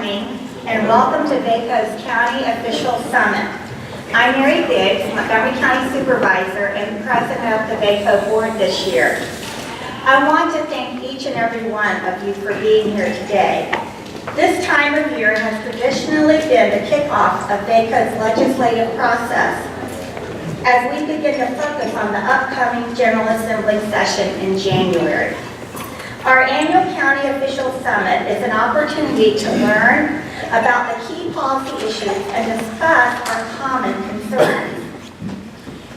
morning, and welcome to VACo's County Official Summit. I'm Mary Biggs, Montgomery County Supervisor and President of the VACo Board this year. I want to thank each and every one of you for being here today. This time of year has traditionally been the kickoff of VACo's legislative process as we begin to focus on the upcoming General Assembly session in January. Our annual County Official Summit is an opportunity to learn about the key policy issues and discuss our common concerns.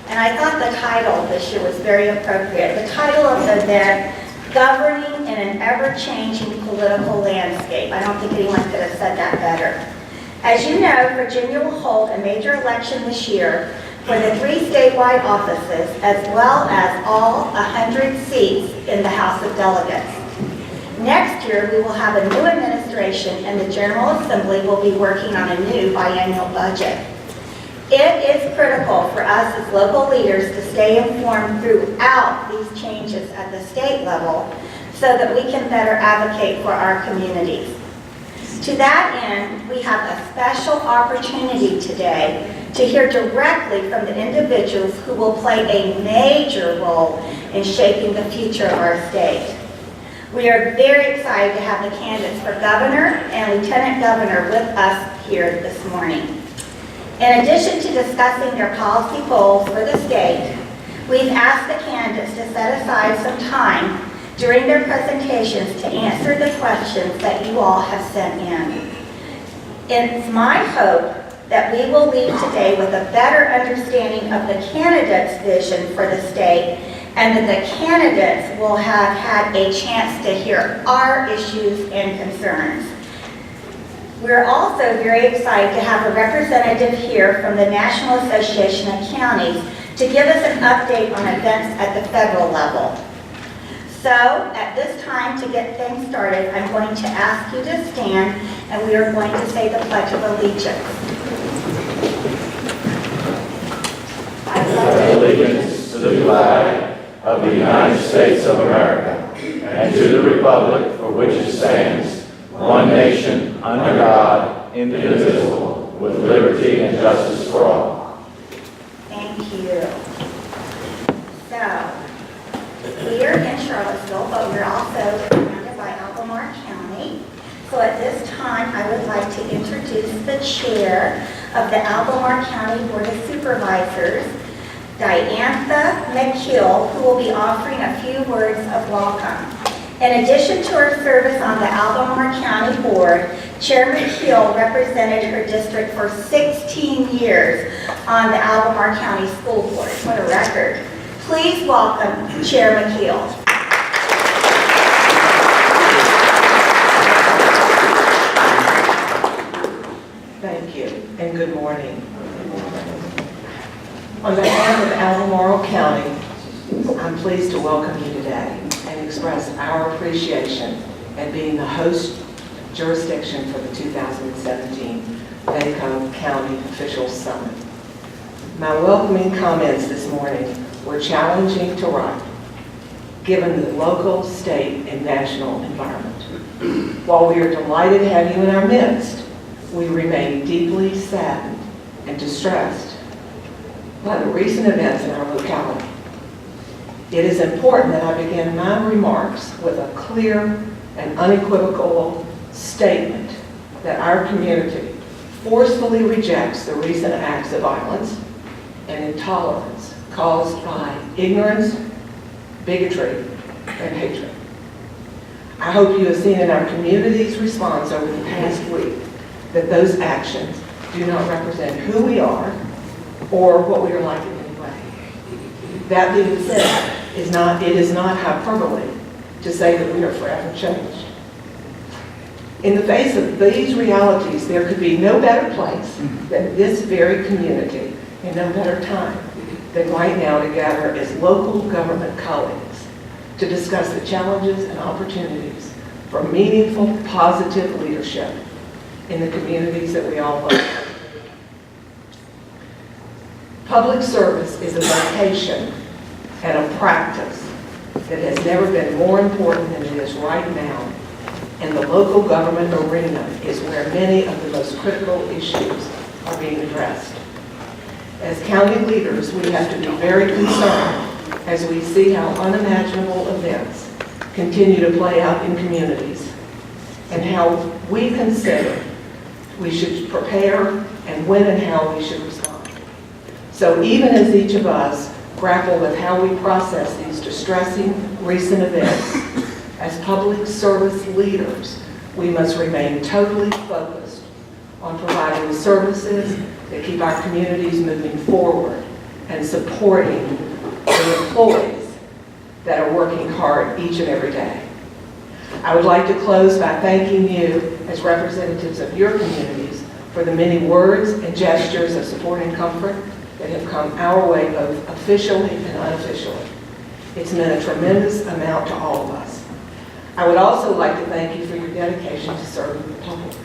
And I thought the title this year was very appropriate. The title of the event, Governing in an Ever-Changing Political Landscape. I don't think anyone could have said that better. As you know, Virginia will hold a major election this year for the 3 statewide offices, as well as all 100 seats in the House of Delegates. Next year, we will have a new administration, and the General Assembly will be working on a new biennial budget. It is critical for us as local leaders to stay informed throughout these changes at the state level so that we can better advocate for our communities. To that end, we have a special opportunity today to hear directly from the individuals who will play a major role in shaping the future of our state. We are very excited to have the candidates for governor and lieutenant governor with us here this morning. In addition to discussing their policy goals for the state, we've asked the candidates to set aside some time during their presentations to answer the questions that you all have sent in. It's my hope that we will leave today with a better understanding of the candidates' vision for the state, and that the candidates will have had a chance to hear our issues and concerns. We're also very excited to have a representative here from the National Association of Counties to give us an update on events at the federal level. So, at this time, to get things started, I'm going to ask you to stand, and we are going to say the Pledge of Allegiance. I pledge allegiance to the flag of the United States of America and to the republic for which it stands, one nation, under God, indivisible, with liberty and justice for all. Thank you. So, we are in Charlottesville, but we're also surrounded by Albemarle County. So at this time, I would like to introduce the chair of the Albemarle County Board of Supervisors, Diantha McKeel, who will be offering a few words of welcome. In addition to her service on the Albemarle County Board, Chair McKeel represented her district for 16 years on the Albemarle County School Board. What a record. Please welcome Chair McKeel. Thank you, and good morning. On behalf of Albemarle County, I'm pleased to welcome you today and express our appreciation at being the host jurisdiction for the 2017 VACo County Official Summit. My welcoming comments this morning were challenging to write, given the local, state, and national environment. While we are delighted to have you in our midst, we remain deeply saddened and distressed by the recent events in our locality. It is important that I begin my remarks with a clear and unequivocal statement that our community forcefully rejects the recent acts of violence and intolerance caused by ignorance, bigotry, and hatred. I hope you have seen in our community's response over the past week that those actions do not represent who we are or what we are like in any way. That being said, it is not hyperbole to say that we are forever changed. In the face of these realities, there could be no better place than this very community and no better time than right now to gather as local government colleagues to discuss the challenges and opportunities for meaningful, positive leadership in the communities that we all love. Public service is a vocation and a practice that has never been more important than it is right now and the local government arena is where many of the most critical issues are being addressed. As county leaders, we have to be very concerned as we see how unimaginable events continue to play out in communities and how we consider we should prepare and when and how we should respond. So even as each of us grapple with how we process these distressing recent events, as public service leaders, we must remain totally focused on providing services that keep our communities moving forward and supporting the employees that are working hard each and every day. I would like to close by thanking you as representatives of your communities for the many words and gestures of support and comfort that have come our way both officially and unofficially. It's meant a tremendous amount to all of us. I would also like to thank you for your dedication to serving the public.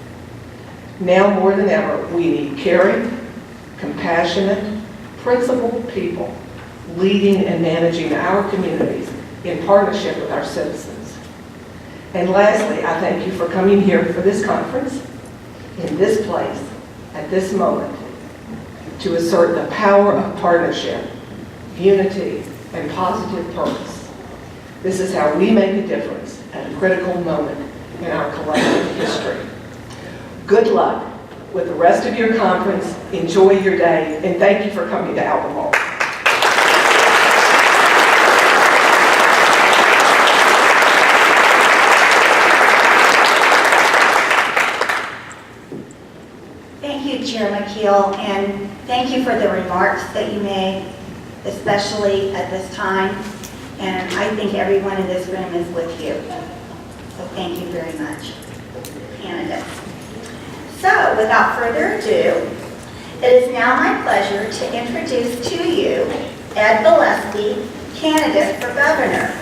Now more than ever, we need caring, compassionate, principled people leading and managing our communities in partnership with our citizens. And lastly, I thank you for coming here for this conference, in this place, at this moment, to assert the power of partnership, unity, and positive purpose. This is how we make a difference at a critical moment in our collective history. Good luck with the rest of your conference. Enjoy your day, and thank you for coming to Albemarle. Thank you, Chair McKeel, and thank you for the remarks that you made, especially at this time. And I think everyone in this room is with you. So thank you very much, candidates. So without further ado, it is now my pleasure to introduce to you Ed Gillespie, candidate for governor.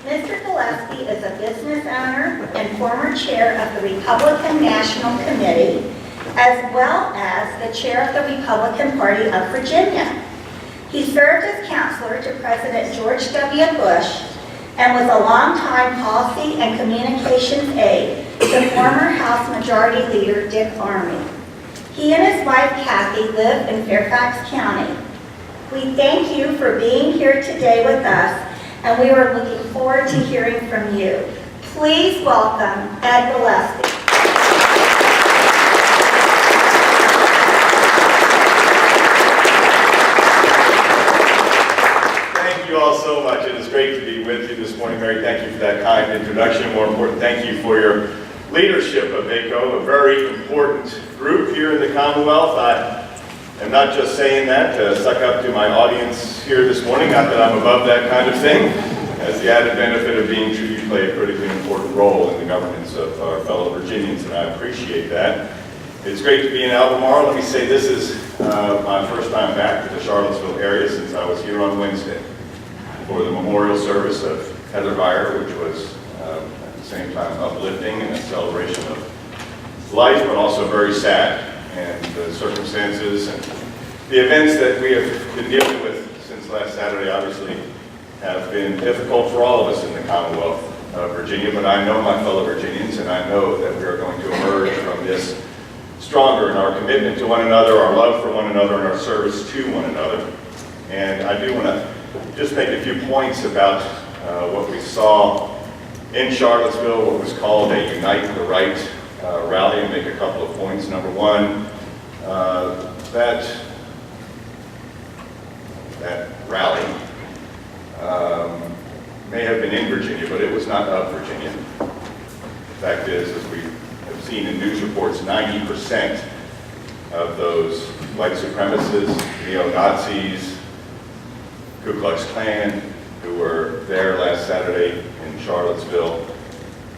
Mr. Gillespie is a business owner and former chair of the Republican National Committee, as well as the chair of the Republican Party of Virginia. He served as counselor to President George W. Bush and was a longtime policy and communications aide to former House Majority Leader Dick Armey. He and his wife Kathy live in Fairfax County. We thank you for being here today with us, and we are looking forward to hearing from you. Please welcome Ed Gillespie. Thank you all so much. It is great to be with you this morning, Mary. Thank you for that kind introduction. More important, thank you for your leadership of VACo, a very important group here in the Commonwealth. I am not just saying that to suck up to my audience here this morning, not that I'm above that kind of thing. As the added benefit of being true, you play a critically important role in the governance of our fellow Virginians, and I appreciate that. It's great to be in Albemarle. Let me say this is my first time back to the Charlottesville area since I was here on Wednesday for the memorial service of Heather Beyer, which was at the same time uplifting and a celebration of life, but also very sad. And the circumstances and the events that we have been dealing with since last Saturday obviously have been difficult for all of us in the Commonwealth of Virginia, but I know my fellow Virginians, and I know that we are going to emerge from this stronger in our commitment to one another, our love for one another, and our service to one another. And I do want to just make a few points about what we saw in Charlottesville, what was called a Unite the Right rally, and make a couple of points. Number one, that rally may have been in Virginia, but it was not of Virginia. The fact is, as we have seen in news reports, 90% of those white supremacists, neo-Nazis, Ku Klux Klan, who were there last Saturday in Charlottesville,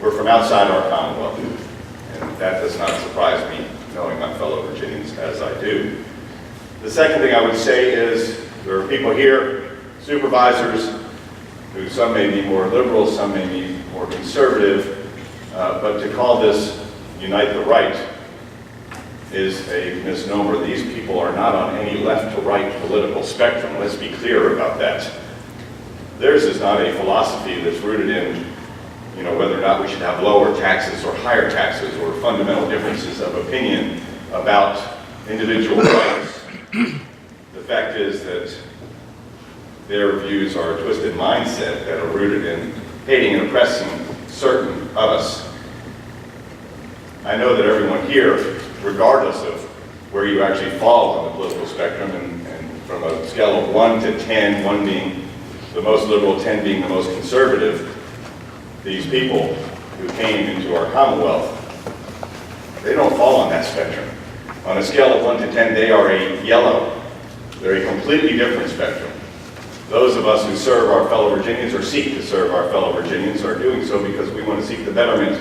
were from outside our Commonwealth. And that does not surprise me, knowing my fellow Virginians as I do. The second thing I would say is there are people here, supervisors, who some may be more liberal, some may be more conservative, but to call this Unite the Right is a misnomer. These people are not on any left to right political spectrum. Let's be clear about that. Theirs is not a philosophy that's rooted in whether or not we should have lower taxes or higher taxes, or fundamental differences of opinion about individual rights. The fact is that their views are a twisted mindset that are rooted in hating and oppressing certain of us. I know that everyone here, regardless of where you actually fall on the political spectrum, and from a scale of 1 to 10, 1 being the most liberal, 10 being the most conservative, these people who came into our Commonwealth, they don't fall on that spectrum. On a scale of 1 to 10, they are a yellow. They're a completely different spectrum. Those of us who serve our fellow Virginians, or seek to serve our fellow Virginians, are doing so because we want to seek the betterment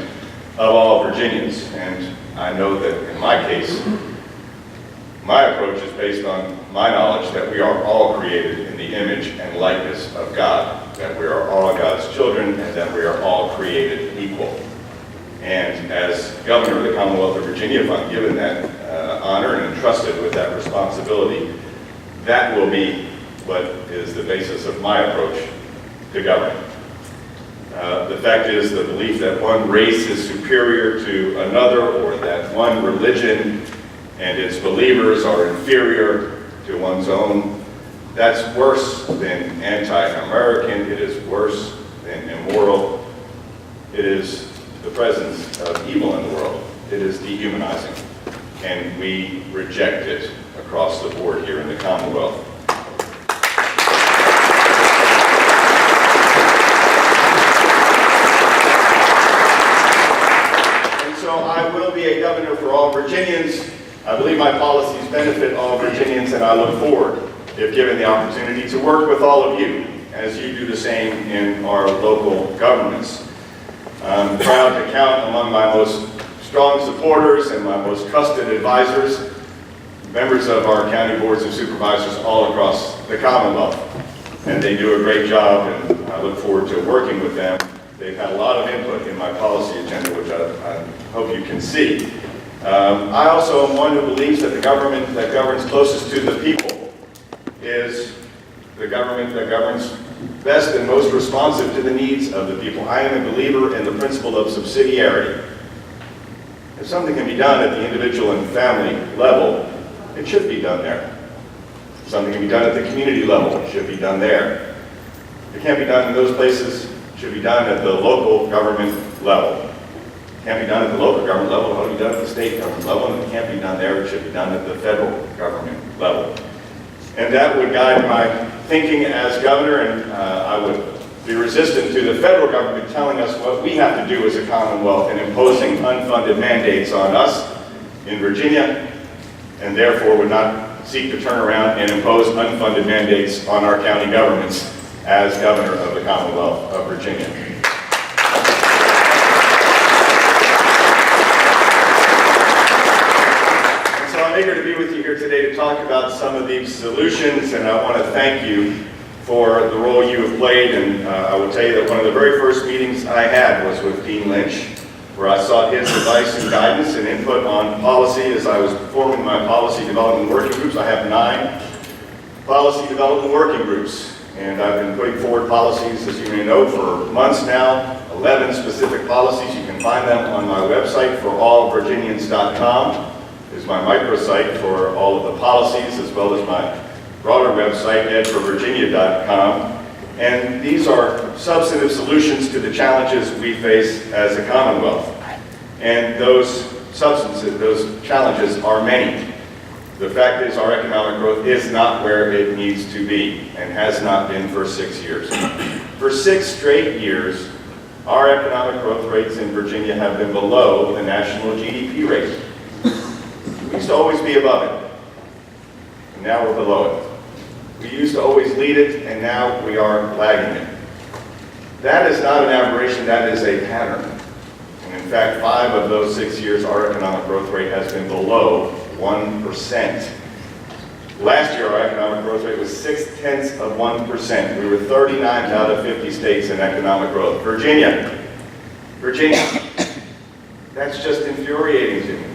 of all Virginians. And I know that in my case, my approach is based on my knowledge that we are all created in the image and likeness of God, that we are all God's children, and that we are all created equal. And as Governor of the Commonwealth of Virginia, if I'm given that honor and entrusted with that responsibility, that will be what is the basis of my approach to government. The fact is, the belief that one race is superior to another, or that one religion and its believers are inferior to one's own, that's worse than anti-American. It is worse than immoral. It is the presence of evil in the world. It is dehumanizing, and we reject it across the board here in the Commonwealth. And so I will be a governor for all Virginians. I believe my policies benefit all Virginians, and I look forward, if given the opportunity, to work with all of you as you do the same in our local governments. I'm proud to count among my most strong supporters and my most trusted advisors, members of our county boards of supervisors all across the Commonwealth. And they do a great job, and I look forward to working with them. They've had a lot of input in my policy agenda, which I hope you can see. I also am one who believes that the government that governs closest to the people is the government that governs best and most responsive to the needs of the people. I am a believer in the principle of subsidiarity. If something can be done at the individual and family level, it should be done there. If something can be done at the community level, it should be done there. If it can't be done in those places, it should be done at the local government level. It can't be done at the local government level, it ought to be done at the state government level, and if it can't be done there, it should be done at the federal government level. And that would guide my thinking as governor, and I would be resistant to the federal government telling us what we have to do as a Commonwealth and imposing unfunded mandates on us in Virginia, and therefore would not seek to turn around and impose unfunded mandates on our county governments as governor of the Commonwealth of Virginia. I'm eager to be with you here today to talk about some of these solutions, and I want to thank you for the role you have played. And I will tell you that one of the very first meetings I had was with Dean Lynch, where I sought his advice and guidance and input on policy as I was forming my policy development working groups. I have 9 policy development working groups, and I've been putting forward policies, as you may know, for months now. 11 specific policies. You can find them on my website, forallvirginians.com. is my microsite for all of the policies, as well as my broader website, edforvirginia.com. And these are substantive solutions to the challenges we face as a Commonwealth. And those challenges are many. The fact is, our economic growth is not where it needs to be, and has not been for 6 years. For 6 straight years, our economic growth rates in Virginia have been below the national GDP rate. We used to always be above it, and now we're below it. We used to always lead it, and now we are lagging it. That is not an aberration, that is a pattern. And in fact, 5 of those 6 years, our economic growth rate has been below 1%. Last year, our economic growth rate was 0.6%. We were 39th out of 50 states in economic growth. Virginia, that's just infuriating to me.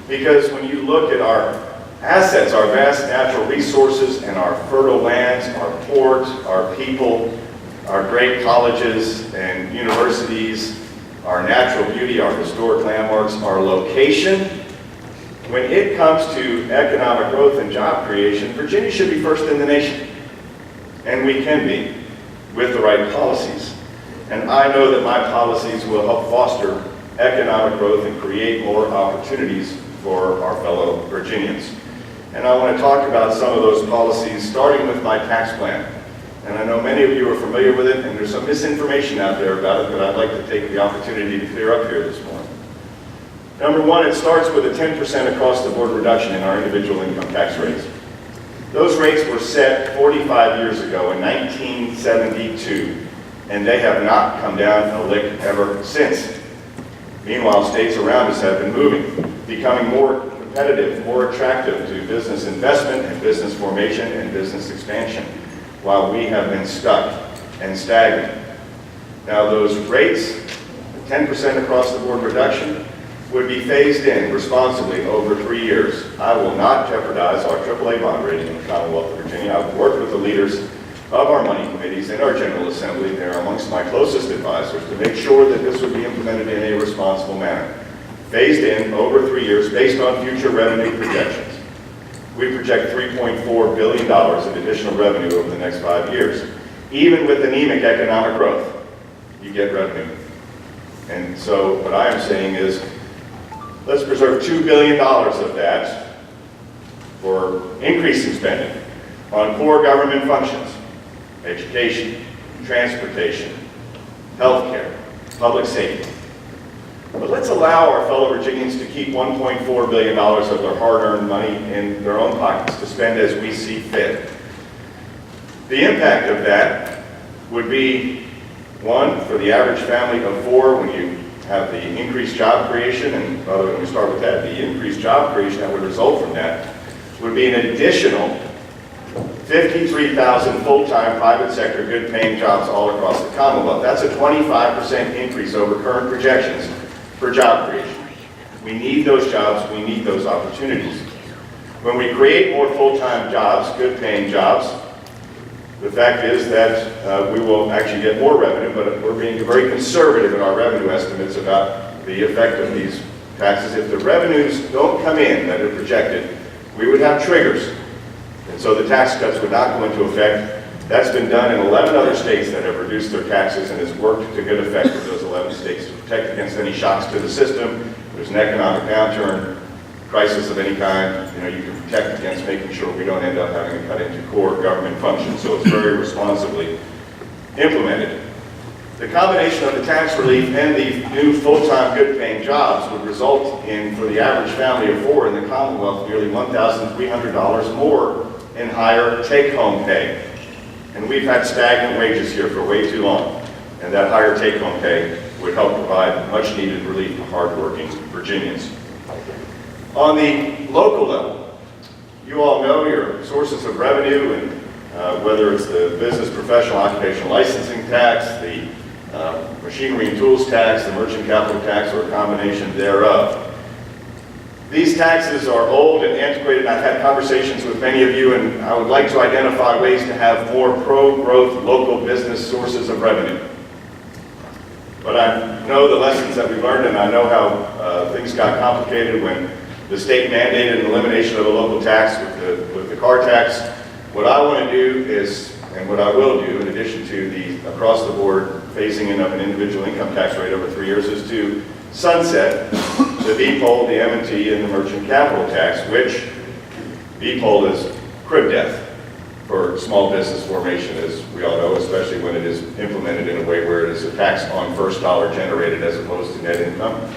Because when you look at our assets, our vast natural resources, and our fertile lands, our ports, our people, our great colleges and universities, our natural beauty, our historic landmarks, our location. When it comes to economic growth and job creation, Virginia should be first in the nation. And we can be with the right policies. And I know that my policies will help foster economic growth and create more opportunities for our fellow Virginians. And I want to talk about some of those policies, starting with my tax plan. And I know many of you are familiar with it, and there's some misinformation out there about it that I'd like to take the opportunity to clear up here this morning. Number one, it starts with a 10% across-the-board reduction in our individual income tax rates. Those rates were set 45 years ago in 1972, and they have not come down a lick ever since. Meanwhile, states around us have been moving, becoming more competitive, more attractive to business investment and business formation and business expansion, while we have been stuck and stagnant. Now those rates, 10% across the board reduction, would be phased in responsibly over 3 years. I will not jeopardize our AAA bond rating in the Commonwealth of Virginia. I've worked with the leaders of our money committees in our General Assembly. They're amongst my closest advisors to make sure that this would be implemented in a responsible manner. Phased in over 3 years based on future revenue projections. We project $3.4 billion in additional revenue over the next 5 years. Even with anemic economic growth, you get revenue. And so what I am saying is, let's preserve $2 billion of that for increasing spending on core government functions, education, transportation, healthcare, public safety. But let's allow our fellow Virginians to keep $1.4 billion of their hard-earned money in their own pockets to spend as we see fit. The impact of that would be, one, for the average family of 4, when you have the increased job creation, and rather than we start with that, the increased job creation that would result from that would be an additional 53,000 full-time private sector good paying jobs all across the Commonwealth. That's a 25% increase over current projections for job creation. We need those jobs, we need those opportunities. When we create more full-time jobs, good paying jobs, the fact is that we will actually get more revenue, but we're being very conservative in our revenue estimates about the effect of these taxes. If the revenues don't come in that are projected, we would have triggers. And so the tax cuts would not go into effect. That's been done in 11 other states that have reduced their taxes and has worked to good effect with those 11 states to protect against any shocks to the system. There's an economic downturn, crisis of any kind, you can protect against making sure we don't end up having to cut into core government functions. So it's very responsibly implemented. The combination of the tax relief and the new full-time good-paying jobs would result in, for the average family of 4 in the Commonwealth, nearly $1,300 more in higher take-home pay. And we've had stagnant wages here for way too long. And that higher take-home pay would help provide much-needed relief to hardworking Virginians. On the local level, you all know your sources of revenue, and whether it's the business professional occupational licensing tax, the machinery and tools tax, the merchant capital tax, or a combination thereof. These taxes are old and antiquated. I've had conversations with many of you, and I would like to identify ways to have more pro-growth local business sources of revenue. But I know the lessons that we learned, and I know how things got complicated when the state mandated an elimination of a local tax with the car tax. What I want to do is, and what I will do, in addition to the across-the-board phasing in of an individual income tax rate over 3 years, is to sunset the VACo, the M&T, and the merchant capital tax, which VACo is crib death for small business formation, as we all know, especially when it is implemented in a way where it is a tax on first dollar generated as opposed to net income.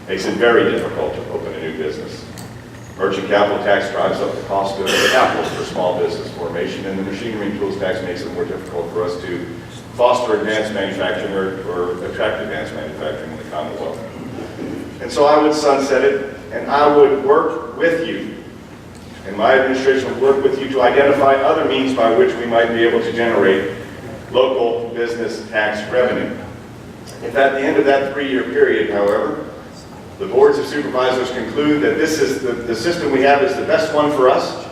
Makes it very difficult to open a new business. Merchant capital tax drives up the cost of capital for small business formation, and the machinery and tools tax makes it more difficult for us to foster advanced manufacturing or attract advanced manufacturing in the Commonwealth. And so I would sunset it, and I would work with you, and my administration would work with you to identify other means by which we might be able to generate local business tax revenue. If at the end of that 3-year period, however, the boards of supervisors conclude that this is the system we have is the best one for us,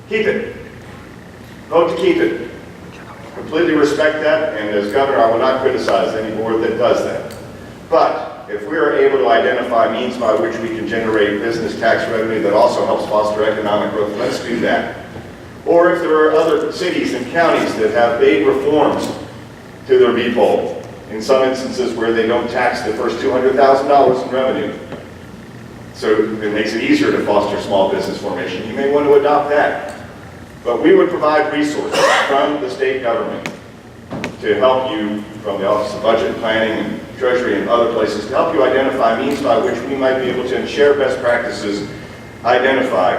keep it. Vote to keep it. completely respect that, and as governor, I will not criticize any board that does that. But if we are able to identify means by which we can generate business tax revenue that also helps foster economic growth, let's do that. Or if there are other cities and counties that have made reforms to their VACo, in some instances where they don't tax the first $200,000 in revenue, so it makes it easier to foster small business formation, you may want to adopt that. But we would provide resources from the state government to help you, from the Office of Budget Planning and Treasury and other places, to help you identify means by which we might be able to share best practices, identify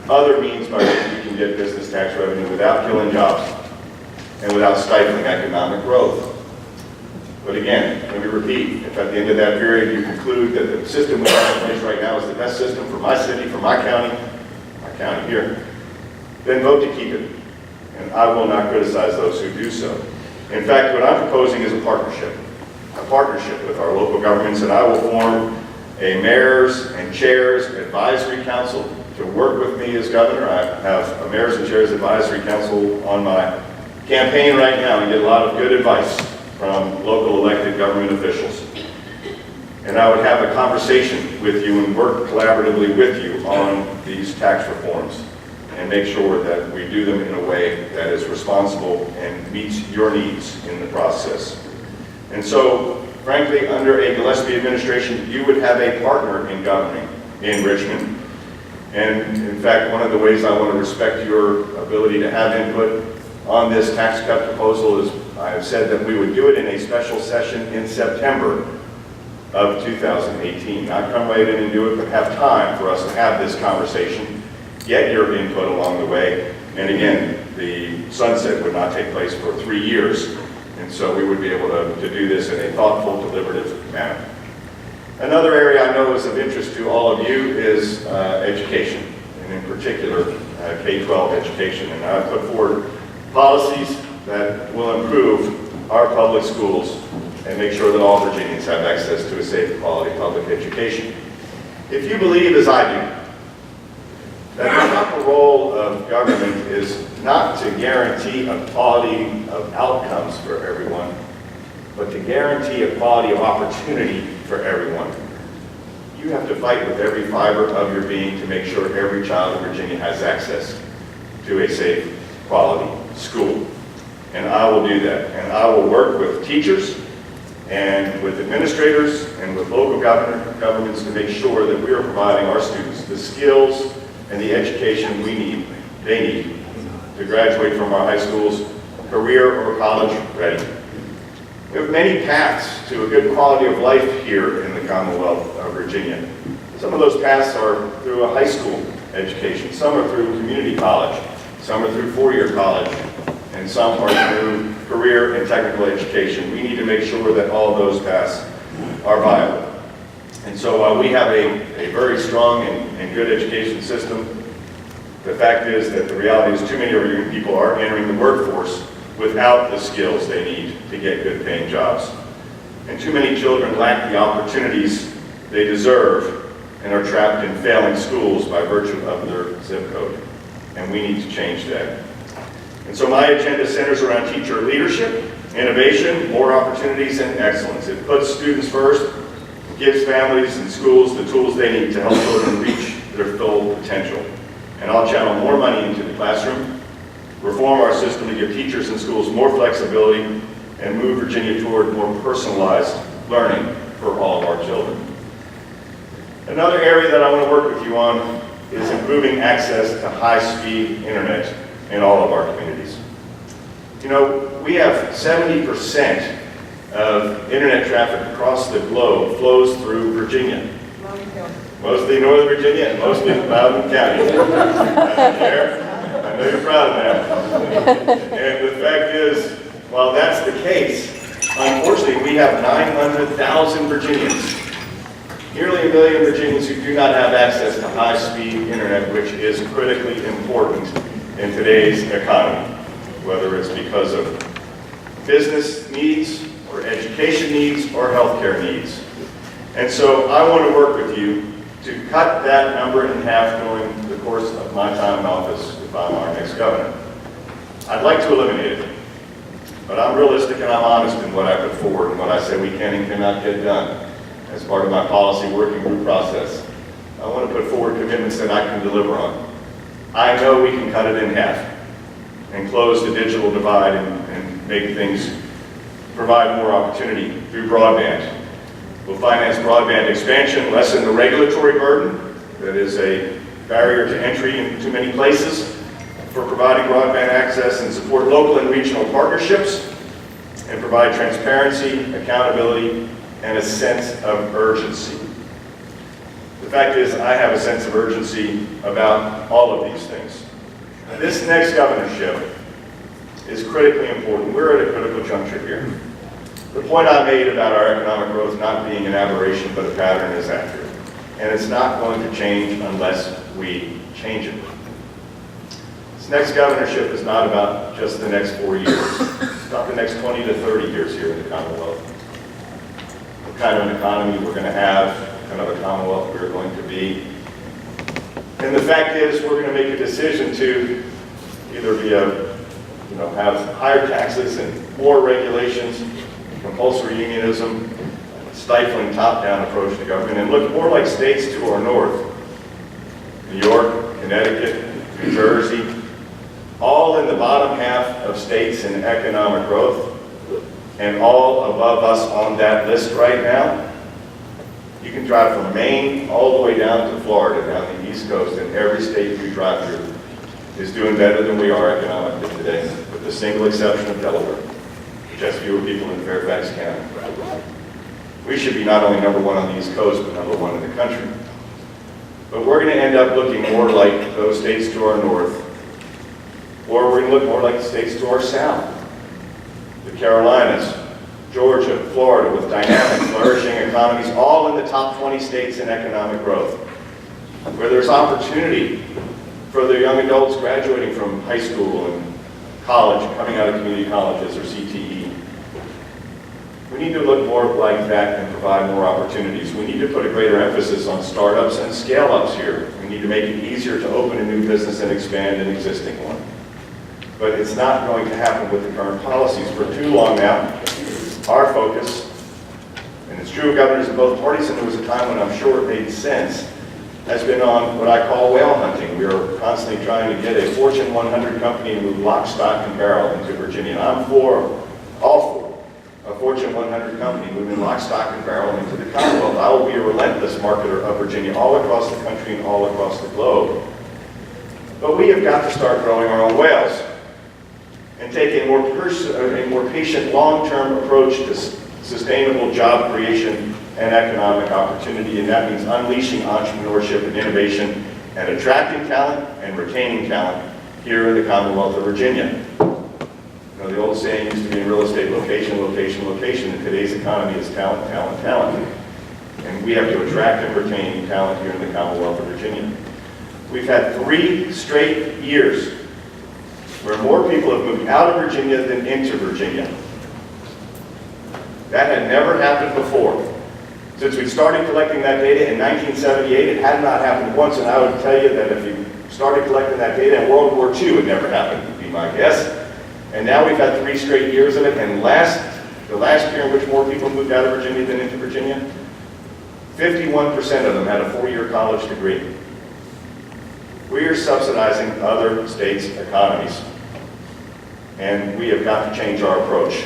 other means by which we can get business tax revenue without killing jobs and without stifling economic growth. But again, let me repeat, if at the end of that period you conclude that the system we have in place right now is the best system for my city, for my county here, then vote to keep it. And I will not criticize those who do so. In fact, what I'm proposing is a partnership with our local governments, and I will form a mayors and chairs advisory council to work with me as governor. I have a mayors and chairs advisory council on my campaign right now and get a lot of good advice from local elected government officials. And I would have a conversation with you and work collaboratively with you on these tax reforms and make sure that we do them in a way that is responsible and meets your needs in the process. And so, frankly, under a Gillespie administration, you would have a partner in governing in Richmond. And in fact, one of the ways I want to respect your ability to have input on this tax cut proposal is I have said that we would do it in a special session in September of 2018. Not come right in and do it, but have time for us to have this conversation, get your input along the way. And again, the sunset would not take place for 3 years. And so we would be able to do this in a thoughtful, deliberative manner. Another area I know is of interest to all of you is education, and in particular, K-12 education. And I've put forward policies that will improve our public schools and make sure that all Virginians have access to a safe, quality public education. If you believe, as I do, that the proper role of government is not to guarantee a quality of outcomes for everyone, but to guarantee a quality of opportunity for everyone, you have to fight with every fiber of your being to make sure every child in Virginia has access to a safe, quality school. And I will do that. And I will work with teachers and with administrators and with local governments to make sure that we are providing our students the skills and the education they need to graduate from our high schools, career or college ready. We have many paths to a good quality of life here in the Commonwealth of Virginia. Some of those paths are through a high school education, some are through community college, some are through four-year college, and some are through career and technical education. We need to make sure that all of those paths are viable. And so while we have a very strong and good education system, the fact is that the reality is too many of our young people are entering the workforce without the skills they need to get good paying jobs. And too many children lack the opportunities they deserve and are trapped in failing schools by virtue of their zip code. And we need to change that. And so my agenda centers around teacher leadership, innovation, more opportunities, and excellence. It puts students first, gives families and schools the tools they need to help children reach their full potential. And I'll channel more money into the classroom, reform our system to give teachers and schools more flexibility, and move Virginia toward more personalized learning for all of our children. Another area that I want to work with you on is improving access to high-speed internet in all of our communities. You know, we have 70% of internet traffic across the globe flows through Virginia. Mostly Northern Virginia and mostly Loudoun County. I know you're proud of that. And the fact is, while that's the case, unfortunately we have 900,000 Virginians, nearly 1 million Virginians who do not have access to high-speed internet, which is critically important in today's economy, whether it's because of business needs or education needs or healthcare needs. And so I want to work with you to cut that number in half during the course of my time in office if I'm our next governor. I'd like to eliminate it. But I'm realistic and I'm honest in what I put forward and what I say we can and cannot get done as part of my policy working group process. I want to put forward commitments that I can deliver on. I know we can cut it in half and close the digital divide and make things provide more opportunity through broadband. We'll finance broadband expansion, lessen the regulatory burden that is a barrier to entry in too many places for providing broadband access, and support local and regional partnerships and provide transparency, accountability, and a sense of urgency. The fact is, I have a sense of urgency about all of these things. This next governorship is critically important. We're at a critical juncture here. The point I made about our economic growth not being an aberration but a pattern is accurate. And it's not going to change unless we change it. This next governorship is not about just the next 4 years. It's about the next 20 to 30 years here in the Commonwealth. What kind of an economy we're going to have, what kind of a Commonwealth we're going to be. And the fact is, we're going to make a decision to either be have higher taxes and more regulations, compulsory unionism, stifling top-down approach to government, and look more like states to our north. New York, Connecticut, New Jersey, all in the bottom half of states in economic growth, and all above us on that list right now. You can drive from Maine all the way down to Florida, down the East Coast, and every state you drive through is doing better than we are economically today, with the single exception of Delaware, which has fewer people in Fairfax County. We should be not only number one on the East Coast, but number one in the country. But we're going to end up looking more like those states to our north, or we're going to look more like the states to our south. The Carolinas, Georgia, Florida, with dynamic, flourishing economies, all in the top 20 states in economic growth, where there's opportunity for the young adults graduating from high school and college, coming out of community colleges or CTE. We need to look more like that and provide more opportunities. We need to put a greater emphasis on startups and scale-ups here. We need to make it easier to open a new business and expand an existing one. But it's not going to happen with the current policies. For too long now, our focus, and it's true of governors of both parties, and there was a time when I'm sure it made sense, has been on what I call whale hunting. We are constantly trying to get a Fortune 100 company to move lock, stock, and barrel into Virginia. And I'm all for a Fortune 100 company moving lock, stock, and barrel into the Commonwealth. I will be a relentless marketer of Virginia all across the country and all across the globe. But we have got to start growing our own whales and take a more patient, long-term approach to sustainable job creation and economic opportunity, and that means unleashing entrepreneurship and innovation and attracting talent and retaining talent here in the Commonwealth of Virginia. You know, the old saying used to be in real estate, location, location, location. In today's economy, is talent, talent, talent. And we have to attract and retain talent here in the Commonwealth of Virginia. We've had 3 straight years where more people have moved out of Virginia than into Virginia. That had never happened before. Since we started collecting that data in 1978, it had not happened once, and I would tell you that if you started collecting that data in World War II, it never happened, would be my guess. And now we've had 3 straight years of it, and the last year in which more people moved out of Virginia than into Virginia, 51% of them had a 4-year college degree. We are subsidizing other states' economies, and we have got to change our approach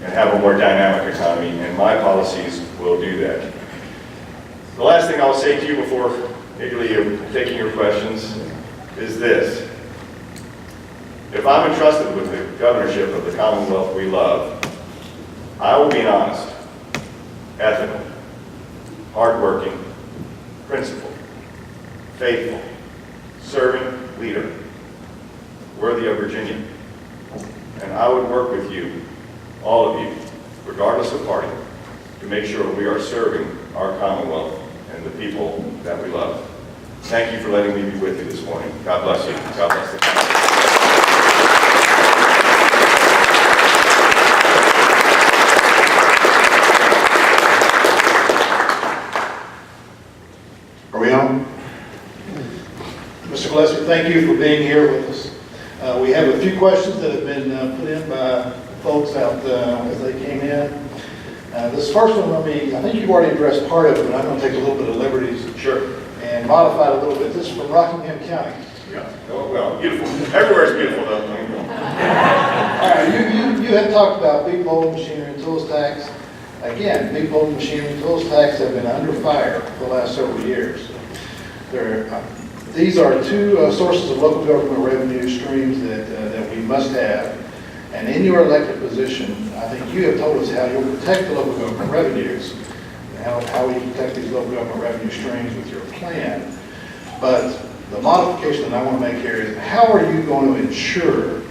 and have a more dynamic economy, and my policies will do that. The last thing I'll say to you before eagerly taking your questions is this. If I'm entrusted with the governorship of the Commonwealth we love, I will be an honest, ethical, hardworking, principled, faithful, serving leader, worthy of Virginia. And I would work with you, all of you, regardless of party, to make sure we are serving our Commonwealth and the people that we love. Thank you for letting me be with you this morning. God bless you. God bless the Commonwealth. Are we on? Mr. Gillespie, thank you for being here with us. We have a few questions that have been put in by folks out as they came in. This first one, I think you've already addressed part of it, but I'm going to take a little bit of liberties Sure. and modify it a little bit. This is from Rockingham County. Yeah. Oh, well, beautiful. Everywhere's beautiful, though. All right, you had talked about big mobile machinery and tools tax. Again, big mobile machinery and tools tax have been under fire for the last several years. These are two sources of local government revenue streams that we must have. And in your elected position, I think you have told us how you'll protect the local government revenues, how we protect these local government revenue streams with your plan. But the modification that I want to make here is, how are you going to ensure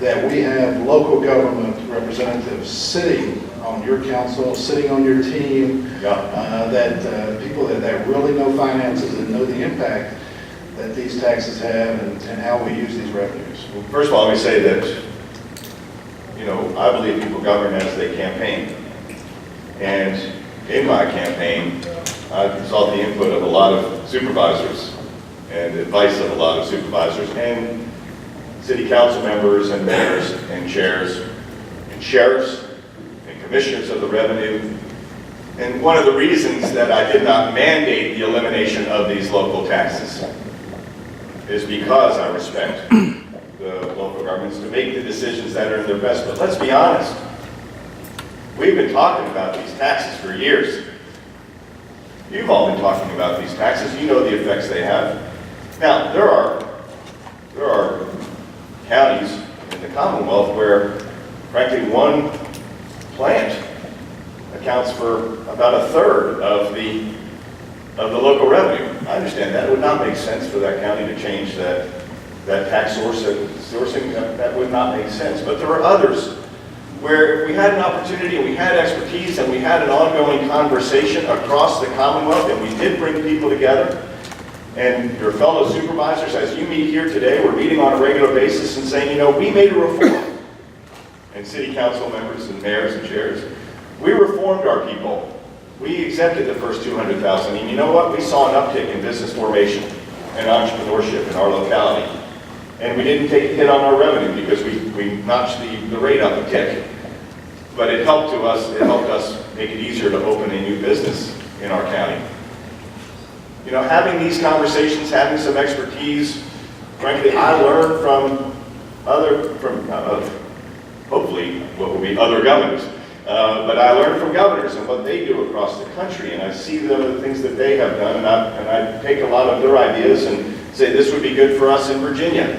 that we have local government representatives sitting on your council, sitting on your team, that people that really know finances and know the impact that these taxes have and how we use these revenues? Well, first of all, let me say that, I believe people govern as they campaign. And in my campaign, I sought the input of a lot of supervisors and advice of a lot of supervisors and city council members and mayors and chairs and sheriffs and commissioners of the revenue. And one of the reasons that I did not mandate the elimination of these local taxes is because I respect the local governments to make the decisions that are in their best. But let's be honest, we've been talking about these taxes for years. You've all been talking about these taxes. You know the effects they have. Now, there are counties in the Commonwealth where, frankly, one plant accounts for about a third of the local revenue. I understand that. It would not make sense for that county to change that tax sourcing. That would not make sense. But there are others where if we had an opportunity and we had expertise and we had an ongoing conversation across the Commonwealth and we did bring people together, and your fellow supervisors, as you meet here today, we're meeting on a regular basis and saying, we made a reform. And city council members and mayors and chairs, we reformed our people. We exempted the first 200,000. And you know what? We saw an uptick in business formation and entrepreneurship in our locality. And we didn't take a hit on our revenue because we notched the rate up a tick. But it helped us make it easier to open a new business in our county. Having these conversations, having some expertise, frankly, I learned from hopefully what will be other governors. But I learned from governors and what they do across the country, and I see the things that they have done, and I take a lot of their ideas and say this would be good for us in Virginia.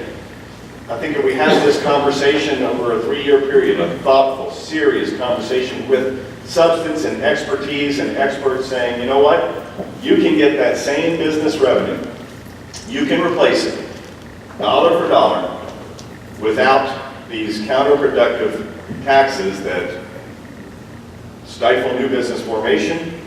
I think if we had this conversation over a 3-year period, a thoughtful, serious conversation with substance and expertise and experts saying, you know what, you can get that same business revenue, you can replace it, dollar for dollar, without these counterproductive taxes that stifle new business formation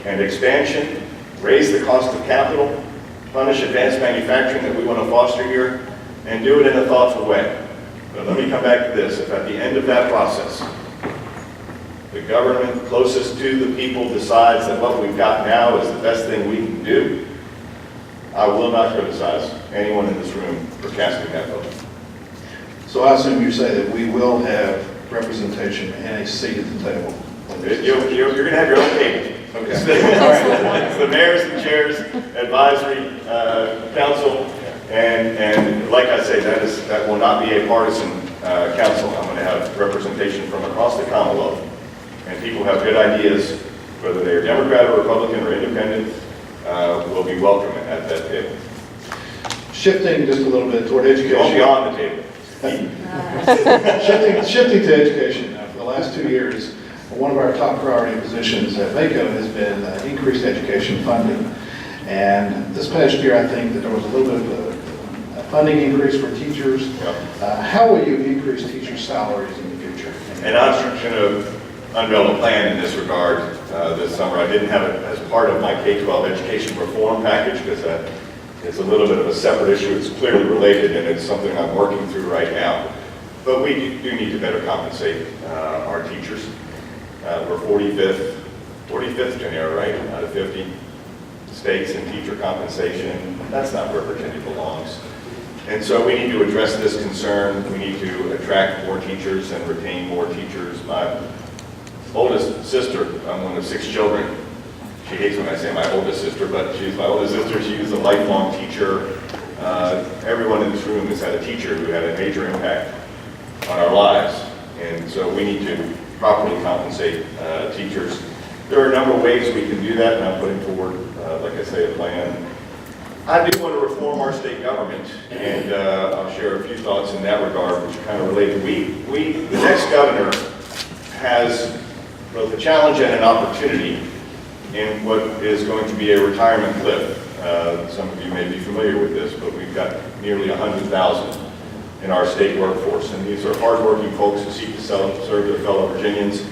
and expansion, raise the cost of capital, punish advanced manufacturing that we want to foster here, and do it in a thoughtful way. But let me come back to this. If at the end of that process, the government closest to the people decides that what we've got now is the best thing we can do, I will not criticize anyone in this room for casting that vote. So I assume you say that we will have representation and a seat at the table. You're going to have your own table. Okay. It's the mayors and chairs, advisory council, and like I say, that will not be a partisan council. I'm going to have representation from across the Commonwealth, and people have good ideas, whether they're Democrat or Republican or Independent, will be welcome at that table. Shifting just a little bit toward education. Don't be on the table. Shifting to education. For the last 2 years, one of our top priority positions at VACo has been increased education funding. And this past year, I think that there was a little bit of a funding increase for teachers. Yep. How will you increase teachers' salaries in the future? And I'm going to unveil a plan in this regard this summer. I didn't have it as part of my K-12 education reform package because it's a little bit of a separate issue. It's clearly related, and it's something I'm working through right now. But we do need to better compensate our teachers. We're 45th, Janelle, right, out of 50 states in teacher compensation. That's not where Virginia belongs. And so we need to address this concern. We need to attract more teachers and retain more teachers. My oldest sister, I'm one of 6 children. She hates when I say my oldest sister, but she's my oldest sister. She's a lifelong teacher. Everyone in this room has had a teacher who had a major impact on our lives. And so we need to properly compensate teachers. There are a number of ways we can do that, and I'm putting forward, like I say, a plan. I do want to reform our state government, and I'll share a few thoughts in that regard, which are kind of related. The next governor has both a challenge and an opportunity in what is going to be a retirement cliff. Some of you may be familiar with this, but we've got nearly 100,000 in our state workforce, and these are hardworking folks who seek to serve their fellow Virginians.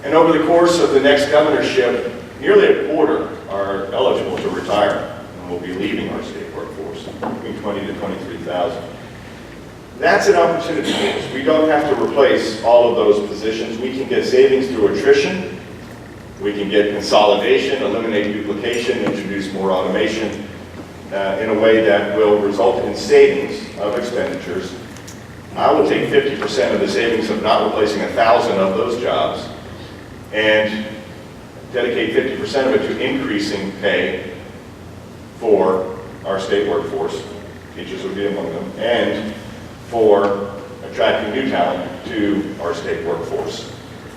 And over the course of the next governorship, nearly a quarter are eligible to retire and will be leaving our state workforce, between 20 to 23,000. That's an opportunity for us. We don't have to replace all of those positions. We can get savings through attrition. We can get consolidation, eliminate duplication, introduce more automation in a way that will result in savings of expenditures. I will take 50% of the savings of not replacing 1,000 of those jobs and dedicate 50% of it to increasing pay for our state workforce, teachers would be among them, and for attracting new talent to our state workforce.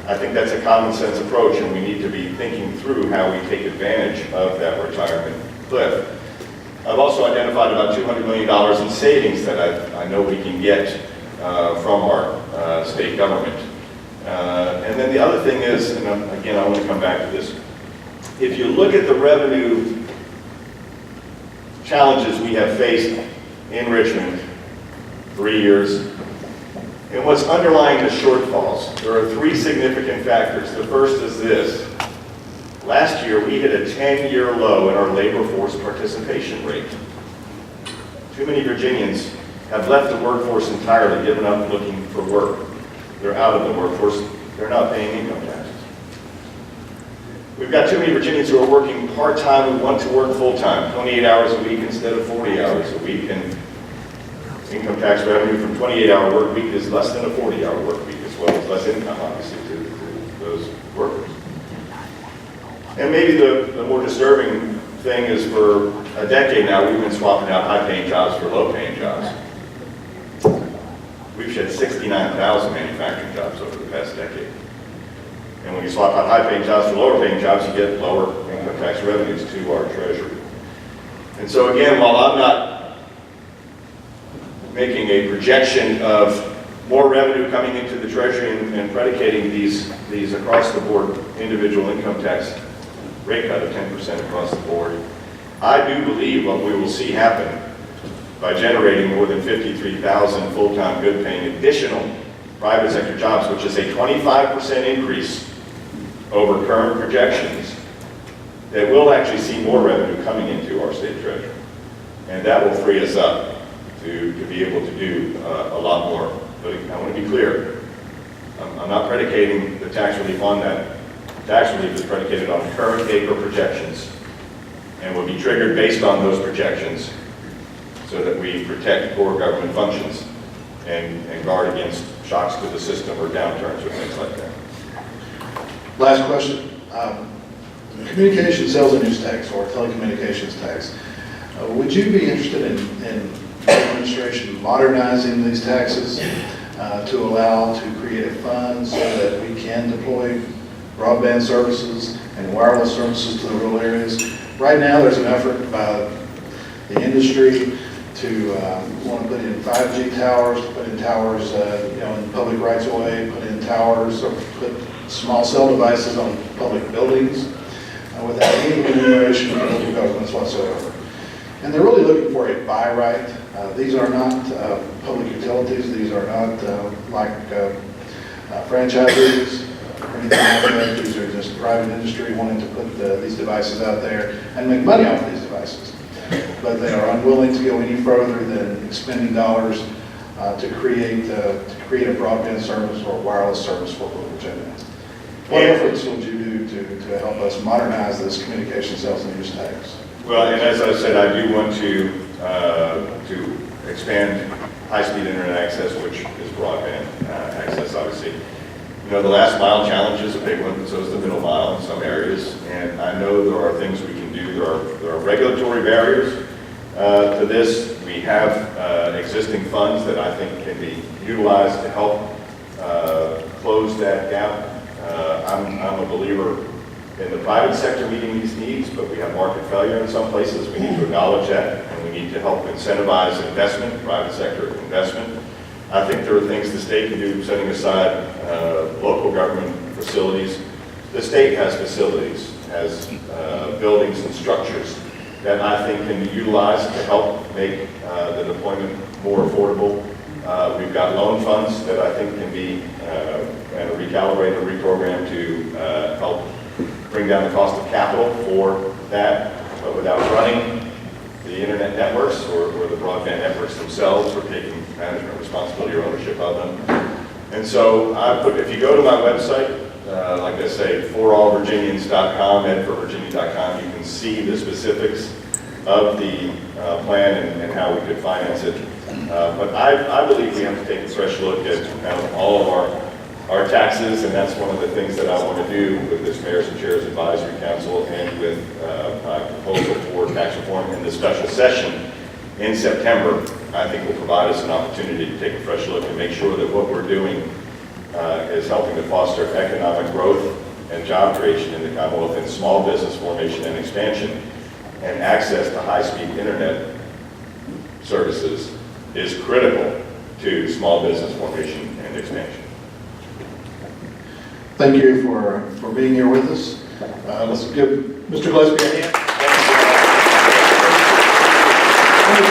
I think that's a common sense approach, and we need to be thinking through how we take advantage of that retirement cliff. I've also identified about $200 million in savings that I know we can get from our state government. And then the other thing is, and again, I want to come back to this, if you look at the revenue challenges we have faced in Richmond, 3 years, and what's underlying the shortfalls, there are 3 significant factors. The first is this. Last year, we hit a 10-year low in our labor force participation rate. Too many Virginians have left the workforce entirely, given up looking for work. They're out of the workforce. They're not paying income taxes. We've got too many Virginians who are working part-time who want to work full-time, 28 hours a week instead of 40 hours a week. And income tax revenue from 28-hour work week is less than a 40-hour work week, as well as less income, obviously, to those workers. And maybe the more disturbing thing is, for a decade now, we've been swapping out high-paying jobs for low-paying jobs. We've shed 69,000 manufacturing jobs over the past decade. And when you swap out high-paying jobs for lower-paying jobs, you get lower income tax revenues to our treasury. And so again, while I'm not making a projection of more revenue coming into the treasury and predicating these across-the-board individual income tax rate cut of 10% across the board, I do believe what we will see happen by generating more than 53,000 full-time, good-paying additional private sector jobs, which is a 25% increase over current projections, that we'll actually see more revenue coming into our state treasury. And that will free us up to be able to do a lot more. But I want to be clear, I'm not predicating the tax relief on that. Tax relief is predicated on current VACo projections and will be triggered based on those projections so that we protect core government functions and guard against shocks to the system or downturns or things like that. Last question. Communication sales and use tax, or telecommunications tax. Would you be interested in the administration modernizing these taxes to allow to create a fund so that we can deploy broadband services and wireless services to the rural areas? Right now, there's an effort by the industry to want to put in 5G towers, to put in towers in public rights of way, put in towers, or put small cell devices on public buildings without any remuneration from local governments whatsoever. And they're really looking for a buy right. These are not public utilities. These are not like franchises or anything like that. These are just private industry wanting to put these devices out there and make money off these devices. But they are unwilling to go any further than expending dollars to create a broadband service or a wireless service for rural Virginia. What efforts would you do to help us modernize this communication sales and use tax? Well, and as I said, I do want to expand high-speed internet access, which is broadband access, obviously. You know, the last mile challenge is a big one, so is the middle mile in some areas, and I know there are things we can do. There are regulatory barriers to this. We have existing funds that I think can be utilized to help close that gap. I'm a believer in the private sector meeting these needs, but we have market failure in some places. We need to acknowledge that, and we need to help incentivize investment, private sector investment. I think there are things the state can do, setting aside local government facilities. The state has facilities, has buildings and structures that I think can be utilized to help make the deployment more affordable. We've got loan funds that I think can be recalibrated or reprogrammed to help bring down the cost of capital for that, but without running the internet networks or the broadband networks themselves, or taking management responsibility or ownership of them. And so if you go to my website, like I say, forallvirginians.com, edforvirginia.com, you can see the specifics of the plan and how we could finance it. But I believe we have to take a fresh look at all of our taxes, and that's one of the things that I want to do with this Mayor's and Chairs Advisory Council and with my proposal for tax reform in the special session in September. I think will provide us an opportunity to take a fresh look and make sure that what we're doing is helping to foster economic growth and job creation in the Commonwealth, and small business formation and expansion, and access to high-speed internet services is critical to small business formation and expansion. Thank you for being here with us. Let's give Mr. Gillespie a hand. One of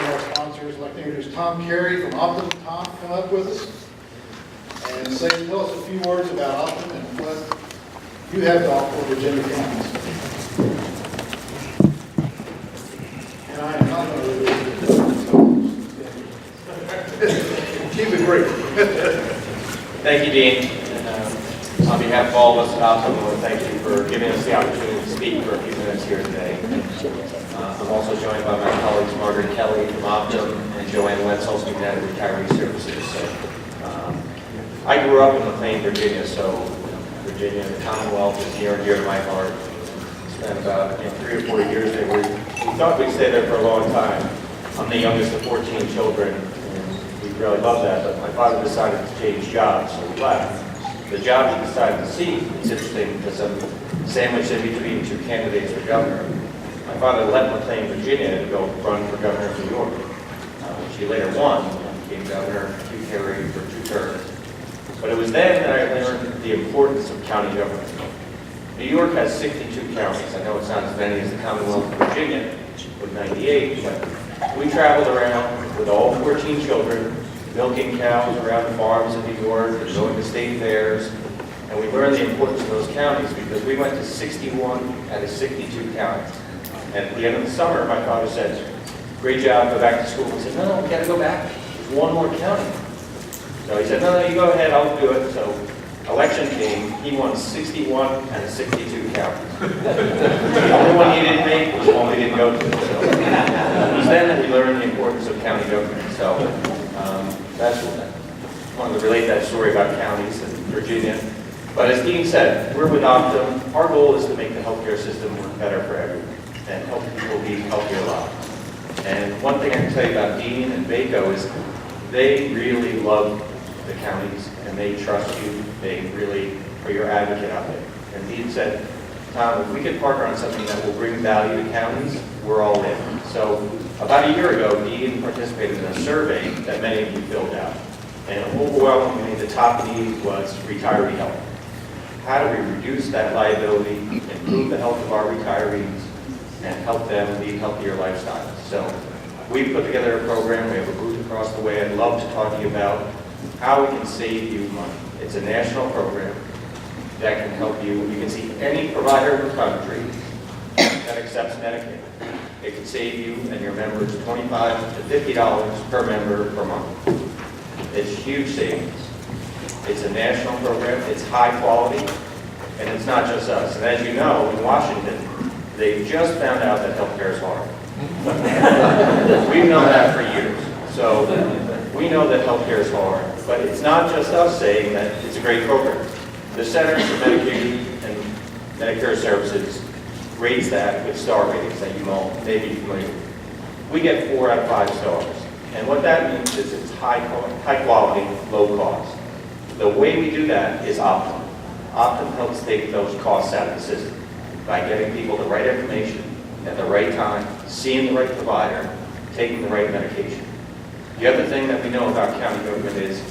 our sponsors, I'd like to introduce Tom Carey from Optum. Tom, come up with us and tell us a few words about Optum and what you have to offer Virginia counties. And I am not going to do this. Keep it brief. Thank you, Dean. And, on behalf of all of us at Optum, I want to thank you for giving us the opportunity to speak for a few minutes here today. I'm also joined by my colleagues Margaret Kelly from Optum and Joanne Wetzel, speaking at Retiree Services. So, I grew up in McLean, Virginia, so Virginia, the Commonwealth, is near and dear to my heart. Spent about 3 or 4 years there. We thought we'd stay there for a long time. I'm the youngest of 14 children. We really love that, but my father decided to change jobs, so we left. The job he decided to seek is interesting because I'm sandwiched in between 2 candidates for governor. My father left McLean, Virginia to go run for governor of New York, which he later won and became governor of Hugh Carey for 2 terms. But it was then that I learned the importance of county government. New York has 62 counties. I know it's not as many as the Commonwealth of Virginia with 98, but we traveled around with all 14 children, milking cows around the farms in New York and going to state fairs. And we learned the importance of those counties because we went to 61 out of 62 counties. And at the end of the summer, my father said, "Great job, go back to school." I said, "No, we got to go back. There's one more county." So he said, "No, you go ahead, I'll do it." So election came, he won 61 out of 62 counties. The only one he didn't make was the one we didn't go to. So it was then that we learned the importance of county government. So that's I wanted to relate that story about counties in Virginia. But as Dean said, we're with Optum. Our goal is to make the healthcare system work better for everyone and help people lead healthier lives. And one thing I can tell you about Dean and VACo is they really love the counties and they trust you. They really are your advocate out there. And Dean said, "Tom, if we could partner on something that will bring value to counties, we're all in." So about a year ago, Dean participated in a survey that many of you filled out. And overwhelmingly, the top need was retiree health. How do we reduce that liability, improve the health of our retirees, and help them lead healthier lifestyles? So we've put together a program. We have a booth across the way. I'd love to talk to you about how we can save you money. It's a national program that can help you. You can see any provider in the country that accepts Medicaid. It can save you and your members $25 to $50 per member per month. It's huge savings. It's a national program. It's high quality, and it's not just us. And as you know, in Washington, they just found out that healthcare is hard. We've known that for years. So we know that healthcare is hard, but it's not just us saying that it's a great program. The Centers for Medicaid and Medicare Services rates that with star ratings that you all may be familiar with. We get 4 out of 5 stars. And what that means is it's high quality, low cost. The way we do that is Optum. Optum helps take those costs out of the system by getting people the right information at the right time, seeing the right provider, taking the right medication. The other thing that we know about county government is,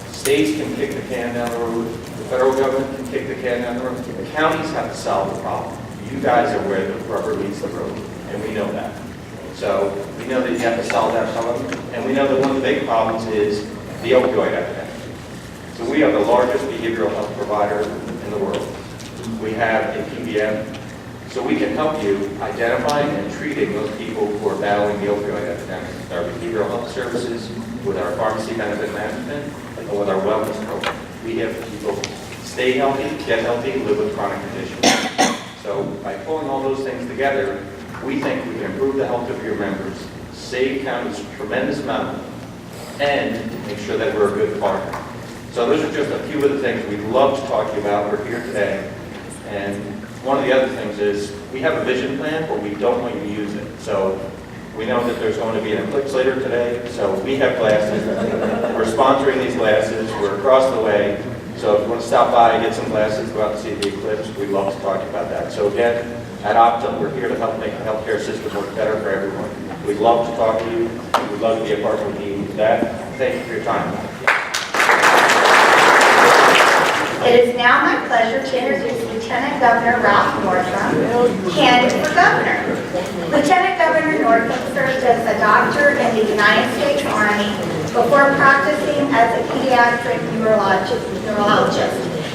states can kick the can down the road, the federal government can kick the can down the road, the counties have to solve the problem. You guys are where the rubber meets the road, and we know that. So we know that you have to solve that problem, and we know that one of the big problems is the opioid epidemic. So we are the largest behavioral health provider in the world. We have a PBM, so we can help you identifying and treating those people who are battling the opioid epidemic with our behavioral health services, with our pharmacy benefit management, and with our wellness program. We have people stay healthy, get healthy, live with chronic conditions. So by pulling all those things together, we think we can improve the health of your members, save counties a tremendous amount, and make sure that we're a good partner. So those are just a few of the things we'd love to talk to you about. We're here today. And one of the other things is we have a vision plan, but we don't want you to use it. So we know that there's going to be an eclipse later today, so we have glasses. We're sponsoring these glasses. We're across the way. So if you want to stop by and get some glasses, go out and see the eclipse, we'd love to talk to you about that. So again, at Optum, we're here to help make the healthcare system work better for everyone. We'd love to talk to you. We'd love to be a partner with you with that. Thank you for your time. It is now my pleasure to introduce Lieutenant Governor Ralph Northam, candidate for governor. Lieutenant Governor Northam served as a doctor in the United States Army before practicing as a pediatric neurologist.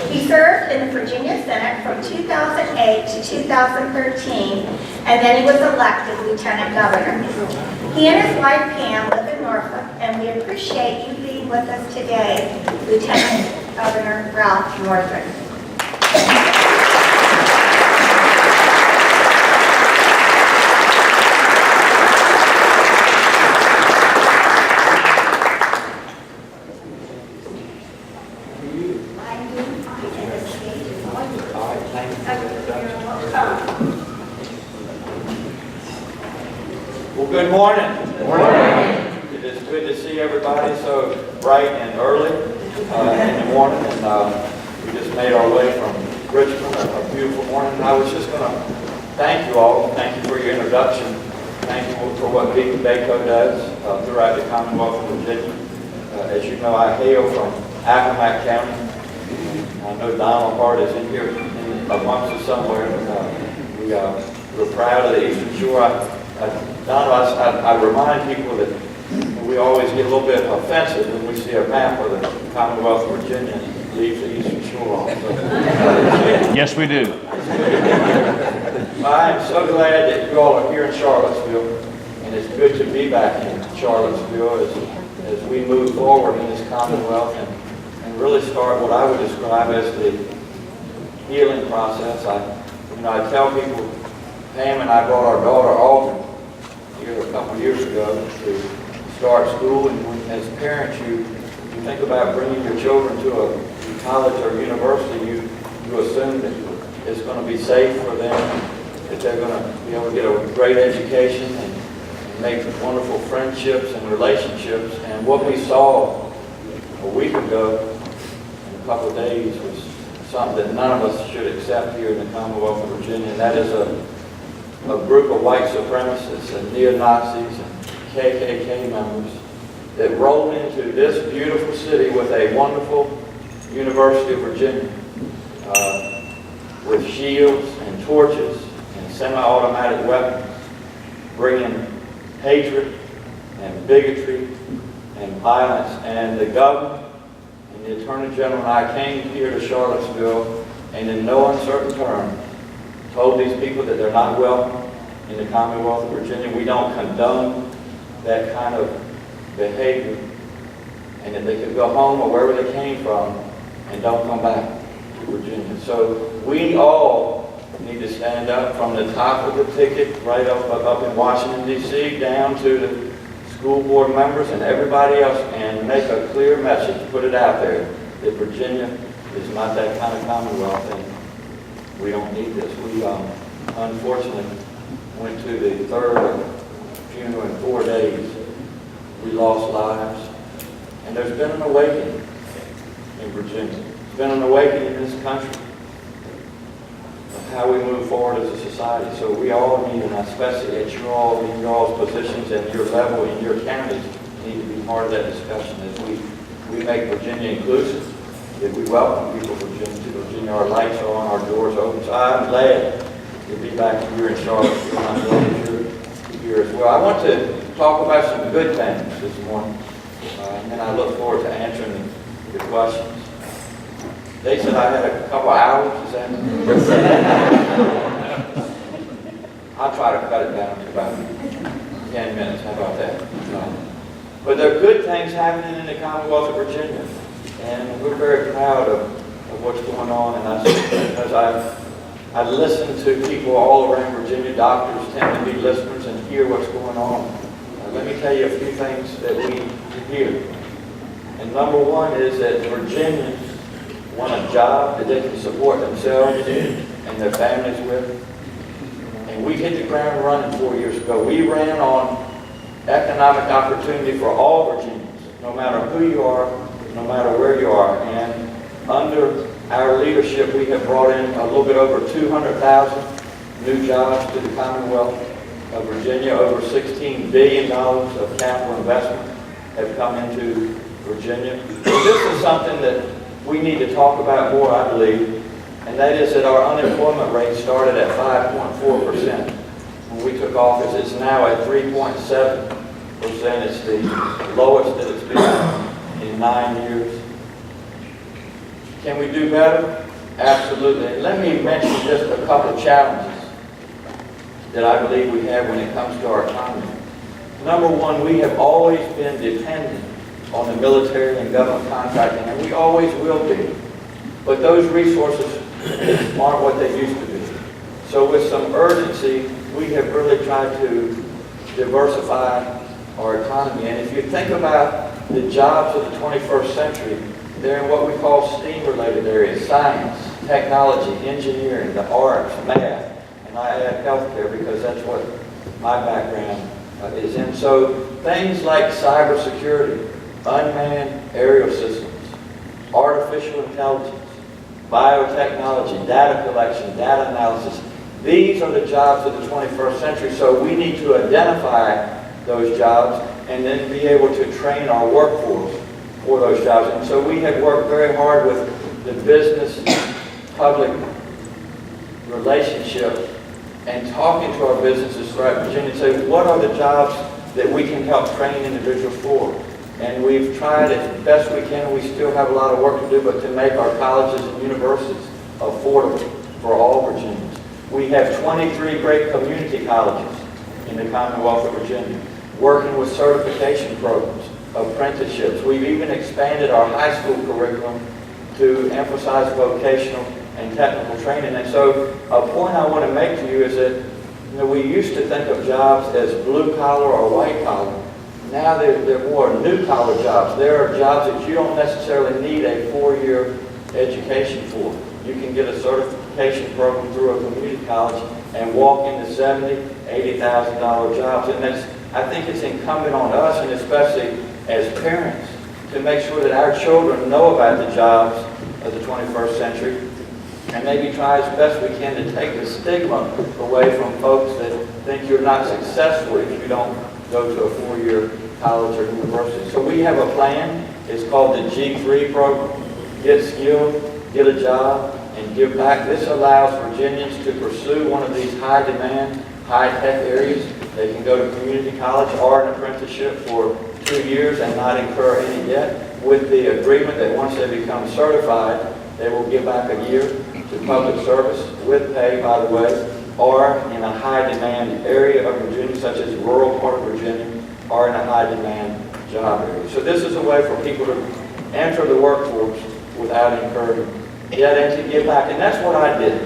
He served in the Virginia Senate from 2008 to 2013, and then he was elected Lieutenant Governor. He and his wife Pam live in Northam, and we appreciate you being with us today, Lieutenant Governor Ralph Northam. Well, good morning. Good morning. It is good to see everybody so bright and early in the morning. And we just made our way from Richmond, a beautiful morning. And I was just going to thank you all. Thank you for your introduction. Thank you for what VACo does throughout the Commonwealth of Virginia. As you know, I hail from Accomack County. I know Donald Hart is in here amongst us somewhere. We're proud of the Eastern Shore. Donald, I remind people that we always get a little bit offensive when we see a map of the Commonwealth of Virginia and leaves the Eastern Shore on. Yes, we do. I am so glad that you all are here in Charlottesville, and it's good to be back in Charlottesville as we move forward in this Commonwealth and really start what I would describe as the healing process. I tell people, Pam and I brought our daughter Alden here a couple of years ago to start school, and as parents, you think about bringing your children to a college or university, you assume that it's going to be safe for them, that they're going to be able to get a great education and make wonderful friendships and relationships. And what we saw a week ago, in a couple of days, was something that none of us should accept here in the Commonwealth of Virginia, and that is a group of white supremacists and neo-Nazis and KKK members that rolled into this beautiful city with a wonderful University of Virginia with shields and torches and semi-automatic weapons, bringing hatred and bigotry and violence. And the governor and the Attorney General and I came here to Charlottesville and in no uncertain terms told these people that they're not welcome in the Commonwealth of Virginia. We don't condone that kind of behavior, and that they could go home or wherever they came from and don't come back to Virginia. So we all need to stand up from the top of the ticket, right up in Washington, D.C., down to the school board members and everybody else, and make a clear message, put it out there, that Virginia is not that kind of commonwealth, and we don't need this. We unfortunately went to the third funeral in 4 days. We lost lives, and there's been an awakening in Virginia. There's been an awakening in this country of how we move forward as a society. So we all need, and especially at your all's positions and your level in your counties, need to be part of that discussion as we make Virginia inclusive, that we welcome people to Virginia. Our lights are on, our doors open. So I'm glad to be back here in Charlotte. I'm glad that you're here as well. I want to talk about some good things this morning, and I look forward to answering the questions. They said I had a couple hours, is that? I'll try to cut it down to about 10 minutes, how about that? But there are good things happening in the Commonwealth of Virginia, and we're very proud of what's going on, and because I listen to people all around Virginia. Doctors tend to be listeners and hear what's going on. Let me tell you a few things that we hear. And number one is that Virginians want a job that they can support themselves and their families with. And we hit the ground running 4 years ago. We ran on economic opportunity for all Virginians, no matter who you are, no matter where you are. And under our leadership, we have brought in a little bit over 200,000 new jobs to the Commonwealth of Virginia. Over $16 billion of capital investment have come into Virginia. So this is something that we need to talk about more, I believe, and that is that our unemployment rate started at 5.4% when we took office. It's now at 3.7%. It's the lowest that it's been in 9 years. Can we do better? Absolutely. And let me mention just a couple challenges that I believe we have when it comes to our economy. Number one, we have always been dependent on the military and government contracting, and we always will be. But those resources aren't what they used to be. So with some urgency, we have really tried to diversify our economy. And if you think about the jobs of the 21st century, they're in what we call STEAM-related areas: science, technology, engineering, the arts, math, and I add healthcare because that's what my background is in. So things like cybersecurity, unmanned aerial systems, artificial intelligence, biotechnology, data collection, data analysis, these are the jobs of the 21st century. So we need to identify those jobs and then be able to train our workforce for those jobs. And so we have worked very hard with the business-public relationship and talking to our businesses throughout Virginia to say, what are the jobs that we can help train individuals for? And we've tried as best we can. We still have a lot of work to do, but to make our colleges and universities affordable for all Virginians. We have 23 great community colleges in the Commonwealth of Virginia, working with certification programs, apprenticeships. We've even expanded our high school curriculum to emphasize vocational and technical training. And so a point I want to make to you is that we used to think of jobs as blue collar or white collar. Now they're more new collar jobs. There are jobs that you don't necessarily need a 4-year education for. You can get a certification program through a community college and walk into $70,000, $80,000 jobs. And I think it's incumbent on us, and especially as parents, to make sure that our children know about the jobs of the 21st century and maybe try as best we can to take the stigma away from folks that think you're not successful if you don't go to a 4-year college or university. So we have a plan. It's called the G3 program. Get skilled, get a job, and give back. This allows Virginians to pursue one of these high-demand, high-tech areas. They can go to community college or an apprenticeship for 2 years and not incur any debt, with the agreement that once they become certified, they will give back a year to public service with pay, by the way, or in a high-demand area of Virginia, such as rural part of Virginia, or in a high-demand job area. So this is a way for people to enter the workforce without incurring debt and to give back. And that's what I did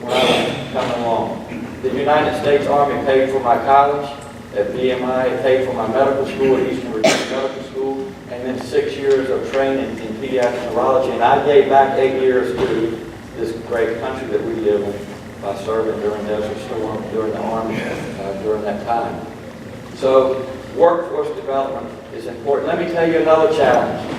when I went coming along. The United States Army paid for my college at VMI, it paid for my medical school at Eastern Virginia Medical School, and then 6 years of training in pediatric neurology. And I gave back 8 years to this great country that we live in by serving during Desert Storm, during the Army, during that time. So workforce development is important. Let me tell you another challenge.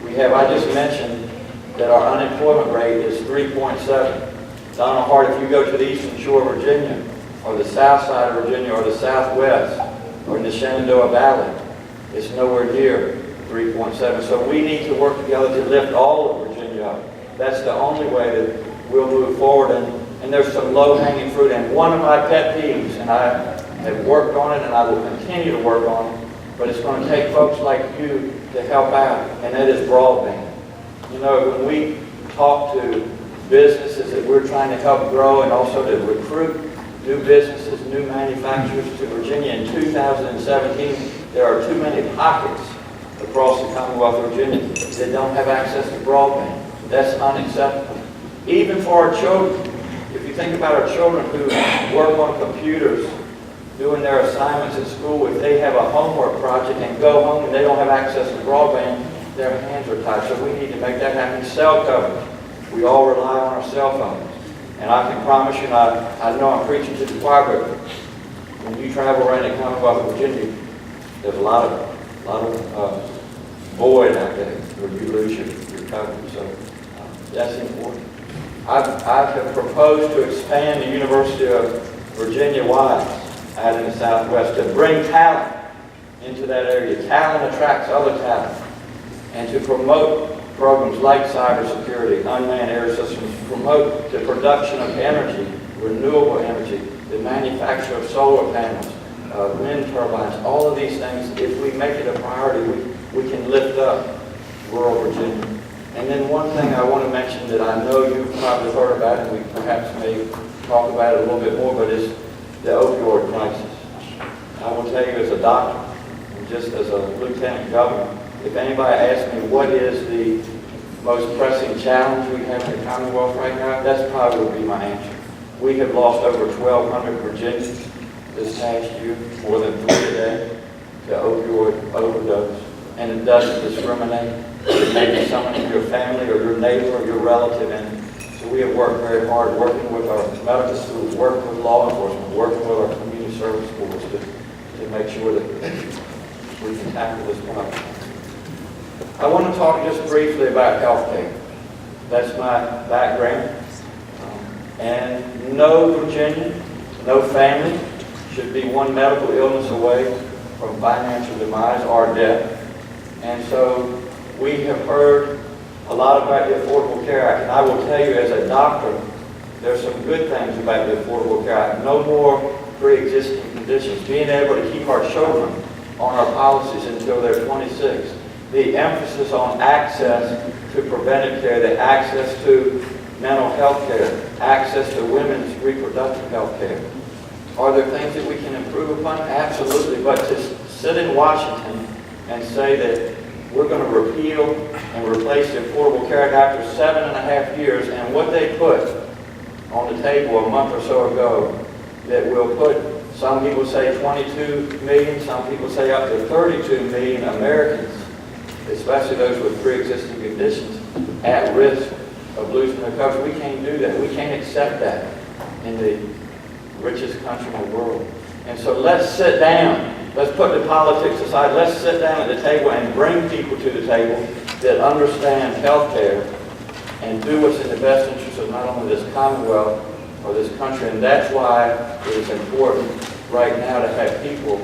I just mentioned that our unemployment rate is 3.7. Donald Hart, if you go to the Eastern Shore of Virginia, or the South Side of Virginia, or the Southwest, or in the Shenandoah Valley, it's nowhere near 3.7. So we need to work together to lift all of Virginia up. That's the only way that we'll move forward. And there's some low-hanging fruit. And one of my pet peeves, and I have worked on it and I will continue to work on it, but it's going to take folks like you to help out, and that is broadband. You know, when we talk to businesses that we're trying to help grow and also to recruit new businesses, new manufacturers to Virginia in 2017, there are too many pockets across the Commonwealth of Virginia that don't have access to broadband. That's unacceptable. Even for our children, if you think about our children who work on computers, doing their assignments at school, if they have a homework project and go home and they don't have access to broadband, their hands are tied. So we need to make that happen. Cell coverage. We all rely on our cell phones. And I can promise you, and I know I'm preaching to the choir, but when you travel around the Commonwealth of Virginia, there's a lot of void out there where you lose your coverage. So that's important. I have proposed to expand the University of Virginia-wide out in the Southwest to bring talent into that area. Talent attracts other talent. And to promote programs like cybersecurity, unmanned air systems, promote the production of energy, renewable energy, the manufacture of solar panels, wind turbines, all of these things. If we make it a priority, we can lift up rural Virginia. And then one thing I want to mention that I know you've probably heard about, and we perhaps may talk about it a little bit more, but is the opioid crisis. I will tell you as a doctor, and just as a lieutenant governor, if anybody asks me what is the most pressing challenge we have in the Commonwealth right now, that's probably would be my answer. We have lost over 1,200 Virginians this past year, more than 3 a day, to opioid overdose. And it doesn't discriminate. It may be someone in your family or your neighbor or your relative. And so we have worked very hard, working with our medical schools, working with law enforcement, working with our community service schools to make sure that we can tackle this problem. I want to talk just briefly about health care. That's my background. And no Virginian, no family should be one medical illness away from financial demise or death. And so we have heard a lot about the Affordable Care Act. And I will tell you as a doctor, there's some good things about the Affordable Care Act. No more pre-existing conditions. Being able to keep our children on our policies until they're 26. The emphasis on access to preventive care, the access to mental health care, access to women's reproductive health care. Are there things that we can improve upon? Absolutely. But to sit in Washington and say that we're going to repeal and replace the Affordable Care Act after 7.5 years, and what they put on the table a month or so ago, that will put, some people say 22 million, some people say up to 32 million Americans, especially those with pre-existing conditions, at risk of losing their coverage. We can't do that. We can't accept that in the richest country in the world. And so let's sit down. Let's put the politics aside. Let's sit down at the table and bring people to the table that understand health care and do what's in the best interest of not only this Commonwealth or this country. And that's why it is important right now to have people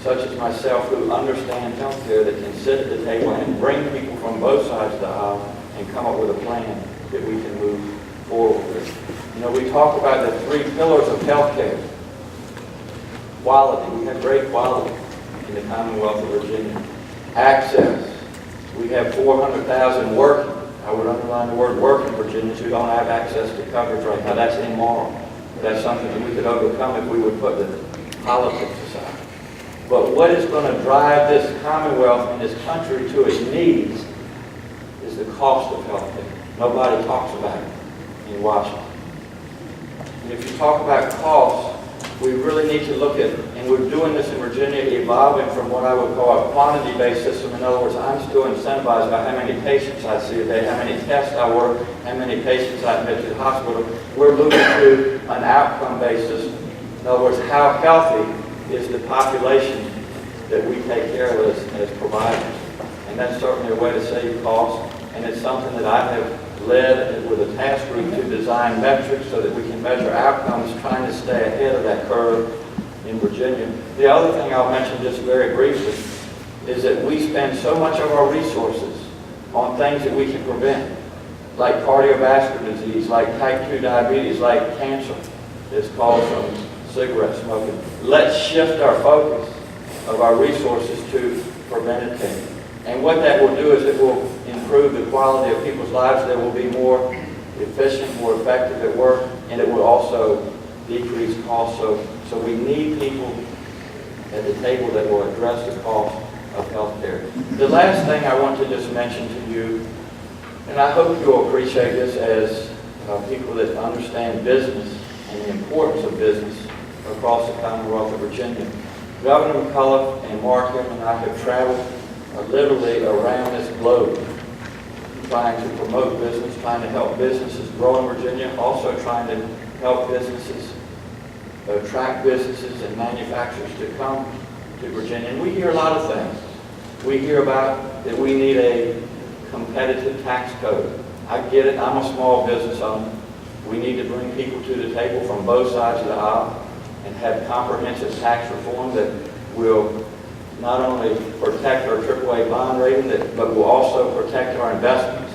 such as myself who understand health care that can sit at the table and bring people from both sides of the aisle and come up with a plan that we can move forward with. You know, we talk about the 3 pillars of health care. Quality. We have great quality in the Commonwealth of Virginia. Access. We have 400,000 working. I would underline the word working Virginians who don't have access to coverage right now. That's immoral. That's something that we could overcome if we would put the politics aside. But what is going to drive this Commonwealth and this country to its knees is the cost of health care. Nobody talks about it in Washington. And if you talk about costs, we really need to look at, and we're doing this in Virginia, evolving from what I would call a quantity-based system. In other words, I'm still incentivized by how many patients I see a day, how many tests I order, how many patients I admit to the hospital. We're moving to an outcome-based system. In other words, how healthy is the population that we take care of as providers? And that's certainly a way to save costs, and it's something that I have led with a task group to design metrics so that we can measure outcomes, trying to stay ahead of that curve in Virginia. The other thing I'll mention just very briefly is that we spend so much of our resources on things that we can prevent, like cardiovascular disease, like type 2 diabetes, like cancer that's caused from cigarette smoking. Let's shift our focus of our resources to preventative. And what that will do is it will improve the quality of people's lives. They will be more efficient, more effective at work, and it will also decrease costs. So we need people at the table that will address the cost of health care. The last thing I want to just mention to you, and I hope you'll appreciate this as people that understand business and the importance of business across the Commonwealth of Virginia. Governor McCullough and Mark and I have traveled literally around this globe trying to promote business, trying to help businesses grow in Virginia, also trying to help businesses attract businesses and manufacturers to come to Virginia. And we hear a lot of things. We hear about that we need a competitive tax code. I get it. I'm a small business owner. We need to bring people to the table from both sides of the aisle and have comprehensive tax reform that will not only protect our AAA bond rating, but will also protect our investments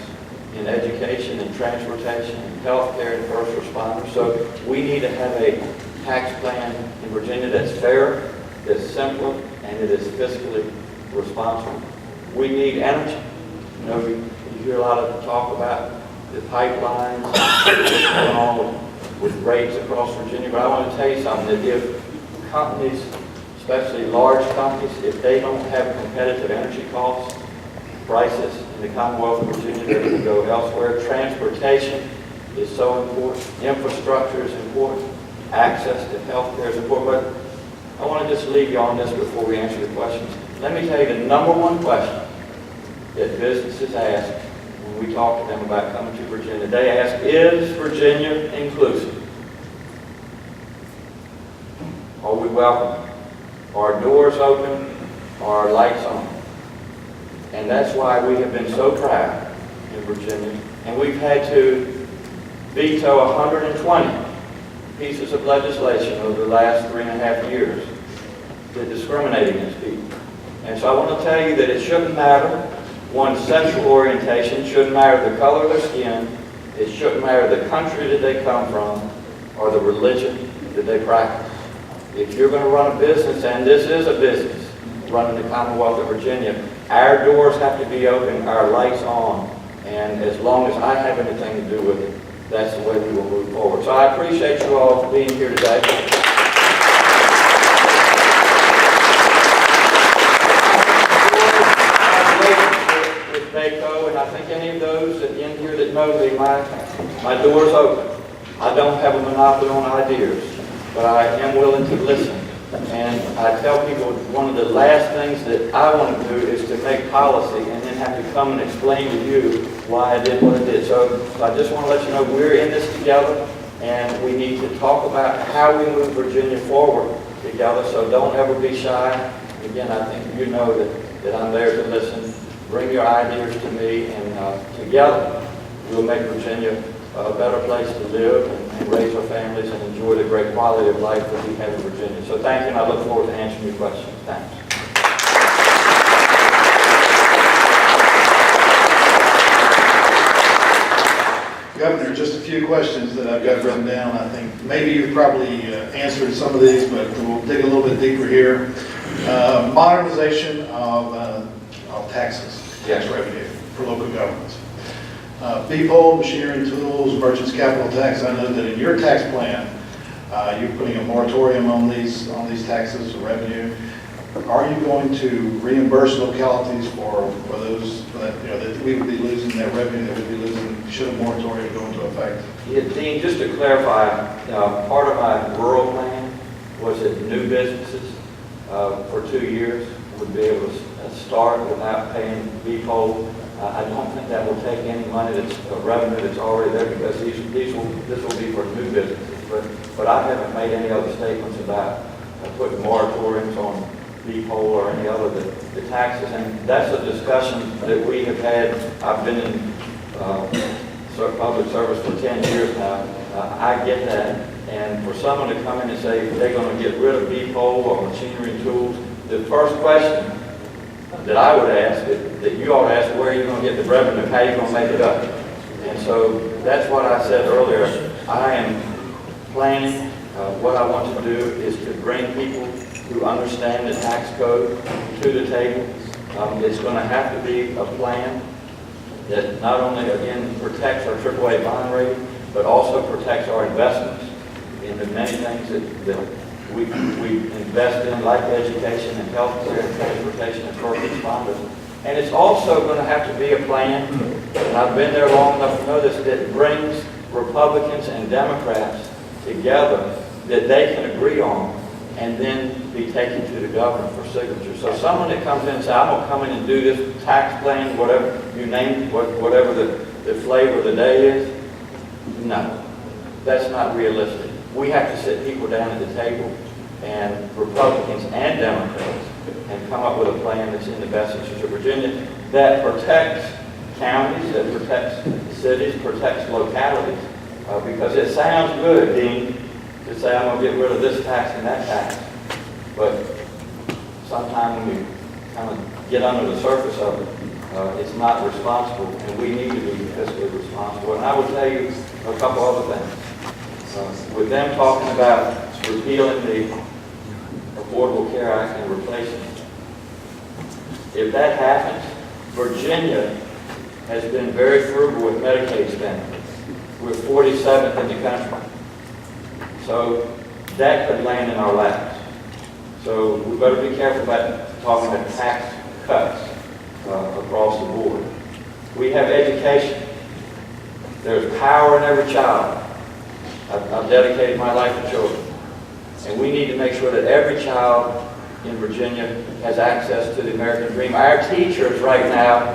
in education and transportation and healthcare and first responders. So we need to have a tax plan in Virginia that's fair, that's simple, and it is fiscally responsible. We need energy. You know, you hear a lot of talk about the pipelines, what's going on with rates across Virginia, but I want to tell you something, that if companies, especially large companies, if they don't have competitive energy costs, prices in the Commonwealth of Virginia, they can go elsewhere. Transportation is so important. Infrastructure is important. Access to health care is important. But I want to just leave you on this before we answer the questions. Let me tell you the number one question that businesses ask when we talk to them about coming to Virginia. They ask, is Virginia inclusive? Are we welcome? Are our doors open? Are our lights on? And that's why we have been so proud in Virginia. And we've had to veto 120 pieces of legislation over the last 3.5 years that discriminate against people. And so I want to tell you that it shouldn't matter one's sexual orientation, shouldn't matter the color of their skin, it shouldn't matter the country that they come from or the religion that they practice. If you're going to run a business, and this is a business, running the Commonwealth of Virginia, our doors have to be open, our lights on, and as long as I have anything to do with it, that's the way we will move forward. So I appreciate you all being here today. With VACo, and I think any of those in here that know me, my door's open. I don't have a monopoly on ideas, but I am willing to listen. And I tell people one of the last things that I want to do is to make policy and then have to come and explain to you why I did what I did. So I just want to let you know we're in this together, and we need to talk about how we move Virginia forward together. So don't ever be shy. Again, I think you know that I'm there to listen. Bring your ideas to me, and together we'll make Virginia a better place to live and raise our families and enjoy the great quality of life that we have in Virginia. So thank you, and I look forward to answering your questions. Thanks. Governor, just a few questions that I've got written down. I think maybe you've probably answered some of these, but we'll dig a little bit deeper here. Modernization of taxes, tax revenue for local governments. People, machinery and tools, merchants capital tax. I know that in your tax plan, you're putting a moratorium on these taxes, revenue. Are you going to reimburse localities for those, that we would be losing that revenue, that we'd be losing, should a moratorium go into effect? Yeah, Dean, just to clarify, part of my rural plan was that new businesses for 2 years would be able to start without paying VACo. I don't think that will take any money that's revenue that's already there, because this will be for new businesses. But I haven't made any other statements about putting moratoriums on VACo or any other the taxes. And that's a discussion that we have had. I've been in public service for 10 years now. I get that. And for someone to come in and say they're going to get rid of VACo or machinery and tools, the first question that I would ask, that you ought to ask, where are you going to get the revenue? How are you going to make it up? And so that's what I said earlier. I am planning, what I want to do is to bring people who understand the tax code to the table. It's going to have to be a plan that not only, again, protects our AAA bond rating, but also protects our investments in the many things that we invest in, like education and healthcare and transportation and first responders. And it's also going to have to be a plan, and I've been there long enough to know this, that brings Republicans and Democrats together that they can agree on and then be taken to the governor for signature. So someone that comes in and says, I'm going to come in and do this tax plan, whatever you name, whatever the flavor of the day is, no, that's not realistic. We have to sit people down at the table, and Republicans and Democrats, and come up with a plan that's in the best interest of Virginia, that protects counties, that protects cities, protects localities. Because it sounds good, Dean, to say I'm going to get rid of this tax and that tax. But sometimes when you kind of get under the surface of it, it's not responsible, and we need to be fiscally responsible. And I will tell you a couple other things. With them talking about repealing the Affordable Care Act and replacing it, if that happens, Virginia has been very frugal with Medicaid spending. We're 47th in the country. So that could land in our laps. So we better be careful about talking about tax cuts across the board. We have education. There's power in every child. I've dedicated my life to children. And we need to make sure that every child in Virginia has access to the American dream. Our teachers right now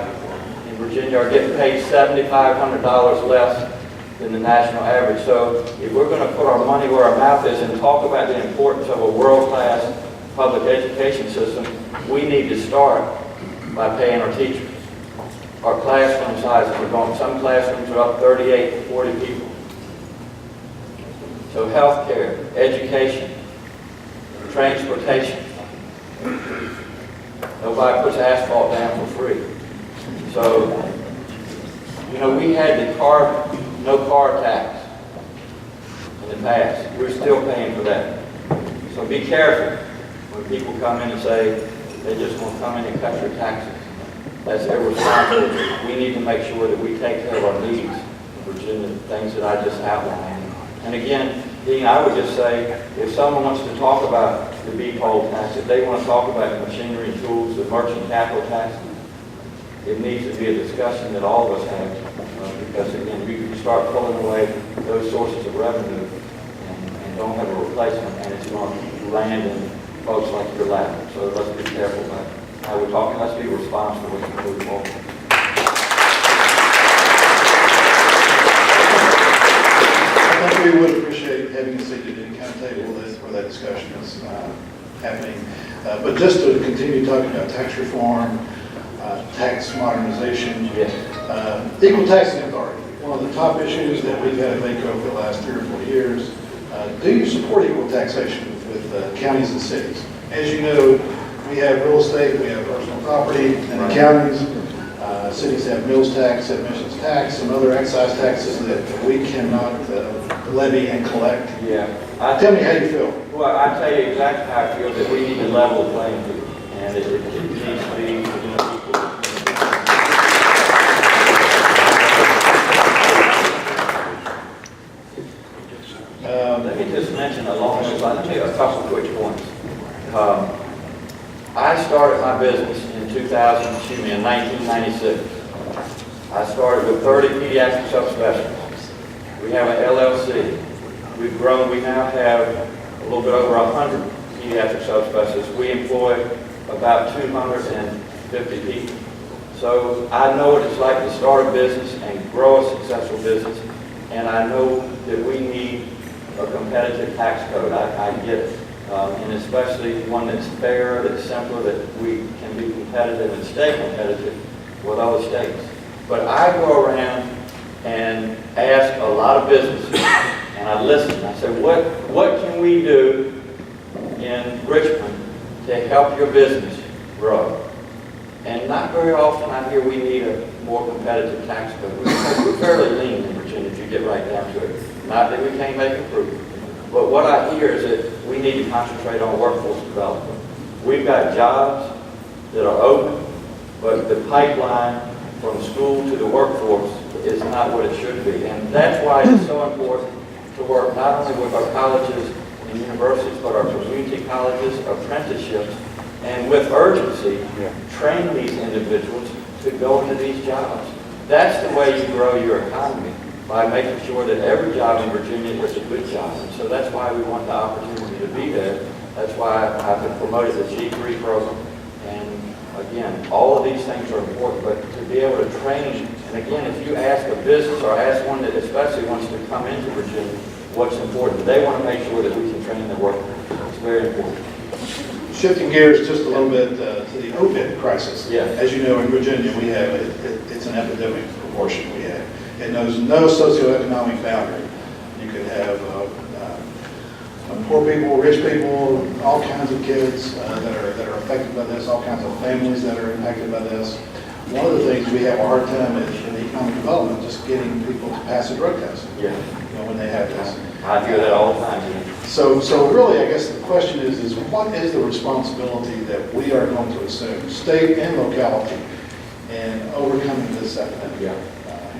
in Virginia are getting paid $7,500 less than the national average. So if we're going to put our money where our mouth is and talk about the importance of a world-class public education system, we need to start by paying our teachers. Our classroom sizes are going, some classrooms are up 38 to 40 people. So healthcare, education, transportation. Nobody puts asphalt down for free. So, we had the no car tax in the past. We're still paying for that. So be careful when people come in and say they just want to come in and cut your taxes. That's irresponsible. We need to make sure that we take care of our needs in Virginia, things that I just outlined. And again, Dean, I would just say, if someone wants to talk about the VACo tax, if they want to talk about the machinery and tools, the merchant capital tax, it needs to be a discussion that all of us have, because again, you can start pulling away those sources of revenue and don't have a replacement, and it's going to land in folks like your lab. So let's be careful about how we're talking. Let's be responsible as we move forward. I think we would appreciate having a seat at any kind of table where that discussion is happening. But just to continue talking about tax reform, tax modernization, equal taxing authority. One of the top issues that we've had at VACo for the last 3 or 4 years. Do you support equal taxation with counties and cities? As you know, we have real estate, we have personal property, and the counties, cities have mills tax, admissions tax, some other excise taxes that we cannot levy and collect. Tell me how you feel. Well, I tell you exactly how I feel, that we need to level the playing field, and it needs to be equal. Let me just mention along those lines, a couple quick points. I started my business in 1996. I started with 30 pediatric subspecialties. We have an LLC. We've grown. We now have a little bit over 100 pediatric subspecialists. We employ about 250 people. So I know what it's like to start a business and grow a successful business, and I know that we need a competitive tax code. I get it. And especially one that's fair, that's simpler, that we can be competitive and stay competitive with other states. But I go around and ask a lot of businesses, and I listen. I say, what can we do in Richmond to help your business grow? And not very often I hear we need a more competitive tax code. We're fairly lean in Virginia if you get right down to it. Not that we can't make improvements. But what I hear is that we need to concentrate on workforce development. We've got jobs that are open, but the pipeline from school to the workforce is not what it should be. And that's why it's so important to work not only with our colleges and universities, but our community colleges, apprenticeships, and with urgency, train these individuals to go into these jobs. That's the way you grow your economy, by making sure that every job in Virginia is a good job. And so that's why we want the opportunity to be there. That's why I've been promoted the G3 program. And again, all of these things are important, but to be able to train, and again, if you ask a business or ask one that especially wants to come into Virginia, what's important, they want to make sure that we can train their workforce. It's very important. Shifting gears just a little bit to the opioid crisis. Yeah. As you know, in Virginia, we have, it's an epidemic proportion we have. It knows no socioeconomic boundary. You could have poor people, rich people, all kinds of kids that are affected by this, all kinds of families that are impacted by this. One of the things we have a hard time is in economic development, just getting people to pass a drug test. Yeah. When they have this. I hear that all the time. So really, I guess the question is what is the responsibility that we are going to assume, state and locality, in overcoming this epidemic? Yeah.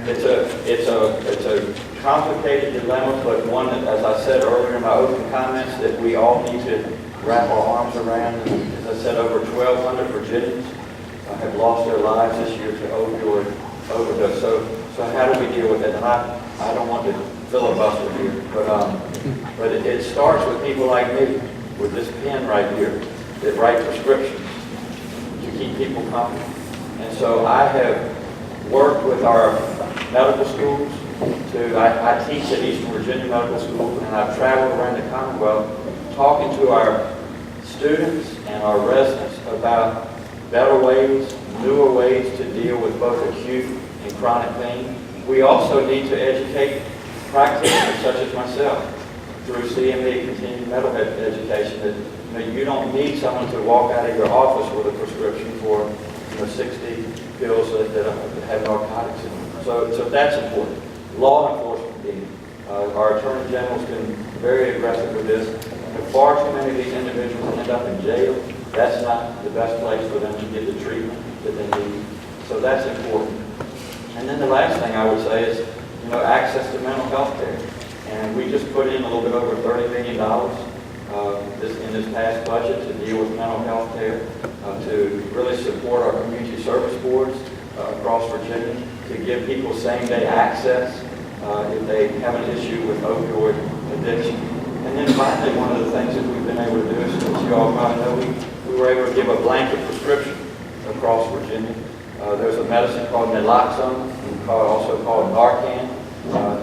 It's a complicated dilemma, but one that, as I said earlier in my opening comments, that we all need to wrap our arms around. And as I said, over 1,200 Virginians have lost their lives this year to opioid overdose. So how do we deal with it? And I don't want to filibuster here, but it starts with people like me, with this pen right here, that write prescriptions to keep people company. And so I have worked with our medical schools. I teach at Eastern Virginia Medical School, and I've traveled around the Commonwealth talking to our students and our residents about better ways, newer ways to deal with both acute and chronic pain. We also need to educate practitioners such as myself through CME, continuing mental health education, that you don't need someone to walk out of your office with a prescription for 60 pills that have narcotics in them. So that's important. Law enforcement team. Our Attorney General's been very aggressive with this. If far too many of these individuals end up in jail, that's not the best place for them to get the treatment that they need. So that's important. And then the last thing I would say is, access to mental health care. And we just put in a little bit over $30 million in this past budget to deal with mental health care, to really support our community service boards across Virginia, to give people same-day access if they have an issue with opioid addiction. And then finally, one of the things that we've been able to do is, as you all probably know, we were able to give a blanket prescription across Virginia. There's a medicine called naloxone, also called Narcan.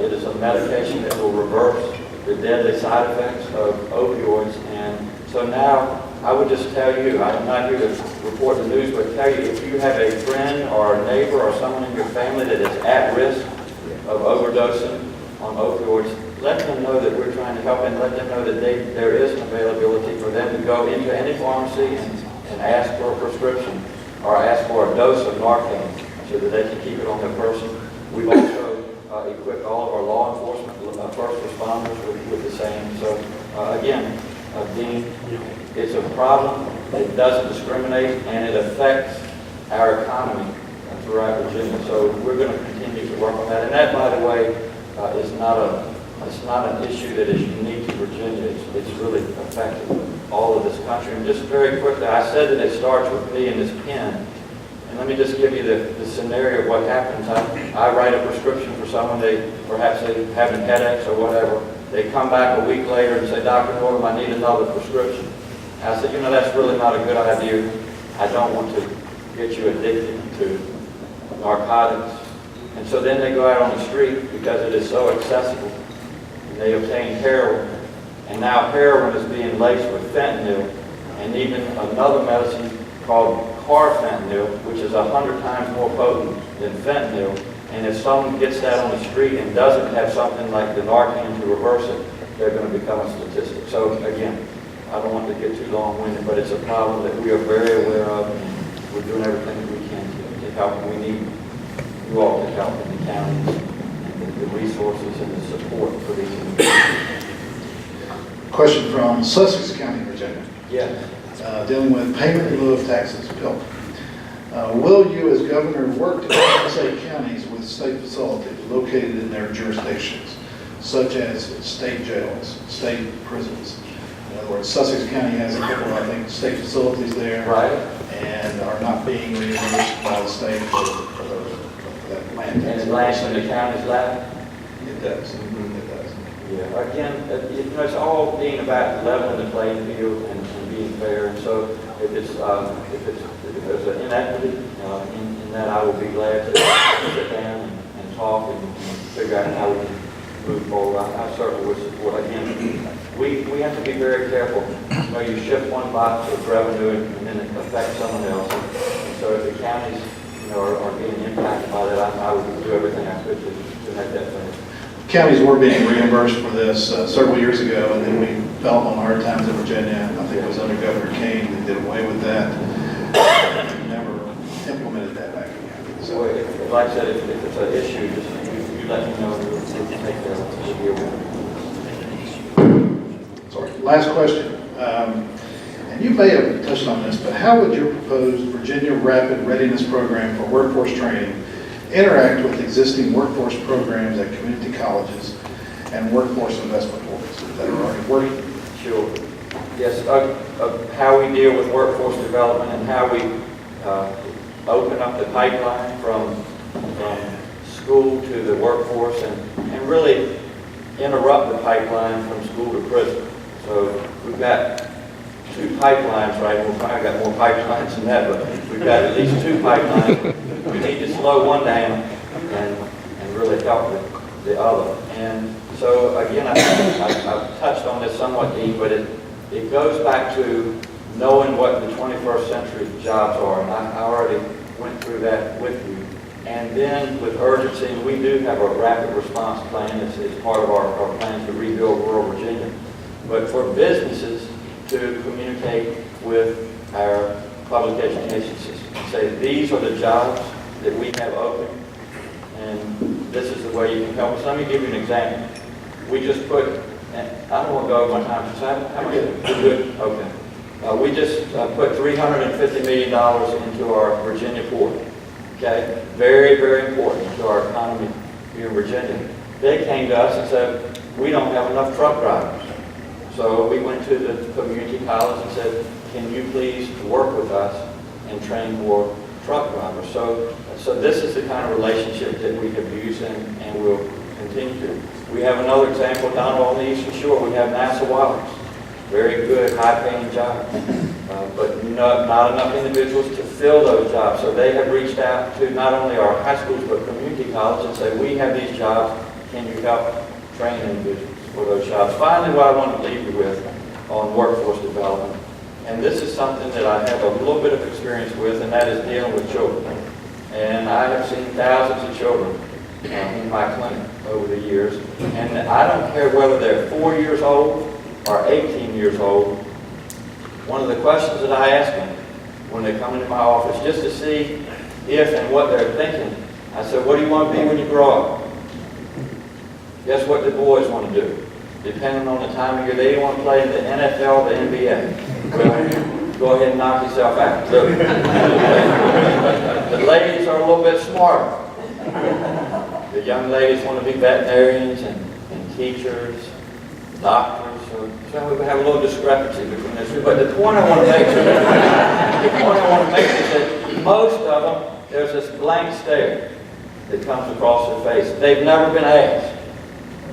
It is a medication that will reverse the deadly side effects of opioids. And so now, I would just tell you, I'm not here to report the news, but tell you, if you have a friend or a neighbor or someone in your family that is at risk of overdosing on opioids, let them know that we're trying to help, and let them know that there is an availability for them to go into any pharmacy and ask for a prescription or ask for a dose of Narcan so that they can keep it on their person. We've also equipped all of our law enforcement, first responders with the same. So again, Dean, it's a problem. It doesn't discriminate, and it affects our economy throughout Virginia. So we're going to continue to work on that. And that, by the way, is not an issue that is unique to Virginia. It's really affecting all of this country. And just very quickly, I said that it starts with me and this pen. And let me just give you the scenario of what happens. I write a prescription for someone, perhaps they having headaches or whatever. They come back a week later and say, Dr. Northam, I need another prescription. I said, that's really not a good idea. I don't want to get you addicted to narcotics. And so then they go out on the street because it is so accessible. And they obtain heroin. And now heroin is being laced with fentanyl and even another medicine called carfentanil, which is 100 times more potent than fentanyl. And if someone gets that on the street and doesn't have something like the Narcan to reverse it, they're going to become a statistic. So again, I don't want to get too long-winded, but it's a problem that we are very aware of, and we're doing everything that we can to help. We need you all to help in the counties, and the resources and the support for these individuals. Question from Sussex County, Virginia, Yes. dealing with payment in lieu of taxes. Bill, will you as governor work to compensate counties with state facilities located in their jurisdictions, such as state jails, state prisons? In other words, Sussex County has a couple, I think, state facilities there. Right. And are not being reimbursed by the state for that land tax. And it lands in the county's lap? It does. It does. Yeah. Again, it's all being about leveling the playing field and being fair. And so if there's an inequity in that, I will be glad to sit down and talk and figure out how we can move forward. I certainly would support. Again, we have to be very careful. You shift one box of revenue and then it affects someone else. And so if the counties, are being impacted by that, I would do everything I could to make that fair. Counties were being reimbursed for this several years ago, and then we fell on hard times in Virginia. I think it was under Governor King that did away with that. And never implemented that back again. So, like I said, if it's an issue, just you let me know, and we'll take care of it. We'll deal with it. Sorry. Last question. And you may have touched on this, but how would your proposed Virginia Rapid Readiness Program for workforce training interact with existing workforce programs at community colleges and workforce investment boards that are already working? Sure. Yes, how we deal with workforce development and how we open up the pipeline from school to the workforce and really interrupt the pipeline from school to prison. So we've got 2 pipelines, right? We've probably got more pipelines than that, but we've got at least 2 pipelines. We need to slow one down and really help the other. And so again, I've touched on this somewhat deep, but it goes back to knowing what the 21st century jobs are. And I already went through that with you. And then with urgency, we do have a rapid response plan. It's part of our plan to rebuild rural Virginia. But for businesses to communicate with our public education system, say these are the jobs that we have open, and this is the way you can help us. Let me give you an example. We just put, and I don't want to go over my time, so how many? We're good? Okay. We just put $350 million into our Virginia port. Okay? Very, very important to our economy here in Virginia. They came to us and said, we don't have enough truck drivers. So we went to the community college and said, can you please work with us and train more truck drivers? So this is the kind of relationship that we have used and will continue to. We have another example down on the Eastern Shore. We have NASA Wallace. Very good, high-paying job. But not enough individuals to fill those jobs. So they have reached out to not only our high schools, but community colleges and say, we have these jobs. Can you help train individuals for those jobs? Finally, what I want to leave you with on workforce development, and this is something that I have a little bit of experience with, and that is dealing with children. And I have seen thousands of children in my clinic over the years, and I don't care whether they're 4 years old or 18 years old. One of the questions that I ask them when they come into my office, just to see if and what they're thinking, I said, what do you want to be when you grow up? Guess what the boys want to do? Depending on the time of year, they want to play in the NFL, the NBA. Well, go ahead and knock yourself out. The ladies are a little bit smarter. The young ladies want to be veterinarians and teachers, doctors. So well, we have a little discrepancy between those two. But the point I want to make, is that most of them, there's this blank stare that comes across their face. They've never been asked.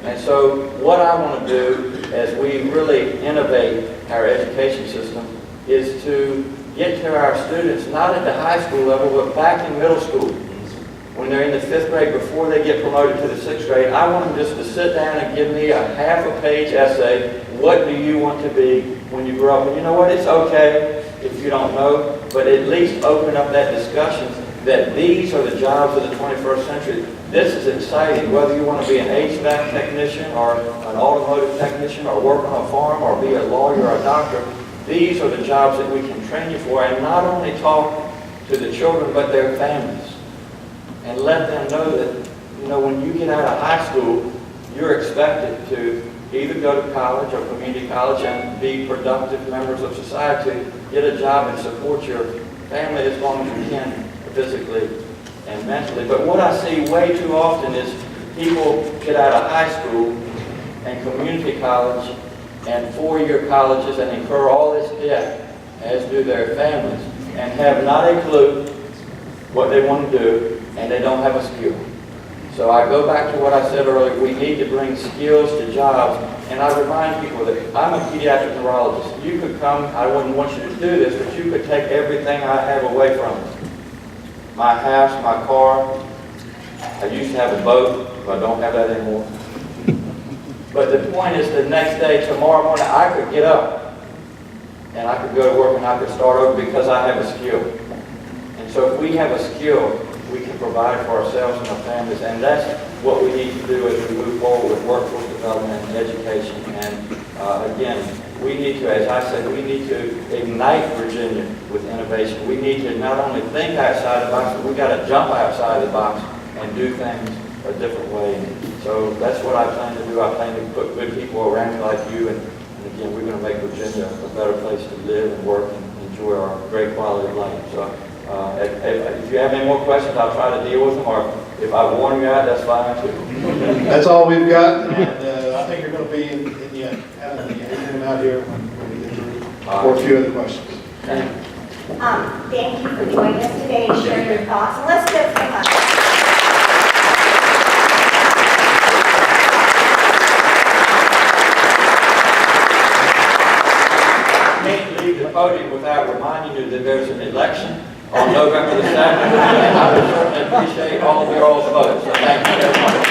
And so what I want to do as we really innovate our education system is to get to our students, not at the high school level, but back in middle school. When they're in the 5th grade, before they get promoted to the 6th grade, I want them just to sit down and give me a half-a-page essay. What do you want to be when you grow up? And you know what? It's okay if you don't know, but at least open up that discussion that these are the jobs of the 21st century. This is exciting, whether you want to be an HVAC technician or an automotive technician or work on a farm or be a lawyer or a doctor. These are the jobs that we can train you for, and not only talk to the children but their families. And let them know that, you know, when you get out of high school, you're expected to either go to college or community college and be productive members of society, get a job and support your family as long as you can physically and mentally. But what I see way too often is people get out of high school and community college and 4-year colleges and incur all this debt, as do their families, and have not a clue what they want to do, and they don't have a skill. So I go back to what I said earlier, we need to bring skills to jobs, and I remind people that I'm a pediatric neurologist. You could come, I wouldn't want you to do this, but you could take everything I have away from me. My house, my car, I used to have a boat, but I don't have that anymore. But the point is, the next day, tomorrow morning, I could get up, and I could go to work, and I could start over because I have a skill. And so if we have a skill, we can provide for ourselves and our families, and that's what we need to do as we move forward with workforce development and education. And again, we need to, as I said, we need to ignite Virginia with innovation. We need to not only think outside the box, but we've got to jump outside the box and do things a different way. And so that's what I plan to do. I plan to put good people around me like you, and again, we're going to make Virginia a better place to live and work and enjoy our great quality of life. So if you have any more questions, I'll try to deal with them, or if I warn you out, that's fine too. That's all we've got, and I think you're going to be in the atrium out here when we get through for a few other questions. Thank you. Thank you for joining us today and sharing your thoughts. And let's go from I can't leave the podium without reminding you that there's an election on November the 7th, and I would certainly appreciate all of your all's votes. So thank you very much.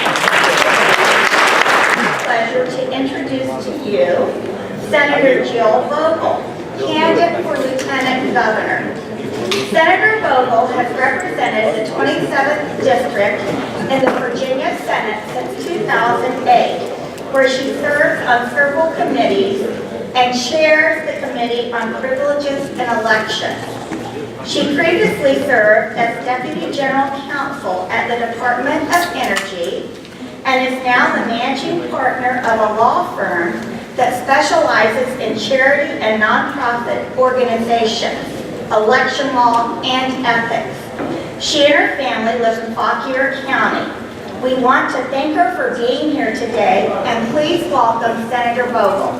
pleasure to introduce to you Senator Jill Vogel, candidate for Lieutenant Governor. Senator Vogel has represented the 27th District in the Virginia Senate since 2008, where she serves on several committees and chairs the Committee on Privileges and Elections. She previously served as Deputy General Counsel at the Department of Energy and is now the managing partner of a law firm that specializes in charity and nonprofit organizations, election law, and ethics. She and her family live in Fauquier County. We want to thank her for being here today, and please welcome Senator Vogel.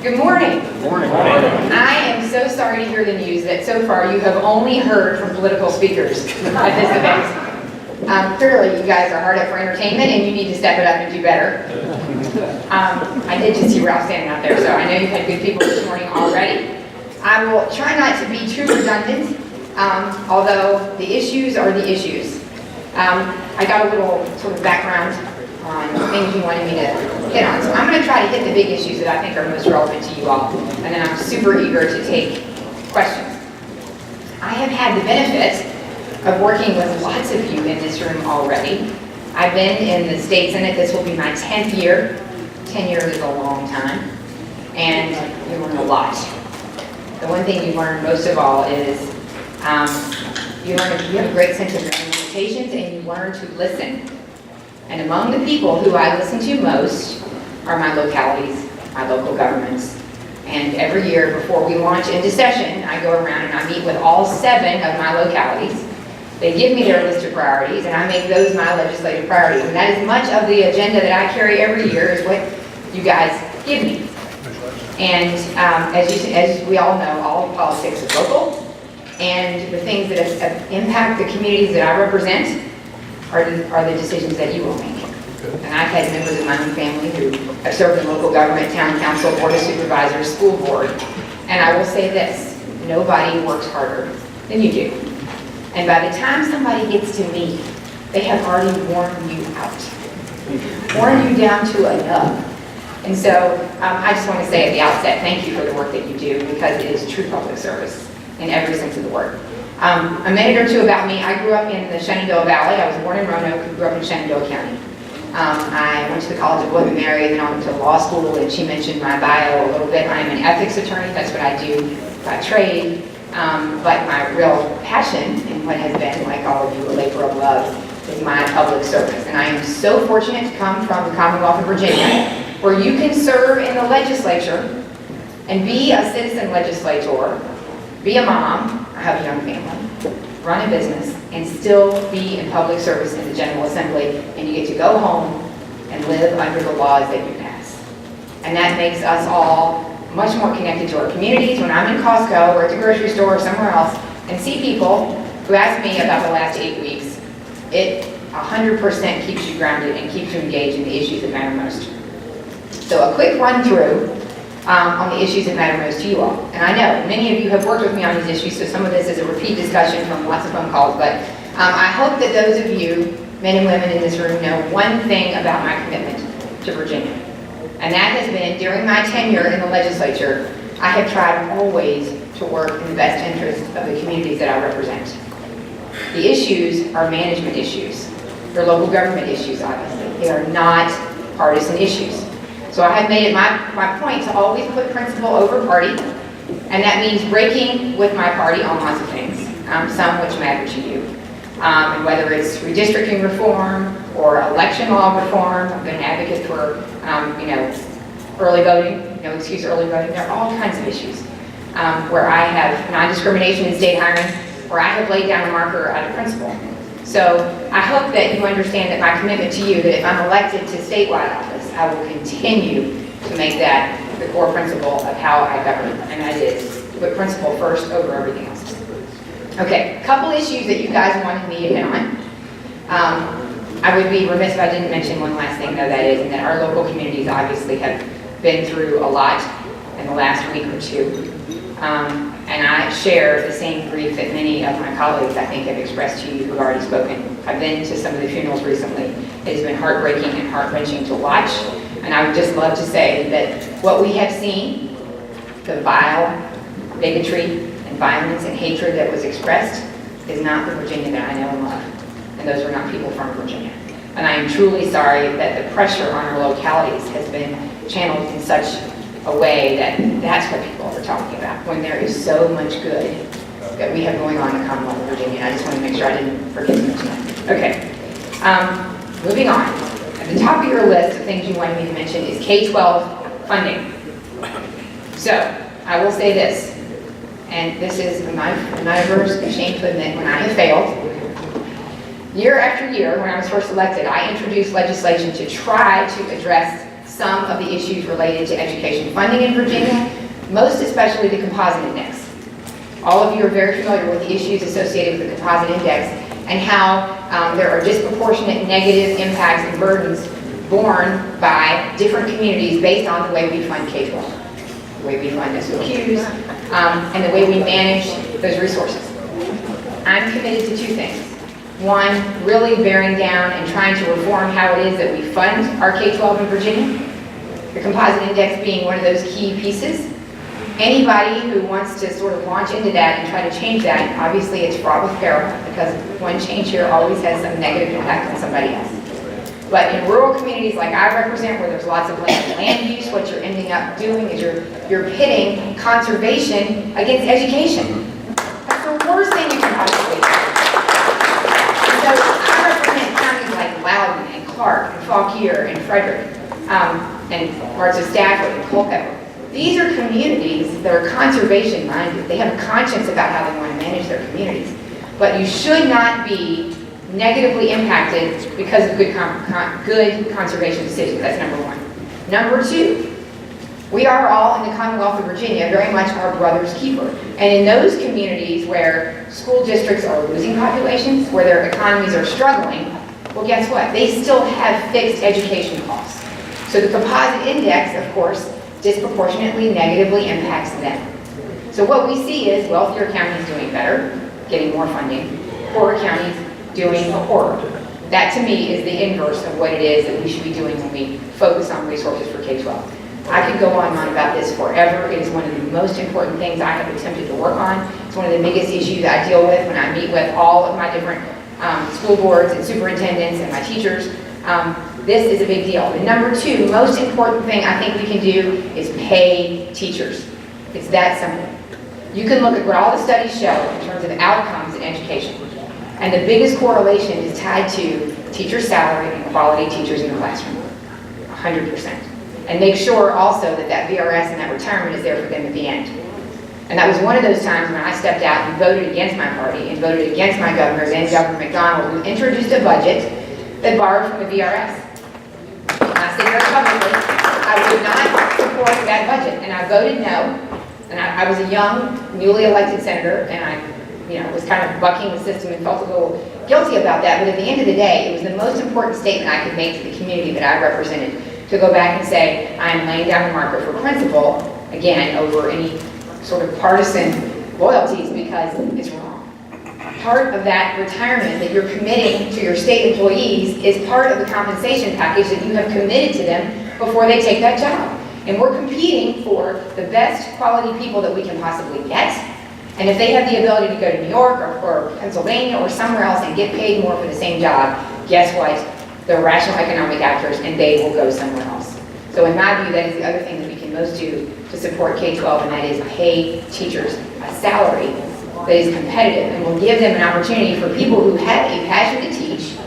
Good morning. Morning. I am so sorry to hear the news that so far you have only heard from political speakers at this event. Clearly, you guys are hard up for entertainment and you need to step it up and do better. I did just see Ralph standing out there, so I know you've had good people this morning already. I will try not to be too redundant, although the issues are the issues. I got a little sort of background on things you wanted me to hit on. So I'm going to try to hit the big issues that I think are most relevant to you all, and then I'm super eager to take questions. I have had the benefit of working with lots of you in this room already. I've been in the state senate. This will be my 10th year. 10 years is a long time, and you learn a lot. The one thing you learn most of all is you have a great sense of your own limitations, and you learn to listen. And among the people who I listen to most are my localities, my local governments. And every year before we launch into session, I go around and I meet with all 7 of my localities. They give me their list of priorities, and I make those my legislative priorities. And that is much of the agenda that I carry every year is what you guys give me. And as we all know, all of politics is local, and the things that impact the communities that I represent are the decisions that you will make. And I've had members of my own family who have served in local government, town council, board of supervisors, school board. And I will say this, nobody works harder than you do. And by the time somebody gets to me, they have already worn you out, worn you down to a nub. And so I just want to say at the outset, thank you for the work that you do, because it is true public service in every sense of the word. A minute or two about me. I grew up in the Shenandoah Valley. I was born in Roanoke and grew up in Shenandoah County. I went to the College of William and Mary, then I went to law school, and she mentioned my bio a little bit. I am an ethics attorney. That's what I do by trade. But my real passion, and what has been, like all of you, a labor of love, is my public service. And I am so fortunate to come from the Commonwealth of Virginia, where you can serve in the legislature and be a citizen legislator, be a mom, I have a young family, run a business, and still be in public service in the General Assembly, and you get to go home and live under the laws that you pass. And that makes us all much more connected to our communities. When I'm in Costco or at the grocery store or somewhere else and see people who ask me about the last 8 weeks, it 100% keeps you grounded and keeps you engaged in the issues that matter most. So a quick run through on the issues that matter most to you all. And I know many of you have worked with me on these issues, so some of this is a repeat discussion from lots of phone calls, but I hope that those of you, men and women in this room, know one thing about my commitment to Virginia. And that has been, during my tenure in the legislature, I have tried always to work in the best interest of the communities that I represent. The issues are management issues. They're local government issues, obviously. They are not partisan issues. So I have made it my point to always put principle over party, and that means breaking with my party on lots of things, some which matter to you. And whether it's redistricting reform or election law reform, I've been an advocate for, early voting, early voting. There are all kinds of issues where I have non-discrimination in state hiring, where I have laid down a marker out of principle. So I hope that you understand that my commitment to you, that if I'm elected to statewide office, I will continue to make that the core principle of how I govern, and that is put principle first over everything else. Okay, a couple issues that you guys wanted me to hit on. I would be remiss if I didn't mention one last thing, though, that is, and that our local communities obviously have been through a lot in the last week or two. And I share the same grief that many of my colleagues, I think, have expressed to you who have already spoken. I've been to some of the funerals recently. It has been heartbreaking and heart-wrenching to watch. And I would just love to say that what we have seen, the vile bigotry and violence and hatred that was expressed, is not the Virginia that I know and love. And those are not people from Virginia. And I am truly sorry that the pressure on our localities has been channeled in such a way that that's what people are talking about, when there is so much good that we have going on in the Commonwealth of Virginia. I just want to make sure I didn't forget to mention that. Okay, moving on. At the top of your list of things you wanted me to mention is K-12 funding. So, I will say this, and this is my verse, ashamed to admit, when I have failed. Year after year, when I was first elected, I introduced legislation to try to address some of the issues related to education funding in Virginia, most especially the composite index. All of you are very familiar with the issues associated with the composite index and how there are disproportionate negative impacts and burdens borne by different communities based on the way we fund K-12, the way we fund SOQs, and the way we manage those resources. I'm committed to two things. One, really bearing down and trying to reform how it is that we fund our K-12 in Virginia. The composite index being one of those key pieces. Anybody who wants to sort of launch into that and try to change that, obviously it's fraught with peril, because one change here always has some negative impact on somebody else. But in rural communities like I represent, where there's lots of land use, what you're ending up doing is you're pitting conservation against education. That's the worst thing you can possibly do. So I represent counties like Loudoun and Clark and Fauquier and Frederick, and parts of Stafford and Culpeper. These are communities that are conservation minded. They have a conscience about how they want to manage their communities. but you should not be negatively impacted because of good conservation decisions. That's number one. Number two, we are all in the Commonwealth of Virginia very much our brother's keeper. And in those communities where school districts are losing populations, where their economies are struggling, well, guess what? They still have fixed education costs. So the composite index, of course, disproportionately negatively impacts them. So what we see is wealthier counties doing better, getting more funding, poorer counties doing poorer. That to me is the inverse of what it is that we should be doing when we focus on resources for K-12. I could go on and on about this forever. It is one of the most important things I have attempted to work on. It's one of the biggest issues I deal with when I meet with all of my different school boards and superintendents and my teachers. This is a big deal. And number two, most important thing I think we can do is pay teachers. It's that simple. You can look at what all the studies show in terms of outcomes in education. And the biggest correlation is tied to teacher salary and quality teachers in the classroom, 100%. And make sure also that that VRS and that retirement is there for them at the end. And that was one of those times when I stepped out and voted against my party and voted against my governors and Governor McDonald, who introduced a budget that borrowed from the VRS. And I said very publicly, I would not support that budget. And I voted no. And I was a young, newly elected senator, and I was kind of bucking the system and felt a little guilty about that. But at the end of the day, it was the most important statement I could make to the community that I represented, to go back and say, I am laying down the marker for principle, again, over any sort of partisan loyalties, because it's wrong. Part of that retirement that you're committing to your state employees is part of the compensation package that you have committed to them before they take that job. And we're competing for the best quality people that we can possibly get. And if they have the ability to go to New York or Pennsylvania or somewhere else and get paid more for the same job, guess what? They're rational economic actors, and they will go somewhere else. So in my view, that is the other thing that we can most do to support K-12, and that is pay teachers a salary that is competitive and will give them an opportunity for people who have a passion to teach,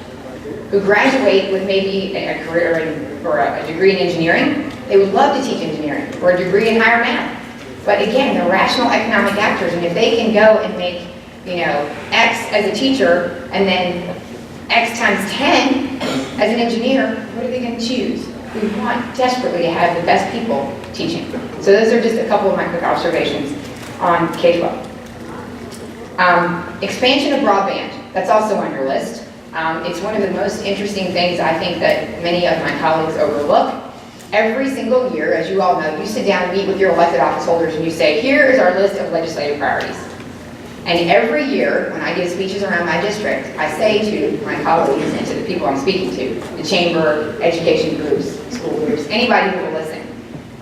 who graduate with maybe a career or a degree in engineering. They would love to teach engineering or a degree in higher math. But again, they're rational economic actors, and if they can go and make, X as a teacher and then X times 10 as an engineer, what are they going to choose? We want desperately to have the best people teaching. So those are just a couple of my quick observations on K-12. Expansion of broadband, that's also on your list. It's one of the most interesting things I think that many of my colleagues overlook. Every single year, as you all know, you sit down and meet with your elected office holders and you say, here is our list of legislative priorities. And every year, when I give speeches around my district, I say to my colleagues and to the people I'm speaking to, the chamber, education groups, school groups, anybody who will listen,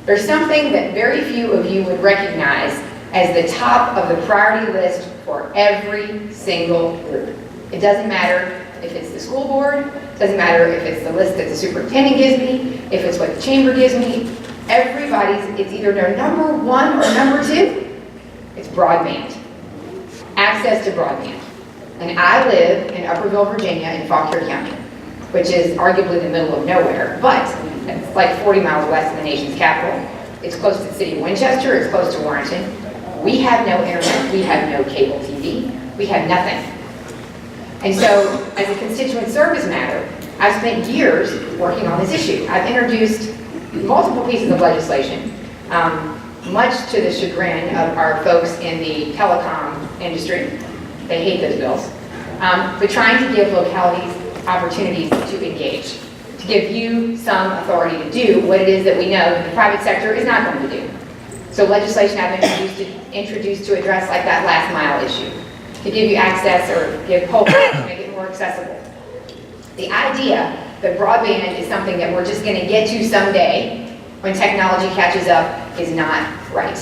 there's something that very few of you would recognize as the top of the priority list for every single group. It doesn't matter if it's the school board, it doesn't matter if it's the list that the superintendent gives me, if it's what the chamber gives me, it's either their number one or number two. It's broadband. Access to broadband. And I live in Upperville, Virginia, in Fauquier County, which is arguably the middle of nowhere, but it's like 40 miles west of the nation's capital. It's close to the city of Winchester, it's close to Warrenton. We have no internet, we have no cable TV, we have nothing. And so, as a constituent service matter, I've spent years working on this issue. I've introduced multiple pieces of legislation, much to the chagrin of our folks in the telecom industry. They hate those bills. But trying to give localities opportunities to engage, to give you some authority to do what it is that we know that the private sector is not going to do. So legislation I've introduced to address like that last mile issue, to give you access or give hope to make it more accessible. The idea that broadband is something that we're just going to get to someday when technology catches up is not right.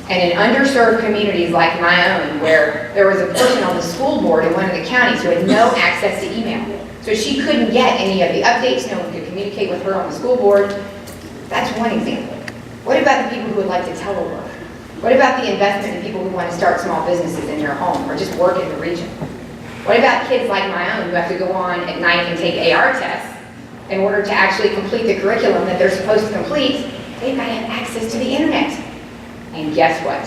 And in underserved communities like my own, where there was a person on the school board in one of the counties who had no access to email, so she couldn't get any of the updates, no one could communicate with her on the school board, that's one example. What about the people who would like to telework? What about the investment in people who want to start small businesses in their home or just work in the region? What about kids like my own who have to go on at night and take AR tests in order to actually complete the curriculum that they're supposed to complete? They've got to have access to the internet. And guess what?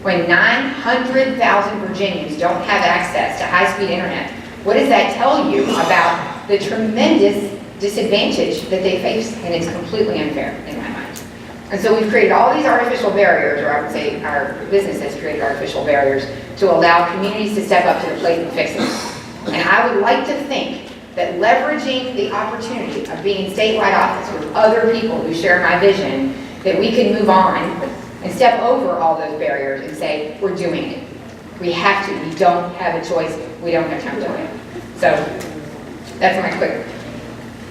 When 900,000 Virginians don't have access to high-speed internet, what does that tell you about the tremendous disadvantage that they face? And it's completely unfair in my mind. And so we've created all these artificial barriers, or I would say our business has created artificial barriers to allow communities to step up to the plate and fix it. And I would like to think that leveraging the opportunity of being in statewide office with other people who share my vision, that we can move on and step over all those barriers and say, we're doing it. We have to. We don't have a choice. We don't have time to wait. So that's my quick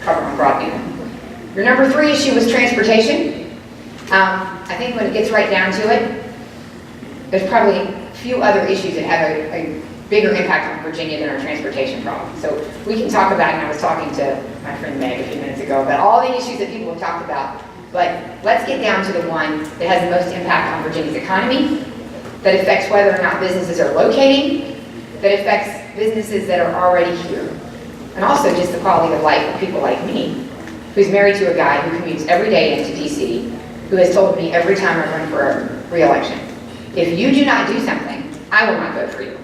cover on broadband. Your number 3 issue was transportation. I think when it gets right down to it, there's probably a few other issues that have a bigger impact on Virginia than our transportation problem. So we can talk about, and I was talking to my friend Meg a few minutes ago, about all the issues that people have talked about. But let's get down to the one that has the most impact on Virginia's economy, that affects whether or not businesses are locating, that affects businesses that are already here, and also just the quality of life of people like me, who's married to a guy who commutes every day into DC, who has told me every time I run for a re-election, if you do not do something, I will not vote for you.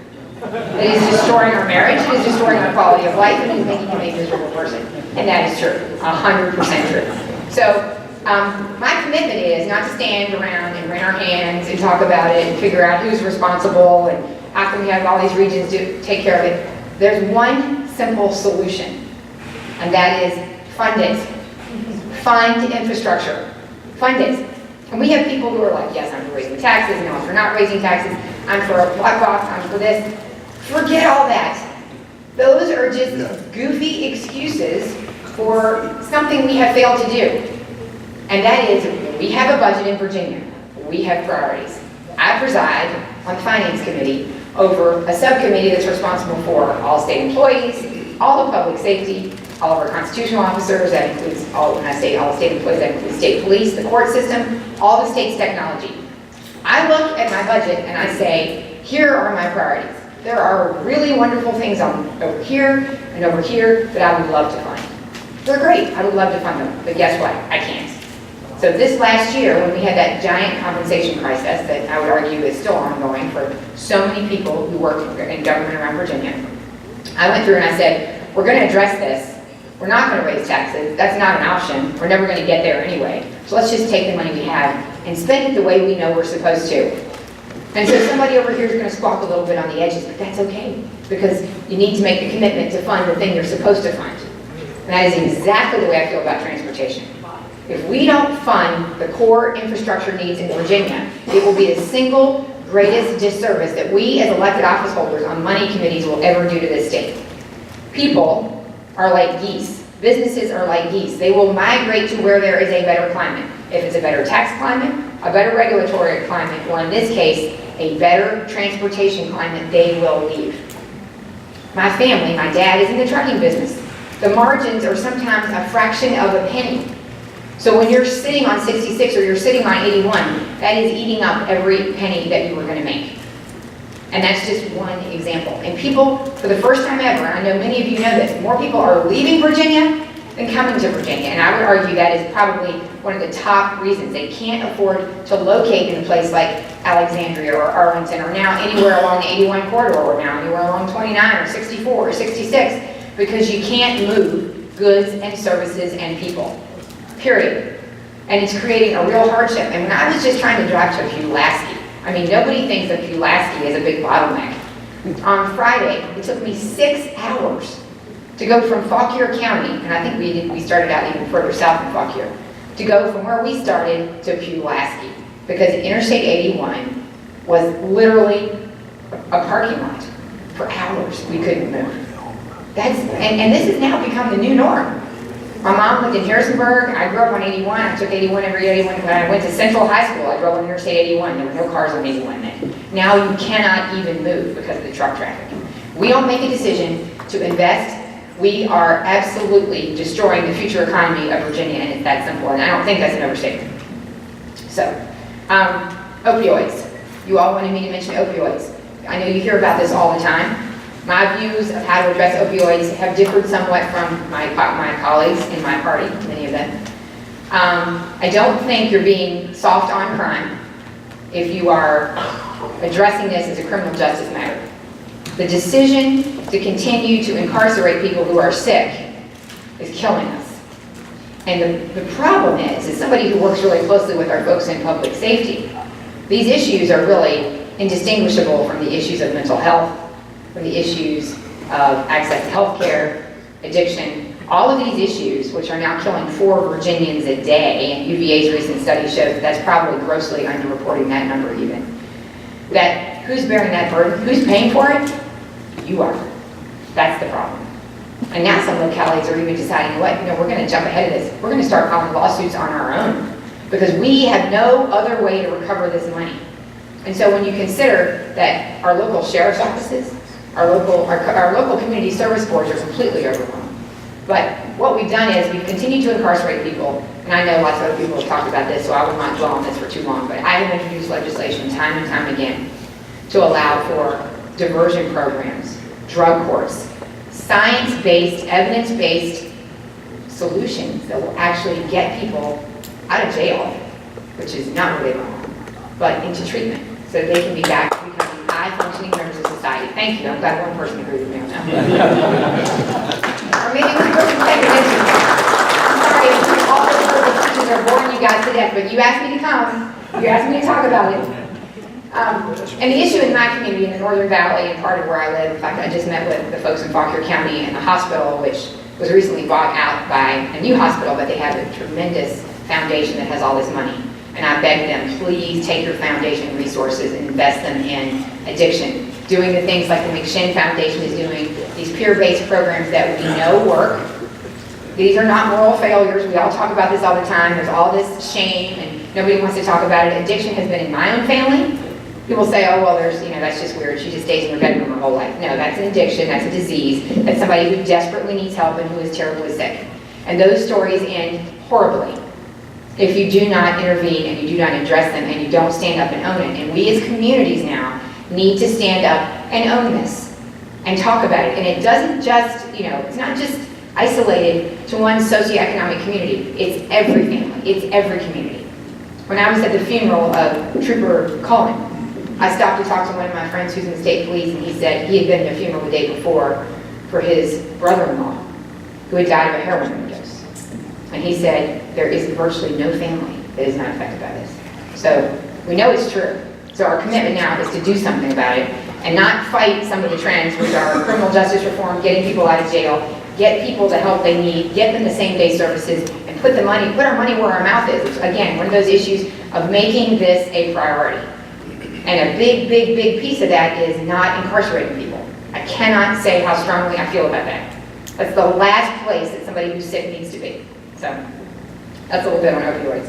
It is destroying our marriage, it is destroying our quality of life, and it is making you a miserable person. And that is true, 100% true. So my commitment is not to stand around and wring our hands and talk about it and figure out who's responsible and how can we have all these regions take care of it. There's one simple solution, and that is fund it. Fund infrastructure. Fund it. And we have people who are like, yes, I'm for raising taxes, no, I'm for not raising taxes, I'm for a black box, I'm for this. Forget all that. Those are just goofy excuses for something we have failed to do. And that is, we have a budget in Virginia. We have priorities. I preside on the Finance Committee over a subcommittee that's responsible for all state employees, all of public safety, all of our constitutional officers, that includes all, when I say all state employees, that includes state police, the court system, all the state's technology. I look at my budget and I say, here are my priorities. There are really wonderful things over here and over here that I would love to fund. They're great, I would love to fund them, but guess what? I can't. So this last year, when we had that giant compensation crisis that I would argue is still ongoing for so many people who work in government around Virginia, I went through and I said, we're going to address this. We're not going to raise taxes. That's not an option. We're never going to get there anyway. So let's just take the money we have and spend it the way we know we're supposed to. And so somebody over here is going to squawk a little bit on the edges, but that's okay, because you need to make the commitment to fund the thing you're supposed to fund. And that is exactly the way I feel about transportation. If we don't fund the core infrastructure needs in Virginia, it will be the single greatest disservice that we as elected office holders on money committees will ever do to this state. People are like geese. Businesses are like geese. They will migrate to where there is a better climate. If it's a better tax climate, a better regulatory climate, or in this case, a better transportation climate, they will leave. My family, my dad is in the trucking business. The margins are sometimes a fraction of a penny. So when you're sitting on 66 or you're sitting on 81, that is eating up every penny that you were going to make. And that's just one example. And people, for the first time ever, and I know many of you know this, more people are leaving Virginia than coming to Virginia. And I would argue that is probably one of the top reasons. They can't afford to locate in a place like Alexandria or Arlington or now anywhere along the 81 corridor or now anywhere along 29 or 64 or 66 because you can't move goods and services and people. Period. And it's creating a real hardship. And when I was just trying to drive to Pulaski, I mean, nobody thinks of Gillespie as a big bottleneck. On Friday, it took me 6 hours to go from Fauquier County, and I think we started out even further south than Fauquier, to go from where we started to Pulaski, because Interstate 81 was literally a parking lot. For hours, we couldn't move. And this has now become the new norm. My mom lived in Harrisonburg. I grew up on 81. I took 81 every 81. When I went to Central High School, I drove on Interstate 81. There were no cars on 81 then. Now you cannot even move because of the truck traffic. We don't make a decision to invest. We are absolutely destroying the future economy of Virginia, and it's that simple. And I don't think that's an overstatement. So, opioids. You all wanted me to mention opioids. I know you hear about this all the time. My views of how to address opioids have differed somewhat from my colleagues in my party, many of them. I don't think you're being soft on crime if you are addressing this as a criminal justice matter. The decision to continue to incarcerate people who are sick is killing us. And the problem is, as somebody who works really closely with our folks in public safety, these issues are really indistinguishable from the issues of mental health, from the issues of access to health care, addiction, all of these issues, which are now killing 4 Virginians a day, and UVA's recent study shows that that's probably grossly underreporting that number even. That who's bearing that burden? Who's paying for it? You are. That's the problem. And now some localities are even deciding, what, we're going to jump ahead of this. We're going to start filing lawsuits on our own because we have no other way to recover this money. And so when you consider that our local sheriff's offices, our local community service boards are completely overwhelmed. But what we've done is we've continued to incarcerate people, and I know lots of other people have talked about this, so I will not dwell on this for too long, but I have introduced legislation time and time again to allow for diversion programs, drug courts, science-based, evidence-based solutions that will actually get people out of jail, which is not where they belong, but into treatment, so that they can be back becoming high-functioning members of society. Thank you. I'm glad one person agreed with me on that. Or maybe one person take it with me. I'm sorry if all the verbal speeches are boring you guys to death, but you asked me to come. You asked me to talk about it. And the issue in my community in the Northern Valley and part of where I live, in fact, I just met with the folks in Fauquier County and the hospital, which was recently bought out by a new hospital, but they have a tremendous foundation that has all this money. And I begged them, please take your foundation resources and invest them in addiction. Doing the things like the McShin Foundation is doing, these peer-based programs that we know work. These are not moral failures. We all talk about this all the time. There's all this shame and nobody wants to talk about it. Addiction has been in my own family. People say, oh, well, there's, that's just weird. She just stays in her bedroom her whole life. No, that's an addiction. That's a disease. That's somebody who desperately needs help and who is terribly sick. And those stories end horribly if you do not intervene and you do not address them and you don't stand up and own it. And we as communities now need to stand up and own this and talk about it. And it doesn't just, it's not just isolated to one socioeconomic community. It's every family. It's every community. When I was at the funeral of Trooper Cullen, I stopped to talk to one of my friends who's in the state police, and he said he had been to a funeral the day before for his brother-in-law who had died of a heroin overdose. And he said there is virtually no family that is not affected by this. So we know it's true. So our commitment now is to do something about it and not fight some of the trends, which are criminal justice reform, getting people out of jail, get people the help they need, get them the same-day services, and put our money where our mouth is. It's, again, one of those issues of making this a priority. And a big, big, big piece of that is not incarcerating people. I cannot say how strongly I feel about that. That's the last place that somebody who's sick needs to be. So that's a little bit on opioids.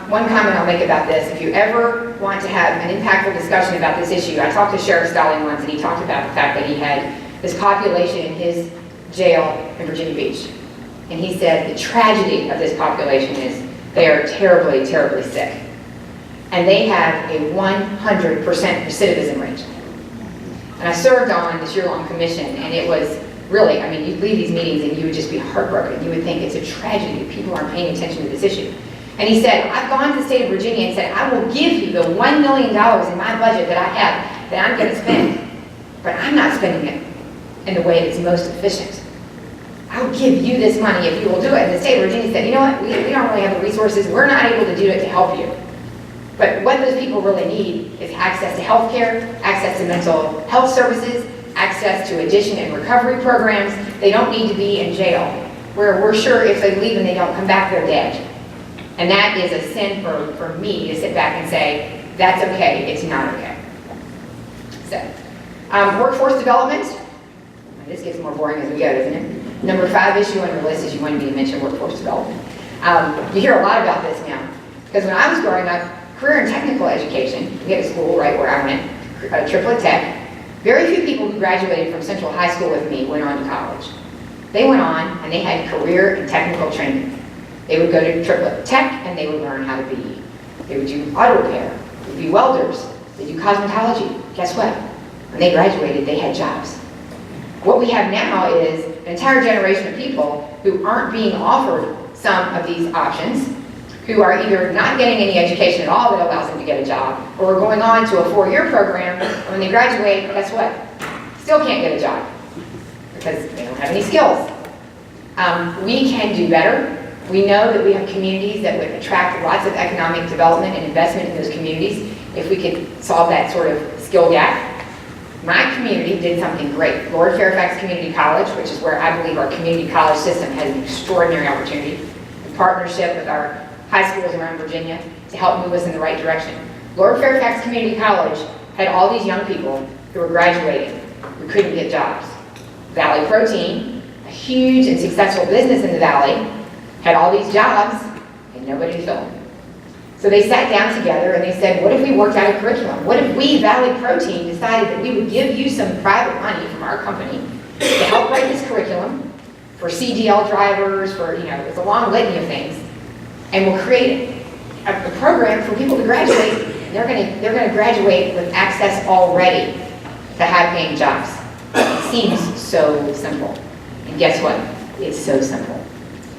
One comment I'll make about this, if you ever want to have an impactful discussion about this issue, I talked to Sheriff Stalling once and he talked about the fact that he had this population in his jail in Virginia Beach. And he said the tragedy of this population is they are terribly, terribly sick. And they have a 100% recidivism rate. And I served on this year-long commission, and it was really, you'd leave these meetings and you would just be heartbroken. You would think it's a tragedy that people aren't paying attention to this issue. And he said, I've gone to the state of Virginia and said, I will give you the $1 million in my budget that I have that I'm going to spend, but I'm not spending it in the way that's most efficient. I'll give you this money if you will do it. And the state of Virginia said, you know what, we don't really have the resources. We're not able to do it to help you. But what those people really need is access to health care, access to mental health services, access to addiction and recovery programs. They don't need to be in jail, where we're sure if they leave and they don't come back, they're dead. And that is a sin for me to sit back and say, that's okay, it's not okay. So, workforce development. This gets more boring as we go, doesn't it? Number 5 issue on your list is you wanted me to mention workforce development. You hear a lot about this now, because when I was growing up, career and technical education, we had a school right where I went, Triplet Tech. Very few people who graduated from Central High School with me went on to college. They went on and they had career and technical training. They would go to Triplet Tech and they would learn how to be, they would do auto repair, they would be welders, they do cosmetology. Guess what? When they graduated, they had jobs. What we have now is an entire generation of people who aren't being offered some of these options, who are either not getting any education at all that allows them to get a job, or are going on to a 4-year program, and when they graduate, guess what? Still can't get a job because they don't have any skills. We can do better. We know that we have communities that would attract lots of economic development and investment in those communities if we could solve that sort of skill gap. My community did something great. Lord Fairfax Community College, which is where I believe our community college system has an extraordinary opportunity, in partnership with our high schools around Virginia to help move us in the right direction. Lord Fairfax Community College had all these young people who were graduating who couldn't get jobs. Valley Protein, a huge and successful business in the Valley, had all these jobs and nobody to fill them. So they sat down together and they said, what if we worked out a curriculum? What if we, Valley Protein, decided that we would give you some private money from our company to help write this curriculum for CDL drivers, for, it's a long litany of things, and we'll create a program for people to graduate. They're going to graduate with access already to high-paying jobs. It seems so simple. And guess what? It's so simple.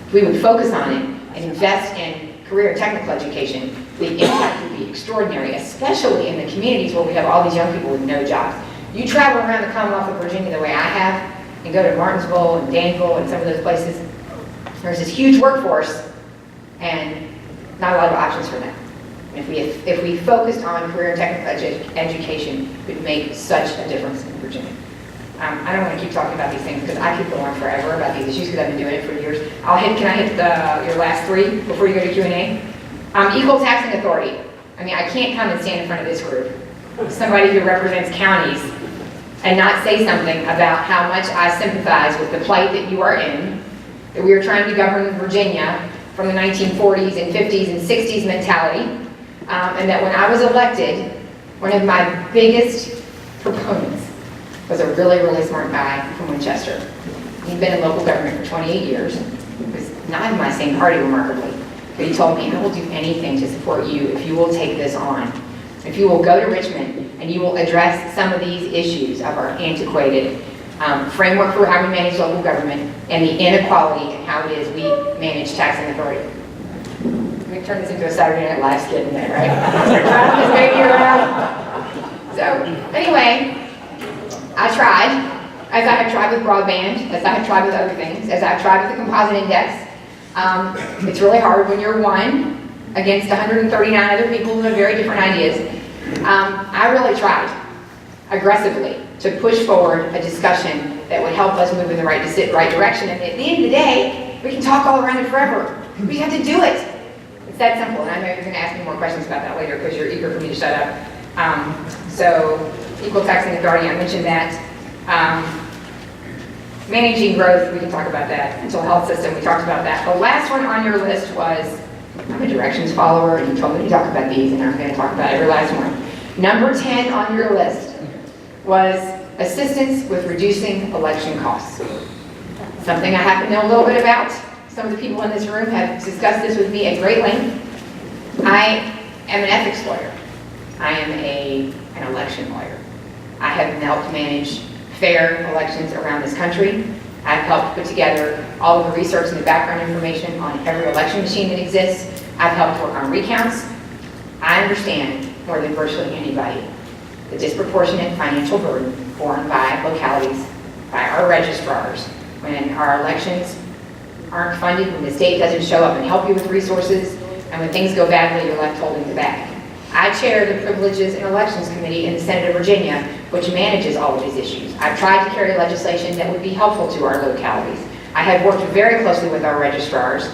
If we would focus on it and invest in career and technical education, the impact would be extraordinary, especially in the communities where we have all these young people with no jobs. You travel around the Commonwealth of Virginia the way I have, and go to Martinsville and Danville and some of those places, there's this huge workforce and not a lot of options for them. If we focused on career and technical education, it would make such a difference in Virginia. I don't want to keep talking about these things because I could go on forever about these issues because I've been doing it for years. Can I hit your last 3 before you go to Q&A? Equal taxing authority. I can't come and stand in front of this group, somebody who represents counties, and not say something about how much I sympathize with the plight that you are in, that we are trying to govern Virginia from the 1940s and 50s and 60s mentality, and that when I was elected, one of my biggest proponents was a really, really smart guy from Winchester. He'd been in local government for 28 years. He was not in my same party, remarkably. But he told me, I will do anything to support you if you will take this on. If you will go to Richmond and you will address some of these issues of our antiquated framework for how we manage local government and the inequality and how it is we manage taxing authority. Let me turn this into a Saturday Night Live skit in there, right? Driving this baby around. So, anyway, I tried, as I have tried with broadband, as I have tried with other things, as I've tried with the composite index. It's really hard when you're one against 139 other people who have very different ideas. I really tried aggressively to push forward a discussion that would help us move in the right direction. And at the end of the day, we can talk all around it forever. We have to do it. It's that simple. And I know you're going to ask me more questions about that later because you're eager for me to shut up. So equal taxing authority, I mentioned that. Managing growth, we can talk about that. Mental health system, we talked about that. The last one on your list was, I'm a directions follower, and you told me to talk about these, and I'm going to talk about every last one. Number 10 on your list was assistance with reducing election costs. Something I happen to know a little bit about. Some of the people in this room have discussed this with me at great length. I am an ethics lawyer. I am an election lawyer. I have helped manage fair elections around this country. I've helped put together all of the research and the background information on every election machine that exists. I've helped work on recounts. I understand more than virtually anybody the disproportionate financial burden borne by localities, by our registrars, when our elections aren't funded, when the state doesn't show up and help you with resources, and when things go badly, you're left holding the bag. I chair the Privileges and Elections Committee in the Senate of Virginia, which manages all of these issues. I've tried to carry legislation that would be helpful to our localities. I have worked very closely with our registrars,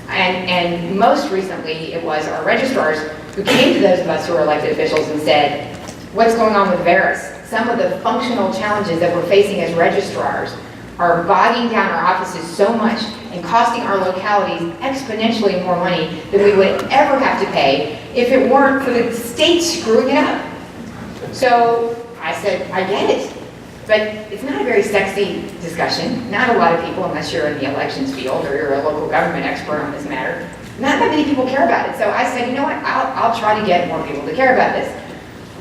and most recently, it was our registrars who came to those of us who are elected officials and said, what's going on with VARIS? Some of the functional challenges that we're facing as registrars are bogging down our offices so much and costing our localities exponentially more money than we would ever have to pay if it weren't for the state screwing it up. So I said, I get it, but it's not a very sexy discussion. Not a lot of people, unless you're in the elections field or you're a local government expert on this matter, not that many people care about it. So I said, you know what, I'll try to get more people to care about this.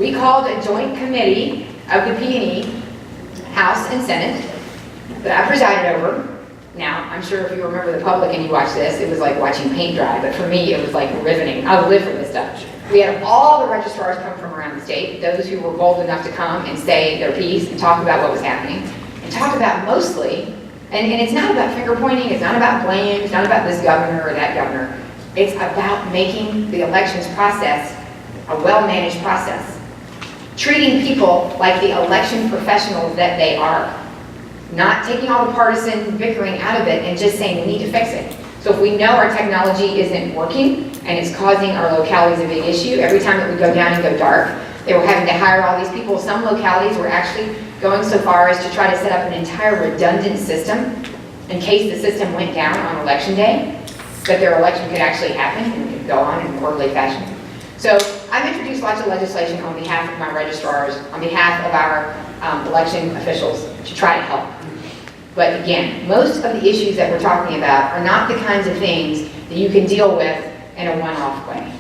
We called a joint committee of the P&E, House and Senate, that I presided over Now, I'm sure if you remember the public and you watch this, it was like watching paint dry, but for me, it was like riveting. I live for this stuff. We had all the registrars come from around the state, those who were bold enough to come and say their piece and talk about what was happening, and talk about mostly, and it's not about finger pointing, it's not about blame, it's not about this governor or that governor. It's about making the elections process a well-managed process. Treating people like the election professionals that they are. Not taking all the partisan bickering out of it and just saying we need to fix it. So if we know our technology isn't working and it's causing our localities a big issue, every time that we go down and go dark, they were having to hire all these people. Some localities were actually going so far as to try to set up an entire redundant system in case the system went down on election day, that their election could actually happen and could go on in an orderly fashion. So I've introduced lots of legislation on behalf of my registrars, on behalf of our election officials to try to help. But again, most of the issues that we're talking about are not the kinds of things that you can deal with in a one-off way.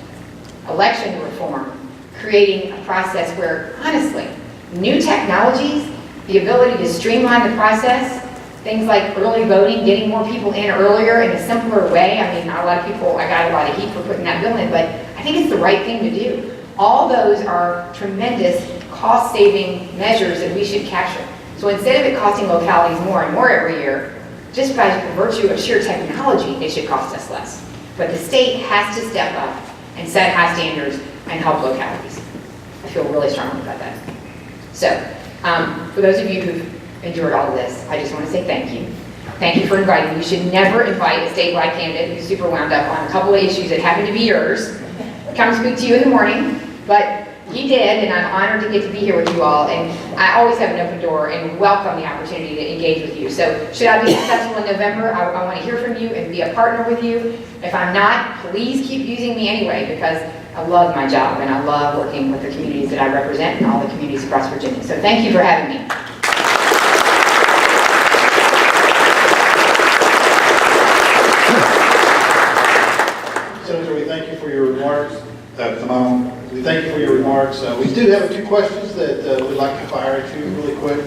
Election reform, creating a process where, honestly, new technologies, the ability to streamline the process, things like early voting, getting more people in earlier in a simpler way. I mean, not a lot of people, I got a lot of heat for putting that bill in, but I think it's the right thing to do. All those are tremendous cost-saving measures that we should capture. So instead of it costing localities more and more every year, just by virtue of sheer technology, it should cost us less. But the state has to step up and set high standards and help localities. I feel really strongly about that. So, for those of you who've endured all of this, I just want to say thank you. Thank you for inviting me. You should never invite a statewide candidate who's super wound up on a couple of issues that happen to be yours. Come speak to you in the morning, but he did, and I'm honored to get to be here with you all, and I always have an open door and welcome the opportunity to engage with you. So should I be successful in November, I want to hear from you and be a partner with you. If I'm not, please keep using me anyway, because I love my job and I love working with the communities that I represent and all the communities across Virginia. So thank you for having me. Senator, we thank you for your remarks. We thank you for your remarks. We do have a few questions that we'd like to fire at you really quick.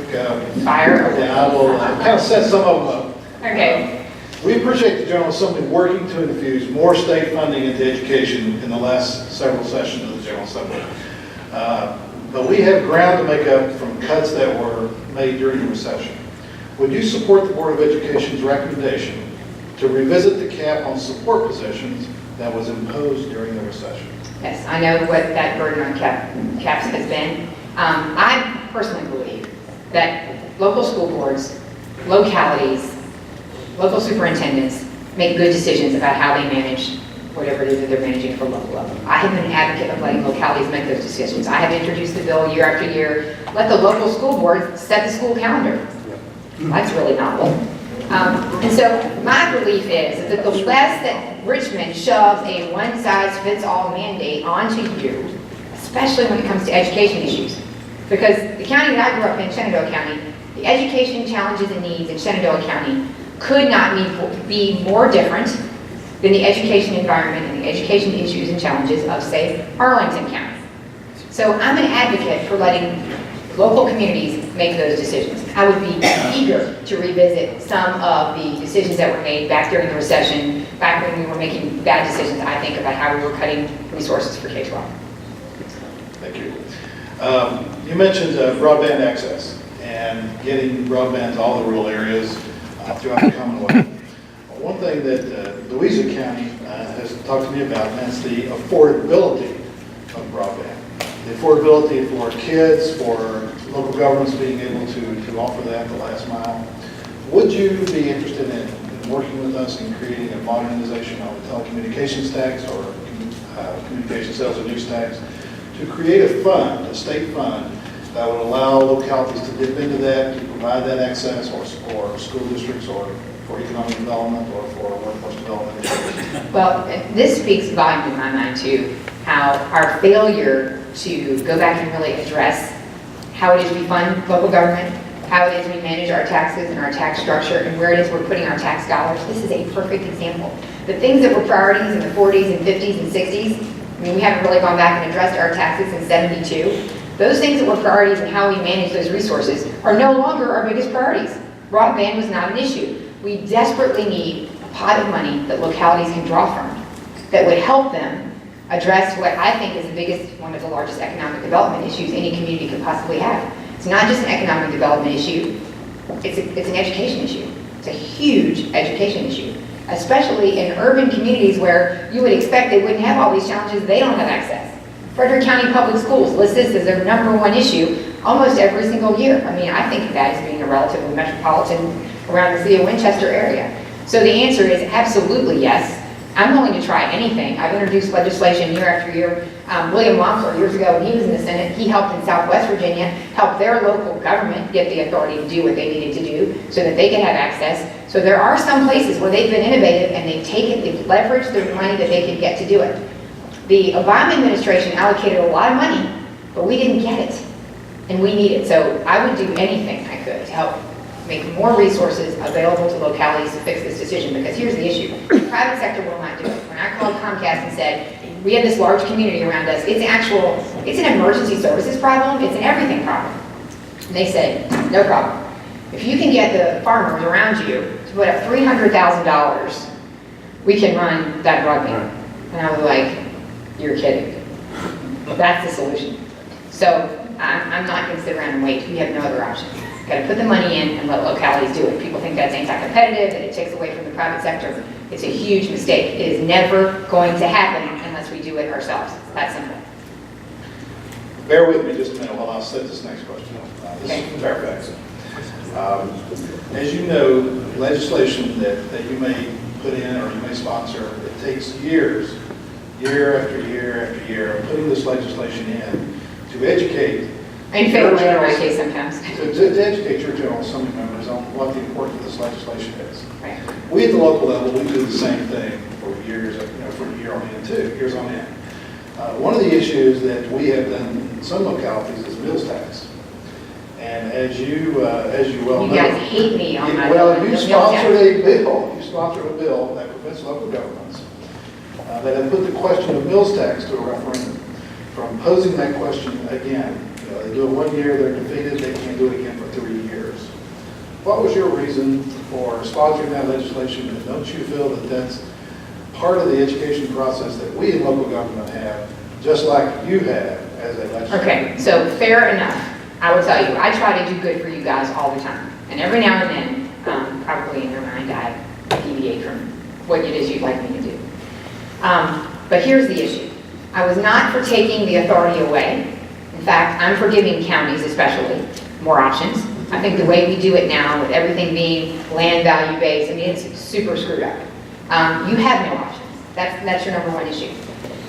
Fire? Yeah, I will kind of set some of them up. Okay. We appreciate the General Assembly working to infuse more state funding into education in the last several sessions of the General Assembly. But we have ground to make up from cuts that were made during the recession. Would you support the Board of Education's recommendation to revisit the cap on support positions that was imposed during the recession? Yes, I know what that burden on caps has been. I personally believe that local school boards, localities, local superintendents make good decisions about how they manage whatever it is that they're managing for local level. I have been an advocate of letting localities make those decisions. I have introduced the bill year after year. Let the local school board set the school calendar. That's really novel. And so my belief is that the less that Richmond shoves a one-size-fits-all mandate onto you, especially when it comes to education issues, because the county that I grew up in, Shenandoah County, the education challenges and needs in Shenandoah County could not be more different than the education environment and the education issues and challenges of, say, Arlington County. So I'm an advocate for letting local communities make those decisions. I would be eager to revisit some of the decisions that were made back during the recession, back when we were making bad decisions, I think, about how we were cutting resources for K-12. Thank you. You mentioned broadband access and getting broadband to all the rural areas throughout the Commonwealth. One thing that Louisa County has talked to me about, and that's the affordability of broadband. The affordability for kids, for local governments being able to offer that the last mile. Would you be interested in working with us in creating a modernization of the telecommunications tax or communication sales and use tax to create a fund, a state fund, that would allow localities to dip into that, to provide that access, or school districts, or for economic development, or for workforce development? Well, this speaks volumes in my mind to how our failure to go back and really address how it is we fund local government, how it is we manage our taxes and our tax structure, and where it is we're putting our tax dollars. This is a perfect example. The things that were priorities in the 40s and 50s and 60s, I mean, we haven't really gone back and addressed our taxes in 72. Those things that were priorities and how we manage those resources are no longer our biggest priorities. Broadband was not an issue. We desperately need a pot of money that localities can draw from that would help them address what I think is the biggest, one of the largest economic development issues any community could possibly have. It's not just an economic development issue, it's an education issue. It's a huge education issue, especially in urban communities where you would expect they wouldn't have all these challenges, they don't have access. Frederick County Public Schools lists this as their #1 issue almost every single year. I mean, I think of that as being a relatively metropolitan around the city of Winchester area. So the answer is absolutely yes. I'm willing to try anything. I've introduced legislation year after year. William Wampler, years ago, when he was in the Senate, he helped in Southwest Virginia, help their local government get the authority to do what they needed to do so that they could have access. So there are some places where they've been innovative and they've leveraged the money that they could get to do it. The Obama administration allocated a lot of money, but we didn't get it, and we need it. So I would do anything I could to help make more resources available to localities to fix this decision, because here's the issue. The private sector will not do it. When I called Comcast and said, we have this large community around us, it's an emergency services problem, it's an everything problem. And they said, no problem. If you can get the farmers around you to put up $300,000, we can run that broadband. And I was like, you're kidding. That's the solution. So I'm not going to sit around and wait. We have no other option. Got to put the money in and let localities do it. People think that's anti-competitive, that it takes away from the private sector. It's a huge mistake. It is never going to happen unless we do it ourselves. It's that simple. Bear with me just a minute while I set this next question up. This is from Fairfax. As you know, legislation that you may put in or you may sponsor, it takes years, year after year after year, of putting this legislation in to educate. In favor in my case sometimes. To educate your General Assembly members on what the importance of this legislation is. Right. We at the local level, we do the same thing for years, for a year on end too, years on end. One of the issues that we have done in some localities is mills tax. And as you well know. You guys hate me on my Well, you meal sponsored tax. you sponsored a bill that prevents local governments that have put the question of mills tax to a referendum from posing that question again. They do it 1 year, they're defeated, they can't do it again for 3 years. What was your reason for sponsoring that legislation, and don't you feel that that's part of the education process that we in local government have, just like you have as a legislator? Okay, so fair enough. I will tell you, I try to do good for you guys all the time. And every now and then, probably in your mind, I deviate from what it is you'd like me to do. But here's the issue. I was not for taking the authority away. In fact, I'm for giving counties especially more options. I think the way we do it now, with everything being land value based, I mean, it's super screwed up. You have no options. That's your #1 issue.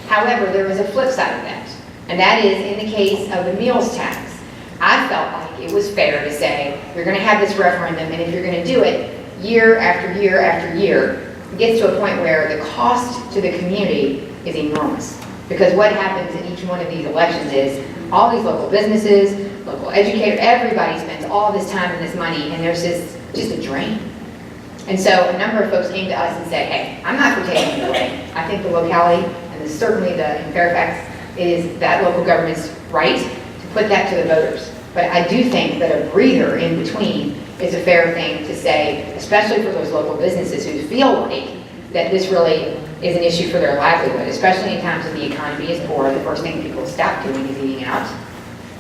However, there is a flip side of that, and that is in the case of the meals tax. I felt like it was fair to say, you're going to have this referendum, and if you're going to do it year after year after year, it gets to a point where the cost to the community is enormous. Because what happens in each one of these elections is all these local businesses, local educators, everybody spends all this time and this money, and there's just a drain. And so a number of folks came to us and said, hey, I'm not for taking it away. I think the locality, and certainly in Fairfax, it is that local government's right to put that to the voters. But I do think that a breather in between is a fair thing to say, especially for those local businesses who feel like that this really is an issue for their livelihood, especially in times when the economy is poor. The first thing people stop doing is eating out.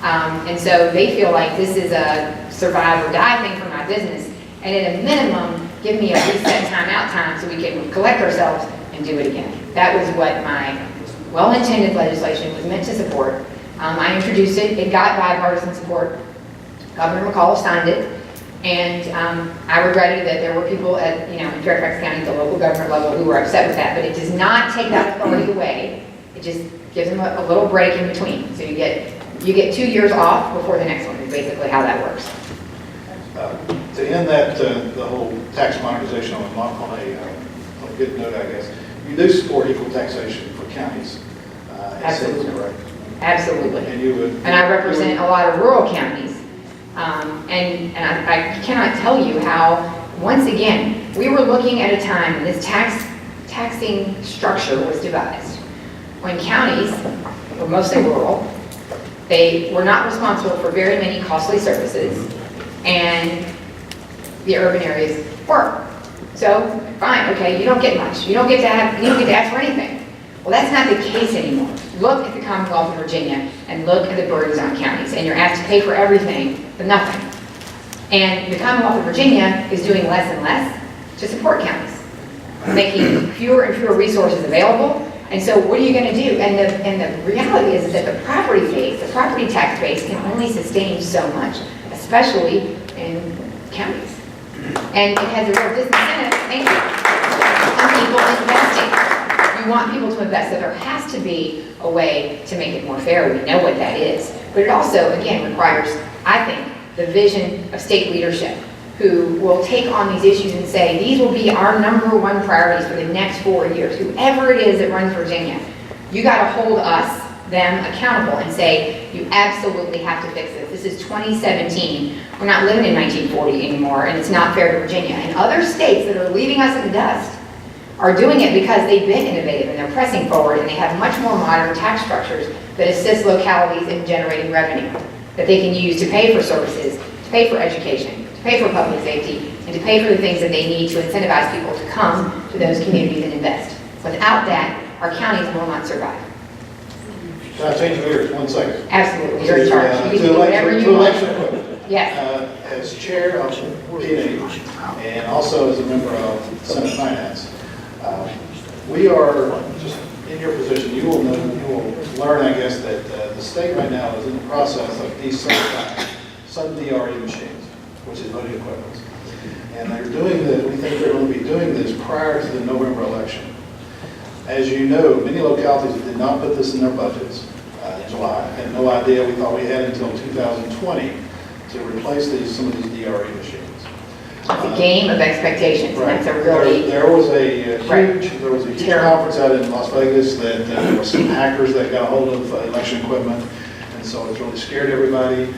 And so they feel like this is a survive or die thing for my business. And at a minimum, give me a reset timeout time so we can collect ourselves and do it again. That was what my well-intended legislation was meant to support. I introduced it. It got bipartisan support. Governor McCall signed it. And I regretted that there were people in Fairfax County at the local government level who were upset with that. But it does not take that authority away. It just gives them a little break in between. So you get 2 years off before the next one is basically how that works. To end that, the whole tax modernization on a good note, I guess, you do support equal taxation for counties. Absolutely. Correct. Absolutely. And you would. And I represent a lot of rural counties. And I cannot tell you how, once again, we were looking at a time when this taxing structure was devised. When counties were mostly rural, they were not responsible for very many costly services, and the urban areas were. So, fine, okay, you don't get much. You don't get to ask for anything. Well, that's not the case anymore. Look at the Commonwealth of Virginia and look at the burdens on counties, and you're asked to pay for everything but nothing. And the Commonwealth of Virginia is doing less and less to support counties, making fewer and fewer resources available. And so what are you going to do? And the reality is that the property tax base can only sustain so much, especially in counties. And it has a real disincentive, thank you, on people investing. You want people to invest, so there has to be a way to make it more fair. We know what that is. But it also, again, requires, I think, the vision of state leadership who will take on these issues and say, these will be our #1 priorities for the next 4 years. Whoever it is that runs Virginia, you got to hold them accountable and say, you absolutely have to fix this. This is 2017. We're not living in 1940 anymore, and it's not fair to Virginia. And other states that are leaving us in the dust are doing it because they've been innovative and they're pressing forward and they have much more modern tax structures that assist localities in generating revenue that they can use to pay for services, to pay for education, to pay for public safety, and to pay for the things that they need to incentivize people to come to those communities and invest. Without that, our counties will not survive. Can I change gears 1 second? Absolutely, you're in charge. You can do whatever you To want. election equipment. Yes. As chair of P&E and also as a member of Senate Finance, we are just in your position. You will learn, I guess, that the state right now is in the process of decertifying some DRE machines, which is voting equipment. And they're doing this, we think they're going to be doing this prior to the November election. As you know, many localities did not put this in their budgets in July. Had no idea. We thought we had until 2020 to replace some of these DRE machines. It's a game of expectations, and that's a really... There was a huge conference out in Las Vegas that there were some hackers that got a hold of election equipment, and so it's really scared everybody,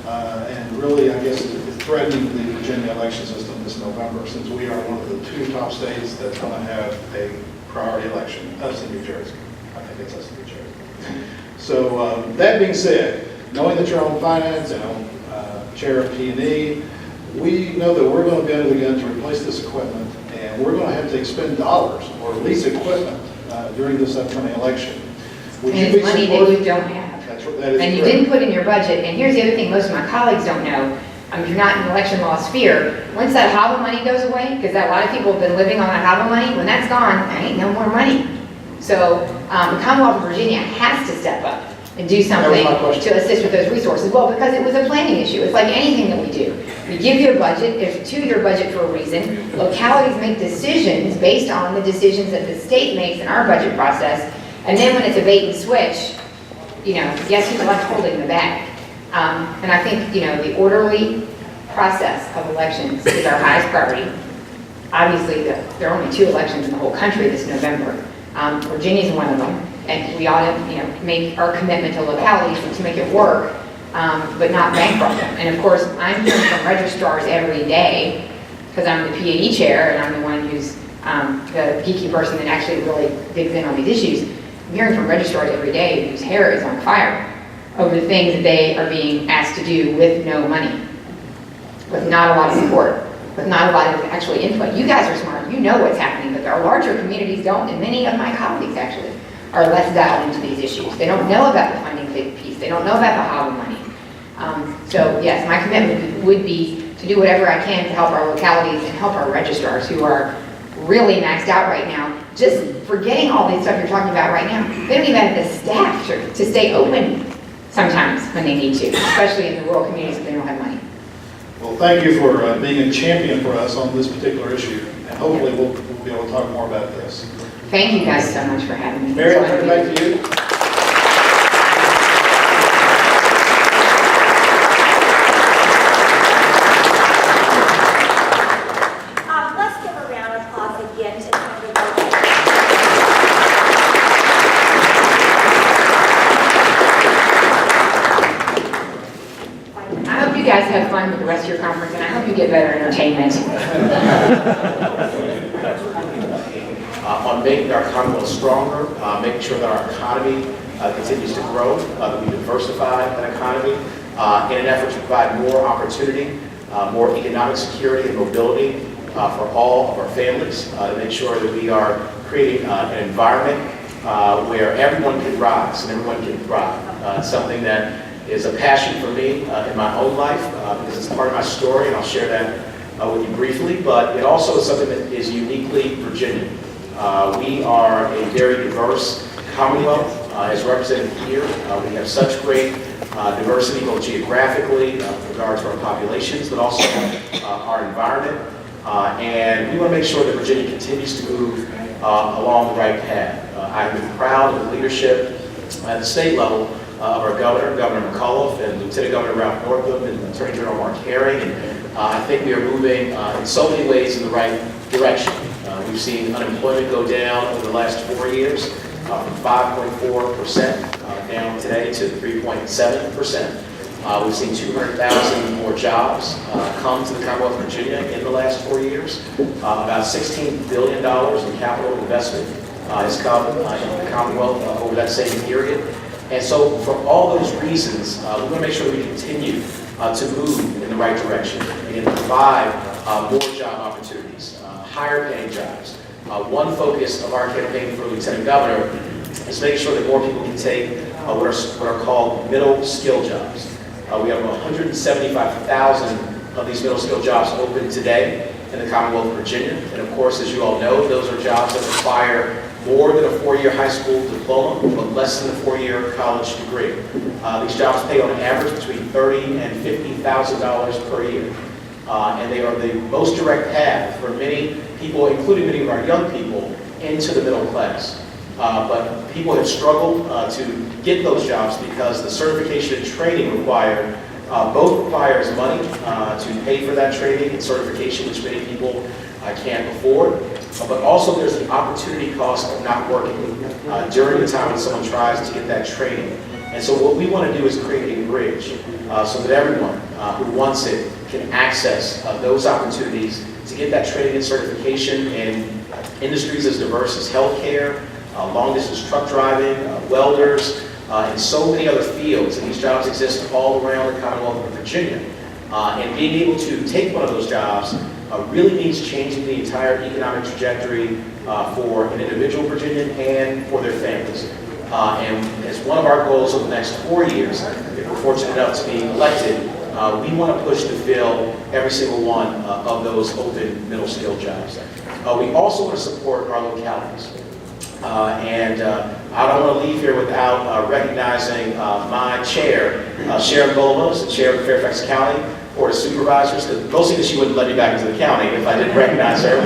and really, I guess, it threatened the Virginia election system this November, since we are one of the 2 top states that's going to have a priority election, us in New Jersey. I think it's us in New Jersey. So that being said, knowing that you're on finance and on chair of P&E, we know that we're going to be under the gun to replace this equipment, and we're going to have to expend dollars or lease equipment during this upcoming election. Would you And be it's money that supportive? you don't have. That is And you correct. didn't put in your budget, and here's the other thing most of my colleagues don't know. If you're not in the election law sphere, once that HAVA money goes away, because a lot of people have been living on that HAVA money, when that's gone, there ain't no more money. So the Commonwealth of Virginia has to step up and do something my question. to assist with those resources. Well, because it was a planning issue. It's like anything that we do. We give you a budget, there's a 2-year budget for a reason. Localities make decisions based on the decisions that the state makes in our budget process. And then when it's a bait and switch, guess who's left holding the bag? And I think, the orderly process of elections is our highest priority. Obviously, there are only 2 elections in the whole country this November. Virginia's one of them, and we ought to, make our commitment to localities to make it work, but not bankrupt them. And of course, I'm hearing from registrars every day, because I'm the PAE chair, and I'm the one who's the geeky person that actually really digs in on these issues. I'm hearing from registrars every day whose hair is on fire over the things that they are being asked to do with no money, with not a lot of support, with not a lot of actually input. You guys are smart, you know what's happening, but our larger communities don't, and many of my colleagues actually are less dialed into these issues. They don't know about the funding piece, they don't know about the HAVA money. So yes, my commitment would be to do whatever I can to help our localities and help our registrars who are really maxed out right now, just forgetting all the stuff you're talking about right now. They don't even have the staff to stay open sometimes when they need to, especially in the rural communities if they don't have money. Well, thank you for being a champion for us on this particular issue, and hopefully we'll be able to talk more about this. Thank you guys so much for having me. Mary, I'll turn it back to you. Let's give a round of applause again to everybody. I hope you guys have fun with the rest of your conference, and I hope you get better entertainment. On making our Commonwealth stronger, making sure that our economy continues to grow, that we diversify that economy in an effort to provide more opportunity, more economic security and mobility, for all of our families, to make sure that we are creating an environment where everyone can rise and everyone can thrive. Something that is a passion for me in my own life because it's part of my story, and I'll share that with you briefly, but it also is something that is uniquely Virginian. We are a very diverse Commonwealth, as represented here. We have such great diversity, both geographically, with regard to our populations, but also our environment. And we want to make sure that Virginia continues to move along the right path. I've been proud of the leadership at the state level of our governor, Governor McAuliffe, and Lieutenant Governor Ralph Northam, and Attorney General Mark Herring. And I think we are moving in so many ways in the right direction. We've seen unemployment go down over the last 4 years, from 5.4% down today to 3.7%. We've seen 200,000 more jobs come to the Commonwealth of Virginia in the last 4 years. About $16 billion in capital investment has come into the Commonwealth over that same period. And so for all those reasons, we want to make sure that we continue to move in the right direction and provide more job opportunities, higher paying jobs. One focus of our campaign for Lieutenant Governor is making sure that more people can take what are called middle skill jobs. We have 175,000 of these middle skill jobs open today in the Commonwealth of Virginia. And of course, as you all know, those are jobs that require more than a 4-year high school diploma, but less than a 4-year college degree. These jobs pay on average between $30,000 and $50,000 per year. And they are the most direct path for many people, including many of our young people, into the middle class. But people have struggled to get those jobs because the certification and training required both requires money to pay for that training and certification, which many people can't afford. But also there's the opportunity cost of not working during the time when someone tries to get that training. And so what we want to do is create a bridge so that everyone who wants it can access those opportunities to get that training and certification in industries as diverse as healthcare, long-distance truck driving, welders, and so many other fields. And these jobs exist all around the Commonwealth of Virginia. And being able to take one of those jobs really means changing the entire economic trajectory for an individual Virginian and for their families. And as one of our goals over the next 4 years, if we're fortunate enough to be elected, we want to push to fill every single one of those open middle skill jobs. We also want to support our localities. And I don't want to leave here without recognizing my chair, Sharon Bolomos, the chair of Fairfax County Board of Supervisors, mostly because she wouldn't let me back into the county if I didn't recognize her,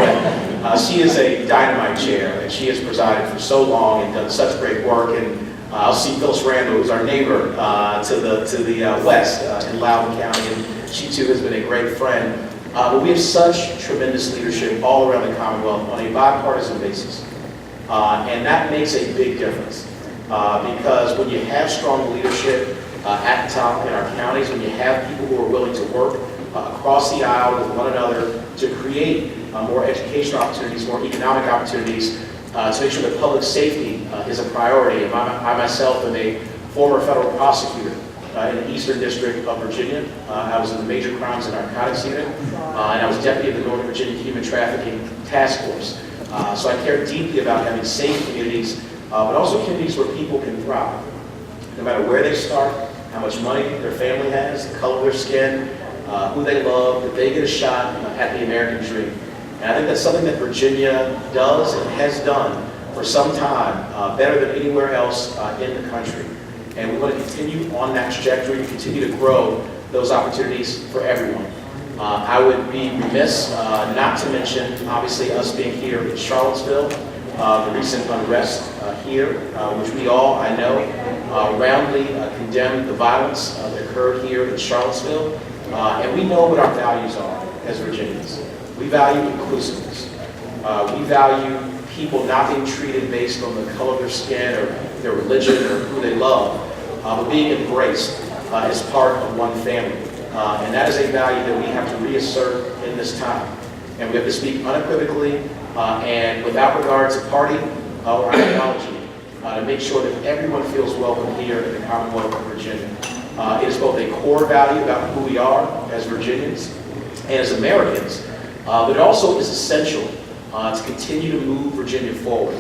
but she is a dynamite chair, and she has presided for so long and done such great work. And I'll see Phyllis Randall, who's our neighbor to the west in Loudoun County, and she too has been a great friend. But we have such tremendous leadership all around the Commonwealth on a bipartisan basis. And that makes a big difference because when you have strong leadership at the top in our counties, when you have people who are willing to work across the aisle with one another to create more educational opportunities, more economic opportunities, to make sure that public safety is a priority. And I myself am a former federal prosecutor in the Eastern District of Virginia. I was in the Major Crimes and Narcotics Unit, and I was deputy of the Northern Virginia Human Trafficking Task Force. So I care deeply about having safe communities, but also communities where people can thrive. No matter where they start, how much money their family has, the color of their skin, who they love, that they get a shot at the American dream. And I think that's something that Virginia does and has done for some time, better than anywhere else in the country. And we want to continue on that trajectory, continue to grow those opportunities for everyone. I would be remiss not to mention, obviously, us being here in Charlottesville, the recent unrest here, which we all, I know, roundly condemn the violence that occurred here in Charlottesville. And we know what our values are as Virginians. We value inclusiveness. We value people not being treated based on the color of their skin or their religion or who they love, but being embraced as part of one family. And that is a value that we have to reassert in this time. And we have to speak unequivocally and without regard to party or ideology to make sure that everyone feels welcome here in the Commonwealth of Virginia. It is both a core value about who we are as Virginians and as Americans, but it also is essential to continue to move Virginia forward.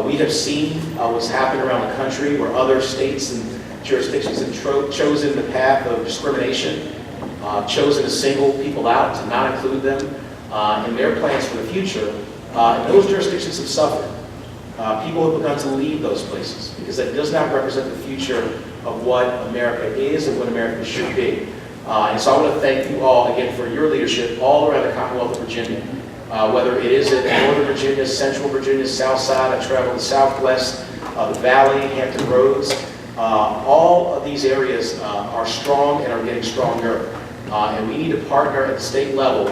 We have seen what's happened around the country where other states and jurisdictions have chosen the path of discrimination, chosen to single people out, to not include them in their plans for the future, and those jurisdictions have suffered. People have begun to leave those places because that does not represent the future of what America is and what America should be. And so I want to thank you all again for your leadership all around the Commonwealth of Virginia. Whether it is in Northern Virginia, Central Virginia, South Side, I travel the Southwest, the Valley, Hampton Roads, all of these areas are strong and are getting stronger. And we need to partner at the state level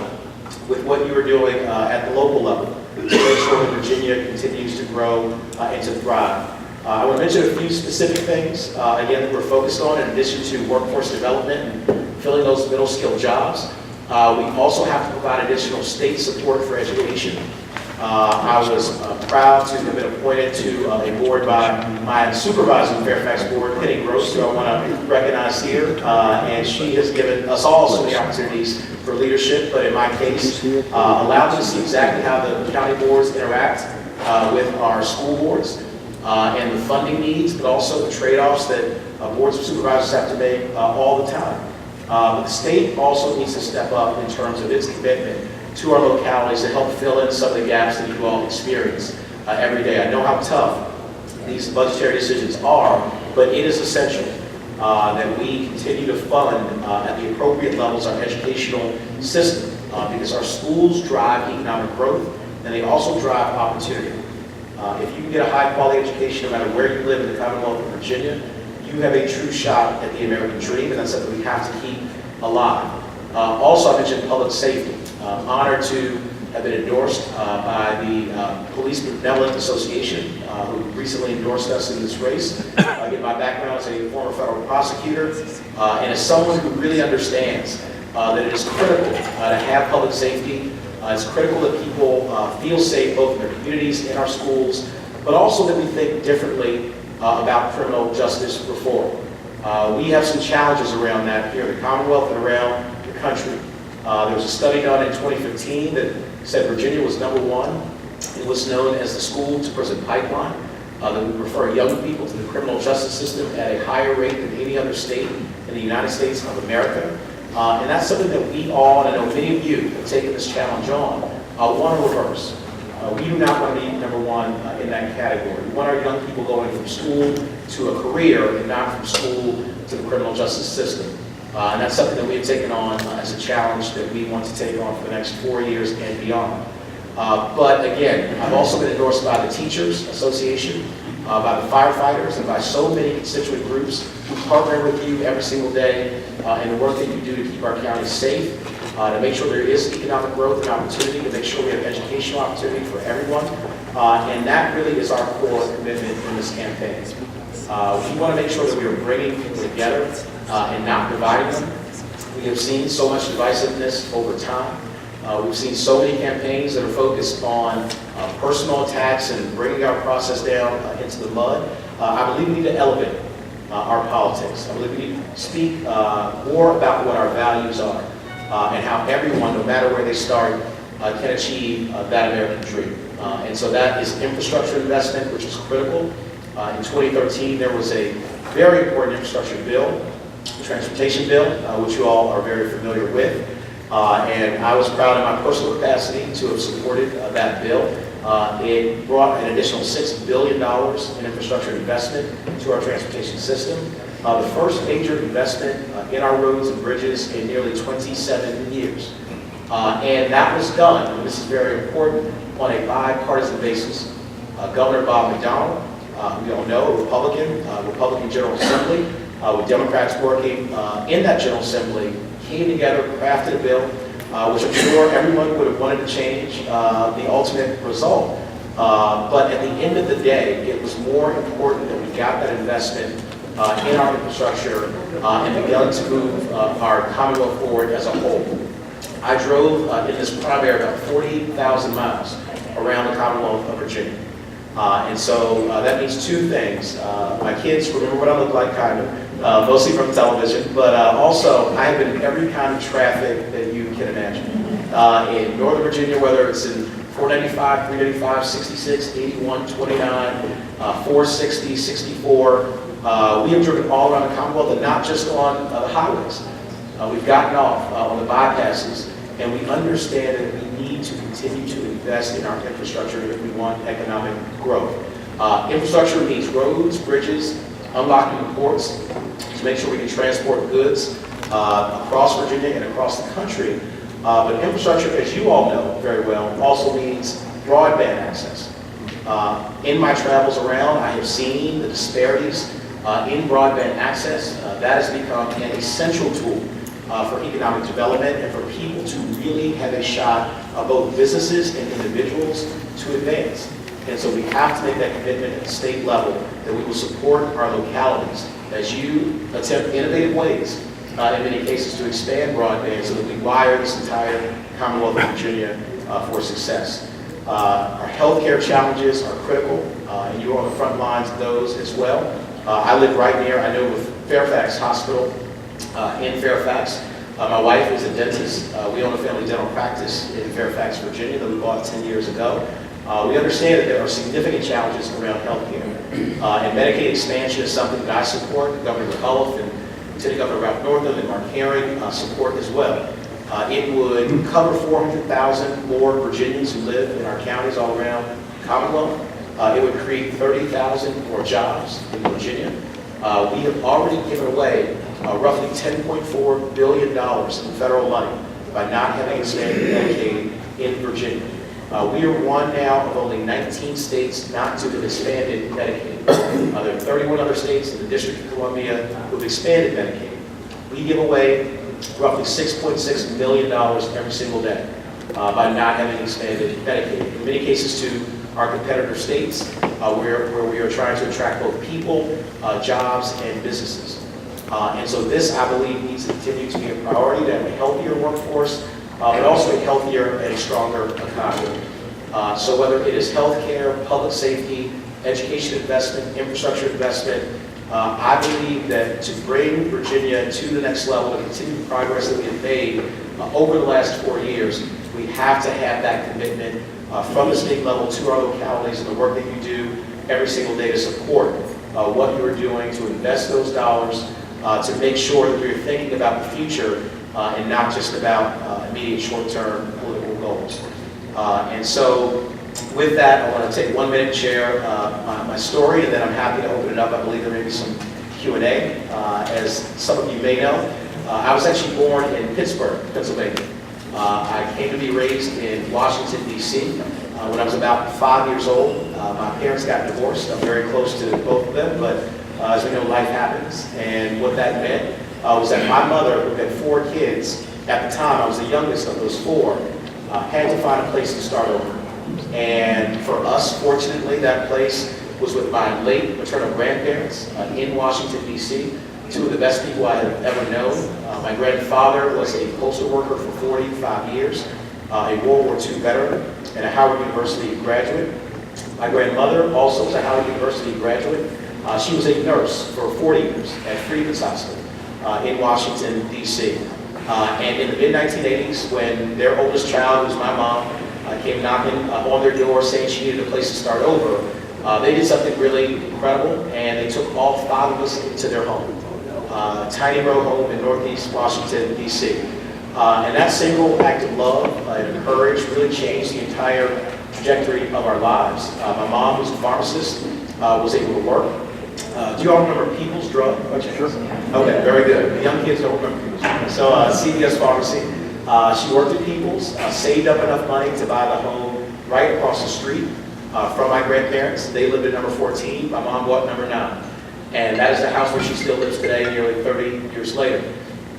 with what you are doing at the local level to make sure that Virginia continues to grow and to thrive. I want to mention a few specific things, again, that we're focused on in addition to workforce development and filling those middle skill jobs. We also have to provide additional state support for education. I was proud to have been appointed to a board by my supervisor in the Fairfax board, Penny Gross, who I want to recognize here. And she has given us all so many opportunities for leadership, but in my case, allowed me to see exactly how the county boards interact with our school boards and the funding needs, but also the trade-offs that boards of supervisors have to make all the time. But the state also needs to step up in terms of its commitment to our localities to help fill in some of the gaps that you all experience every day. I know how tough these budgetary decisions are, but it is essential that we continue to fund at the appropriate levels our educational system because our schools drive economic growth and they also drive opportunity. If you can get a high quality education no matter where you live in the Commonwealth of Virginia, you have a true shot at the American dream, and that's something we have to keep alive. Also, I mentioned public safety. Honored to have been endorsed by the Police Benevolent Association, who recently endorsed us in this race. Again, my background as a former federal prosecutor, and as someone who really understands that it is critical to have public safety. It's critical that people feel safe both in their communities, in our schools, but also that we think differently about criminal justice reform. We have some challenges around that here in the Commonwealth and around the country. There was a study done in 2015 that said Virginia was #1. It was known as the school to prison pipeline. That would refer young people to the criminal justice system at a higher rate than any other state in the United States of America. And that's something that we all, and I know many of you have taken this challenge on, want to reverse. We do not want to be #1 in that category. We want our young people going from school to a career and not from school to the criminal justice system. And that's something that we have taken on as a challenge that we want to take on for the next 4 years and beyond. But again, I've also been endorsed by the Teachers Association, by the firefighters, and by so many constituent groups who partner with you every single day in the work that you do to keep our county safe, to make sure there is economic growth and opportunity, to make sure we have educational opportunity for everyone. And that really is our core commitment in this campaign. We want to make sure that we are bringing people together and not dividing them. We have seen so much divisiveness over time. We've seen so many campaigns that are focused on personal attacks and bringing our process down into the mud. I believe we need to elevate our politics. I believe we need to speak more about what our values are and how everyone, no matter where they start, can achieve that American dream. And so that is infrastructure investment, which is critical. In 2013, there was a very important infrastructure bill, the transportation bill, which you all are very familiar with. And I was proud in my personal capacity to have supported that bill. It brought an additional $6 billion in infrastructure investment to our transportation system. The first major investment in our roads and bridges in nearly 27 years. And that was done, and this is very important, on a bipartisan basis. Governor Bob McDonnell, we all know, a Republican General Assembly, with Democrats working in that General Assembly, came together, crafted a bill, which I'm sure everyone would have wanted to change the ultimate result. But at the end of the day, it was more important that we got that investment in our infrastructure and begun to move our Commonwealth forward as a whole. I drove in this primary about 40,000 miles around the Commonwealth of Virginia. And so that means two things. My kids remember what I look like, kind of, mostly from television, but also I have been in every kind of traffic that you can imagine. In Northern Virginia, whether it's in 495, 395, 66, 81, 29, 460, 64, we have driven all around the Commonwealth and not just on the highways. We've gotten off on the bypasses, and we understand that we need to continue to invest in our infrastructure if we want economic growth. Infrastructure means roads, bridges, unlocking ports to make sure we can transport goods across Virginia and across the country. But infrastructure, as you all know very well, also means broadband access. In my travels around, I have seen the disparities in broadband access. That has become an essential tool for economic development and for people to really have a shot, both businesses and individuals, to advance. And so we have to make that commitment at the state level that we will support our localities as you attempt innovative ways, in many cases, to expand broadband so that we wire this entire Commonwealth of Virginia for success. Our healthcare challenges are critical, and you are on the front lines of those as well. I live right near, I know, with Fairfax Hospital in Fairfax. My wife is a dentist. We own a family dental practice in Fairfax, Virginia that we bought 10 years ago. We understand that there are significant challenges around healthcare. And Medicaid expansion is something that I support. Governor McAuliffe and Lieutenant Governor Ralph Northam and Mark Herring support as well. It would cover 400,000 more Virginians who live in our counties all around the Commonwealth. It would create 30,000 more jobs in Virginia. We have already given away roughly $10.4 billion in federal money by not having expanded Medicaid in Virginia. We are one now of only 19 states not to have expanded Medicaid. There are 31 other states in the District of Columbia who have expanded Medicaid. We give away roughly $6.6 million every single day by not having expanded Medicaid. In many cases to our competitor states where we are trying to attract both people, jobs, and businesses. And so this, I believe, needs to continue to be a priority to have a healthier workforce, but also a healthier and stronger economy. So whether it is healthcare, public safety, education investment, infrastructure investment, I believe that to bring Virginia to the next level, to continue the progress that we have made over the last 4 years, we have to have that commitment from the state level to our localities and the work that you do every single day to support what you are doing, to invest those dollars, to make sure that we're thinking about the future and not just about immediate short-term political goals. And so with that, I want to take 1 minute and share my story, and then I'm happy to open it up. I believe there may be some Q&A. As some of you may know, I was actually born in Pittsburgh, Pennsylvania. I came to be raised in Washington, D.C. When I was about 5 years old. My parents got divorced. I'm very close to both of them, but as we know, life happens. And what that meant was that my mother, who had 4 kids, at the time, I was the youngest of those 4, had to find a place to start over. And for us, fortunately, that place was with my late maternal grandparents in Washington, D.C., 2 of the best people I have ever known. My grandfather was a postal worker for 45 years, a World War II veteran, and a Howard University graduate. My grandmother also was a Howard University graduate. She was a nurse for 40 years at Freedman's Hospital in Washington, D.C. And in the mid-1980s, when their oldest child, who was my mom, came knocking on their door saying she needed a place to start over, they did something really incredible, and they took all 5 of us into their home, a tiny row home in Northeast Washington, D.C. And that single act of love and courage really changed the entire trajectory of our lives. My mom was a pharmacist, was able to work. Do you all remember People's Drug? Sure. Okay, very good. The young kids don't remember People's Drug. So CVS Pharmacy. She worked at People's, saved up enough money to buy the home right across the street from my grandparents. They lived at number 14. My mom bought number 9. And that is the house where she still lives today, nearly 30 years later.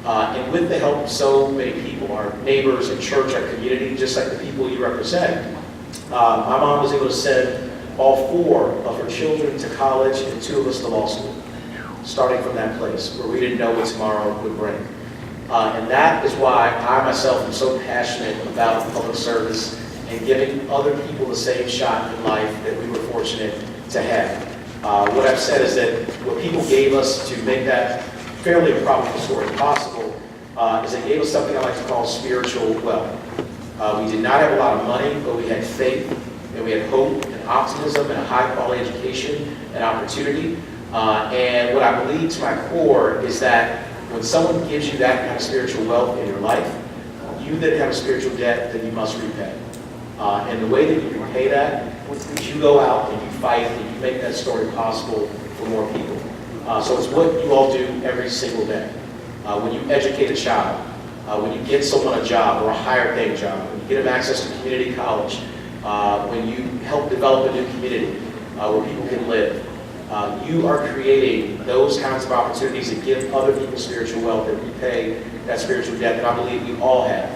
And with the help of so many people, our neighbors and church, our community, just like the people you represent, my mom was able to send all 4 of her children to college and 2 of us to law school, starting from that place where we didn't know what tomorrow would bring. And that is why I myself am so passionate about public service and giving other people the same shot in life that we were fortunate to have. What I've said is that what people gave us to make that fairly improbable story possible is they gave us something I like to call spiritual wealth. We did not have a lot of money, but we had faith, and we had hope and optimism and a high-quality education and opportunity. And what I believe to my core is that when someone gives you that kind of spiritual wealth in your life, you then have a spiritual debt that you must repay. And the way that you repay that is you go out and you fight and you make that story possible for more people. So it's what you all do every single day. When you educate a child, when you get someone a job or a higher paying job, when you get them access to community college, when you help develop a new community where people can live, you are creating those kinds of opportunities that give other people spiritual wealth that repay that spiritual debt that I believe we all have.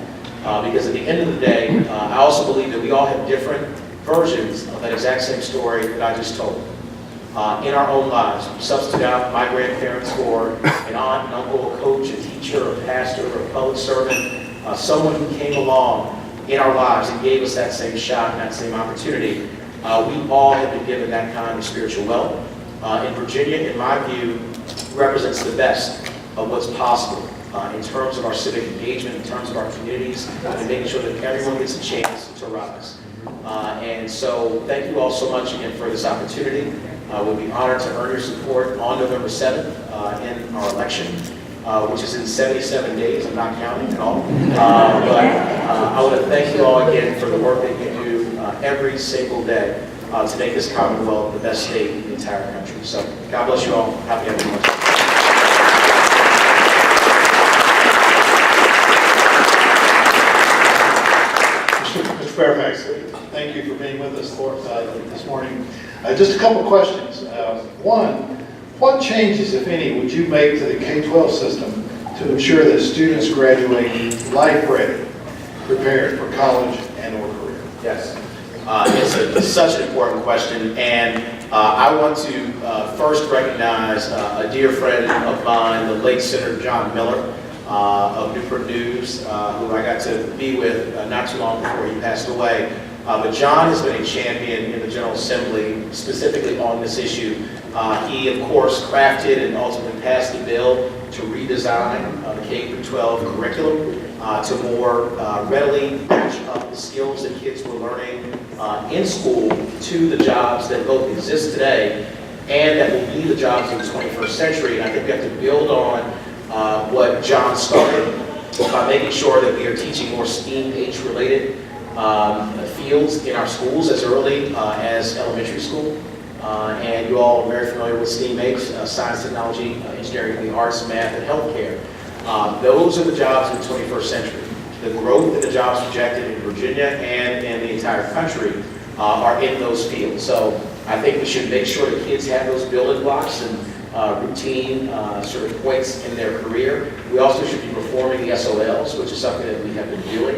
Because at the end of the day, I also believe that we all have different versions of that exact same story that I just told. In our own lives, we substitute out my grandparents for an aunt, an uncle, a coach, a teacher, a pastor, a public servant, someone who came along in our lives and gave us that same shot and that same opportunity. We all have been given that kind of spiritual wealth. In Virginia, in my view, represents the best of what's possible in terms of our civic engagement, in terms of our communities, and making sure that everyone gets a chance to rise. And so thank you all so much again for this opportunity. We'll be honored to earn your support on November 7th in our election, which is in 77 days. I'm not counting at all. But I want to thank you all again for the work that you do every single day to make this Commonwealth the best state in the entire country. So God bless you all. Happy everyone. Mr. Fairfax, thank you for being with us this morning. Just a couple of questions. One, what changes, if any, would you make to the K-12 system to ensure that students graduate life-ready, prepared for college and or career? Yes. It's such an important question, and I want to first recognize a dear friend of mine, the late Senator John Miller of Newport News, who I got to be with not too long before he passed away. But John has been a champion in the General Assembly, specifically on this issue. He, of course, crafted and ultimately passed a bill to redesign the K-12 curriculum to more readily match up the skills that kids were learning in school to the jobs that both exist today and that will be the jobs of the 21st century. And I think we have to build on what John started by making sure that we are teaching more STEAM age-related fields in our schools as early as elementary school. And you all are very familiar with STEAM age, science, technology, engineering, the arts, math, and healthcare. Those are the jobs of the 21st century. The growth in the jobs projected in Virginia and in the entire country are in those fields. So I think we should make sure that kids have those building blocks and routine sort of points in their career. We also should be performing the SOLs, which is something that we have been doing.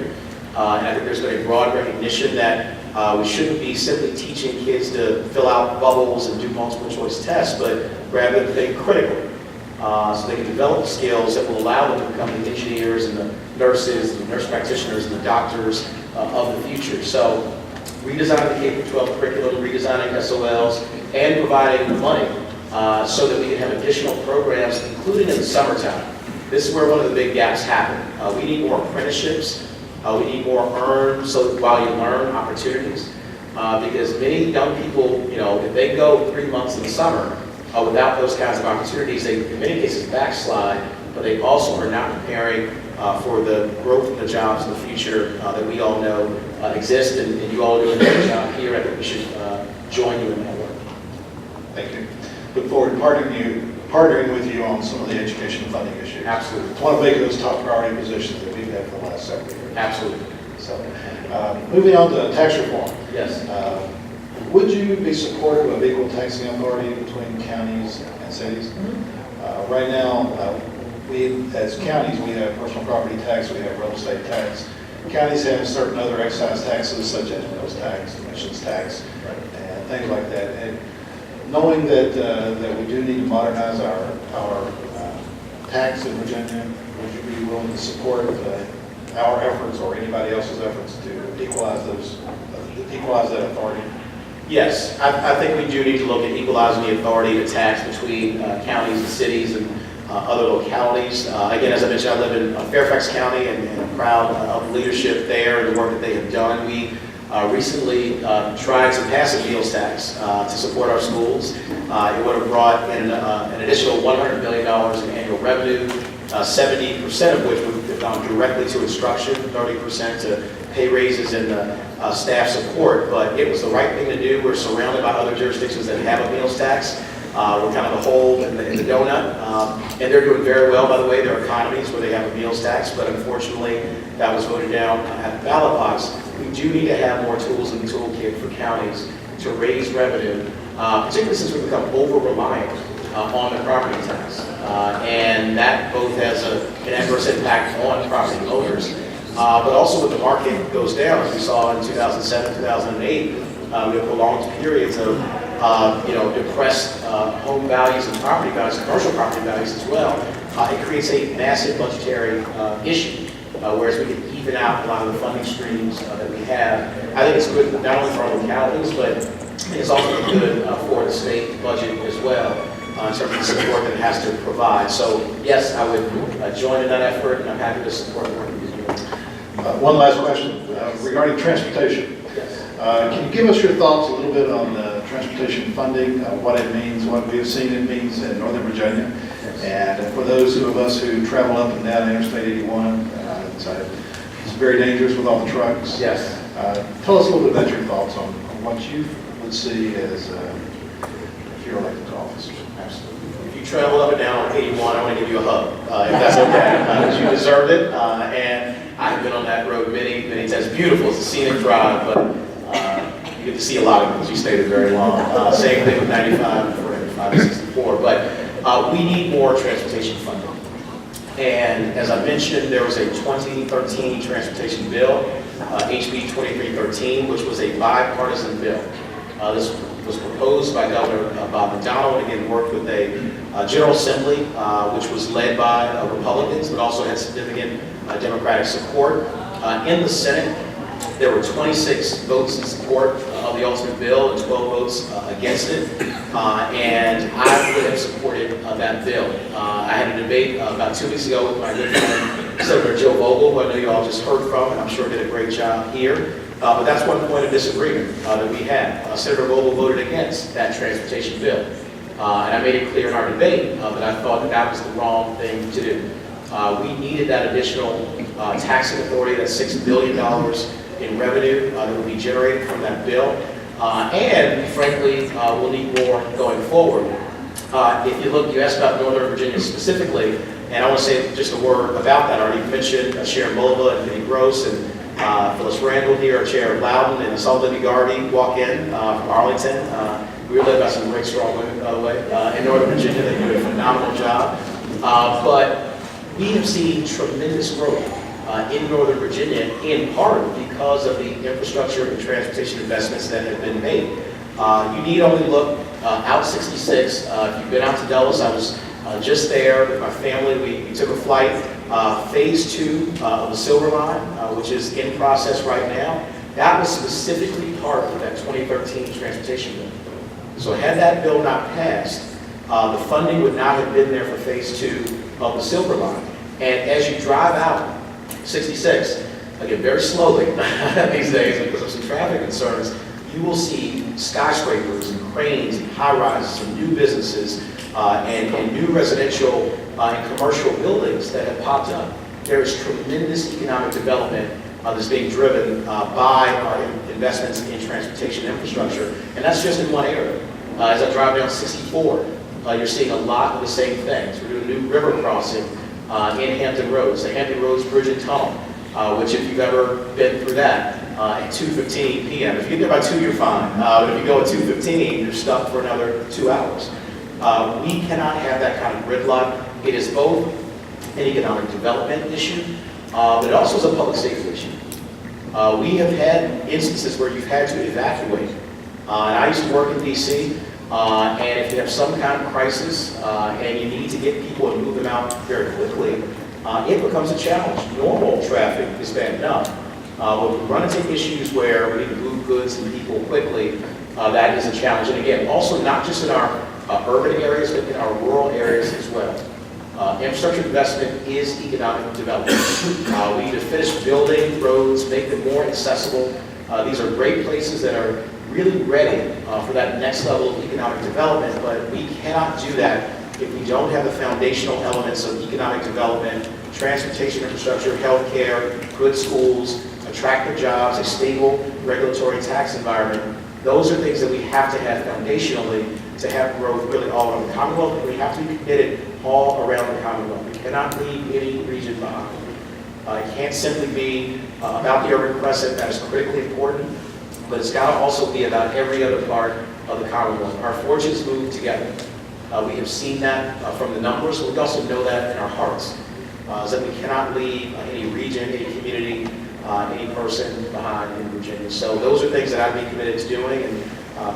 And I think there's been a broad recognition that we shouldn't be simply teaching kids to fill out bubbles and do multiple choice tests, but rather think critically. So they can develop skills that will allow them to become the engineers and the nurses, and the nurse practitioners, and the doctors of the future. So redesigning the K-12 curriculum, redesigning SOLs, and providing the money so that we can have additional programs, including in the summertime. This is where one of the big gaps happen. We need more apprenticeships. We need more earn so while you learn opportunities. Because many young people, if they go 3 months in the summer without those kinds of opportunities, they in many cases backslide, but they also are not preparing for the growth of the jobs in the future that we all know exist, and you all are doing a great job here. I think we should join you in that work. Thank you. Look forward to partnering with you on some of the education funding issues. Absolutely. It's one of VACo's top priority positions that we've had for the last several years. Absolutely. So, moving on to tax reform. Yes. Would you be supportive of equal taxing authority between counties and cities? Right now, we as counties, we have personal property tax, we have real estate tax. Counties have certain other excise taxes such as meals tax, emissions tax, and things like that. And knowing that that we do need to modernize our tax in Virginia, would you be willing to support our efforts or anybody else's efforts to equalize that authority? Yes, I think we do need to look at equalizing the authority to tax between counties and cities and other localities. Again, as I mentioned, I live in Fairfax County and I'm proud of the leadership there and the work that they have done. We recently tried to pass a meals tax to support our schools. It would have brought in an additional $100 million in annual revenue, 70% of which would have gone directly to instruction, 30% to pay raises and staff support. But it was the right thing to do. We're surrounded by other jurisdictions that have a meals tax. We're kind of the hole in the donut. And they're doing very well, by the way. There are economies where they have a meals tax, but unfortunately, that was voted down at the ballot box. We do need to have more tools in the toolkit for counties to raise revenue, particularly since we've become over-reliant on the property tax. And that both has an adverse impact on property owners, but also when the market goes down, as we saw in 2007, 2008, we have prolonged periods of depressed home values and property values, commercial property values as well. It creates a massive budgetary issue, whereas we can even out a lot of the funding streams that we have. I think it's good not only for our localities, but it's also good for the state budget as well, in terms of the support that it has to provide. So yes, I would join in that effort, and I'm happy to support the work that you're doing. One last question regarding transportation. Can you give us your thoughts a little bit on transportation funding, what it means, what we've seen it means in Northern Virginia? And for those of us who travel up and down Interstate 81, it's very dangerous with all the trucks. Yes. Tell us a little bit about your thoughts on what you would see as if you're elected to office. Absolutely. If you travel up and down 81, I want to give you a hug, if that's okay, because you deserve it. And I've been on that road many, many times. It's beautiful, it's a scenic drive, but you get to see a lot of it because you stayed there very long. Same thing with 95, 495, 64. But we need more transportation funding. And as I mentioned, there was a 2013 transportation bill, HB 2313, which was a bipartisan bill. This was proposed by Governor Bob McDonnell, and again worked with a General Assembly, which was led by Republicans, but also had significant Democratic support. In the Senate, there were 26 votes in support of the ultimate bill and 12 votes against it. And I would have supported that bill. I had a debate about 2 weeks ago with my good friend, Senator Joe Vogel, who I know you all just heard from, and I'm sure did a great job here. But that's one point of disagreement that we had. Senator Vogel voted against that transportation bill. And I made it clear in our debate that I thought that was the wrong thing to do. We needed that additional taxing authority, that $6 billion in revenue that would be generated from that bill. And frankly, we'll need more going forward. If you look, you asked about Northern Virginia specifically, and I want to say just a word about that. I already mentioned Sharon Mulva and Vinnie Gross and Phyllis Randall here, our chair of Loudon, and I saw Libby Gardy walk in from Arlington. We were led by some great strong women, by the way, in Northern Virginia. They do a phenomenal job. But we have seen tremendous growth in Northern Virginia, in part because of the infrastructure and transportation investments that have been made. You need only look out 66. If you've been out to Dulles, I was just there with my family. We took a flight. Phase 2 of the Silver Line, which is in process right now, that was specifically part of that 2013 transportation bill. So had that bill not passed, the funding would not have been there for Phase 2 of the Silver Line. And as you drive out 66, again, very slowly these days because of some traffic concerns, you will see skyscrapers and cranes and high-rises and new businesses and new residential and commercial buildings that have popped up. There is tremendous economic development that's being driven by our investments in transportation infrastructure, and that's just in one area. As I drive down 64, you're seeing a lot of the same things. We're doing a new river crossing in Hampton Roads, the Hampton Roads Bridge and Tunnel, which if you've ever been through that, at 2:15 p.m. If you get there by 2, you're fine. But if you go at 2:15, you're stuck for another 2 hours. We cannot have that kind of gridlock. It is both an economic development issue, but it also is a public safety issue. We have had instances where you've had to evacuate. And I used to work in D.C., and if you have some kind of crisis and you need to get people and move them out very quickly, it becomes a challenge. Normal traffic is bad enough. When we run into issues where we need to move goods and people quickly, that is a challenge. And again, also not just in our urban areas, but in our rural areas as well. Infrastructure investment is economic development. We need to finish building roads, make them more accessible. These are great places that are really ready for that next level of economic development, but we cannot do that if we don't have the foundational elements of economic development, transportation infrastructure, healthcare, good schools, attractive jobs, a stable regulatory tax environment. Those are things that we have to have foundationally to have growth really all around the Commonwealth, and we have to be committed all around the Commonwealth. We cannot leave any region behind. It can't simply be about the urban crescent. That is critically important, but it's got to also be about every other part of the Commonwealth. Our fortunes move together. We have seen that from the numbers, but we also know that in our hearts, is that we cannot leave any region, any community, any person behind in Virginia. So those are things that I'd be committed to doing, and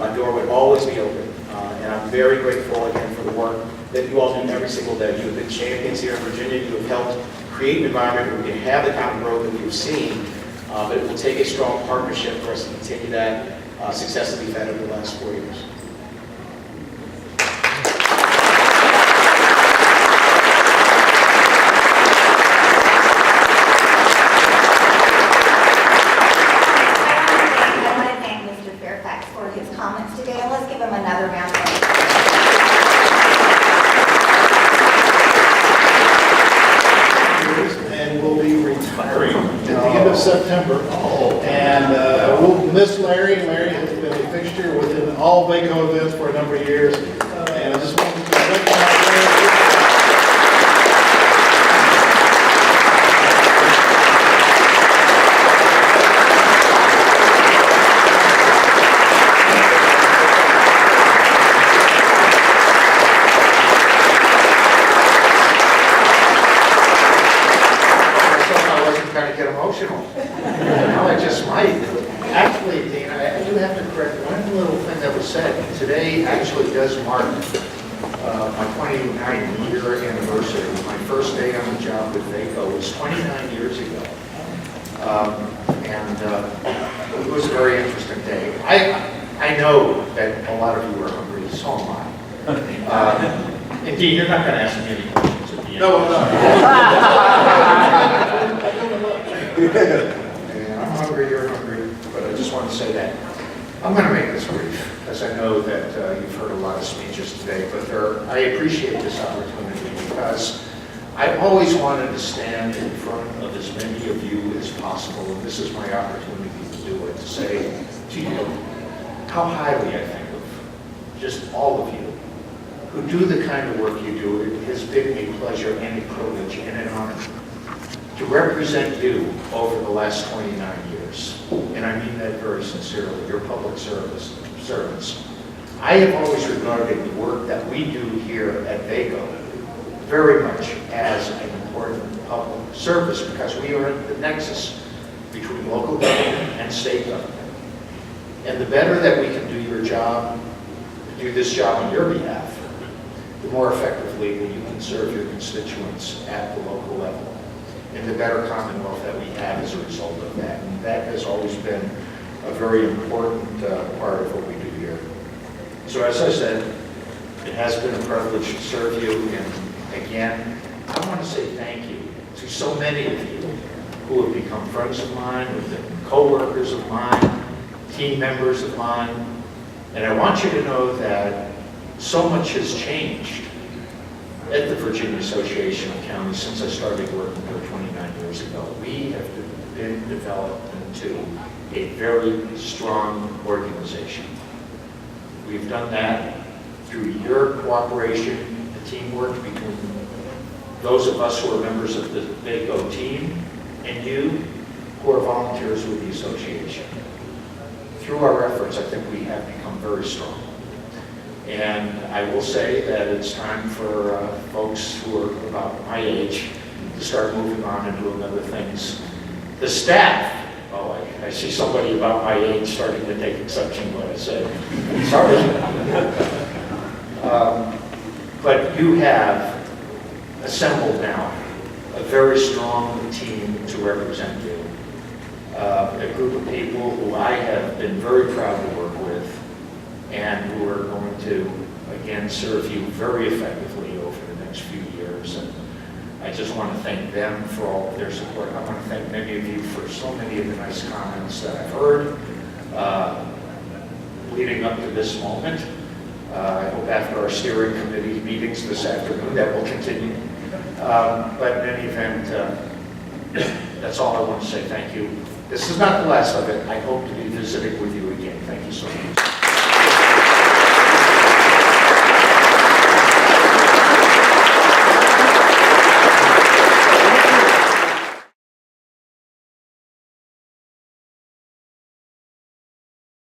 my door would always be open. And I'm very grateful again for the work that you all do every single day. You have been champions here in Virginia. You have helped create an environment where we can have the kind of growth that we've seen, but it will take a strong partnership for us to continue that success that we've had over the last 4 years. I want to thank Mr. Fairfax for his comments today, and let's give him another round of applause. And will be retiring at the end of September. And we'll miss Larry. Larry has been a fixture within all VACo events for a number of years. And I just wanted to recognize Larry. Get emotional. Now I just might. Actually, Dean, I do have to correct one little thing that was said. Today actually does mark my 29-year anniversary. My first day on the job with VACo was 29 years ago. It was a very interesting day. I know that a lot of you are hungry, so am I. And Dean, you're not going to ask me any questions at the end. No, and I'm hungry, you're hungry, but I just want to say that. I'm going to make this brief, because I know that you've heard a lot of speeches today, but I appreciate this opportunity because I've always wanted to stand in front of as many of you as possible, and this is my opportunity to do it, to say to you how highly I think of just all of you who do the kind of work you do. It has been a pleasure and a privilege and an honor to represent you over the last 29 years. And I mean that very sincerely, your public servants. I have always regarded the work that we do here at VACo very much as an important public service because we are at the nexus between local government and state government. And the better that we can do your job, do this job on your behalf, the more effectively that you can serve your constituents at the local level, and the better Commonwealth that we have as a result of that. And that has always been a very important part of what we do here. So as I said, it has been a privilege to serve you, and again, I want to say thank you to so many of you who have become friends of mine, who have been co-workers of mine, team members of mine, and I want you to know that so much has changed at the Virginia Association of Counties since I started working here 29 years ago. We have been developed into a very strong organization. We've done that through your cooperation and teamwork between those of us who are members of the VACo team and you who are volunteers with the association. Through our efforts, I think we have become very strong. And I will say that it's time for folks who are about my age to start moving on and doing other things. The staff, I see somebody about my age starting to take exception to what I say. Sorry. But you have assembled now a very strong team to represent you. A group of people who I have been very proud to work with and who are going to, again, serve you very effectively over the next few years. And I just want to thank them for all of their support. I want to thank many of you for so many of the nice comments that I've heard leading up to this moment. I hope after our steering committee meetings this afternoon that will continue. But in any event, that's all I want to say. Thank you. This is not the last of it. I hope to be visiting with you again. Thank you so much.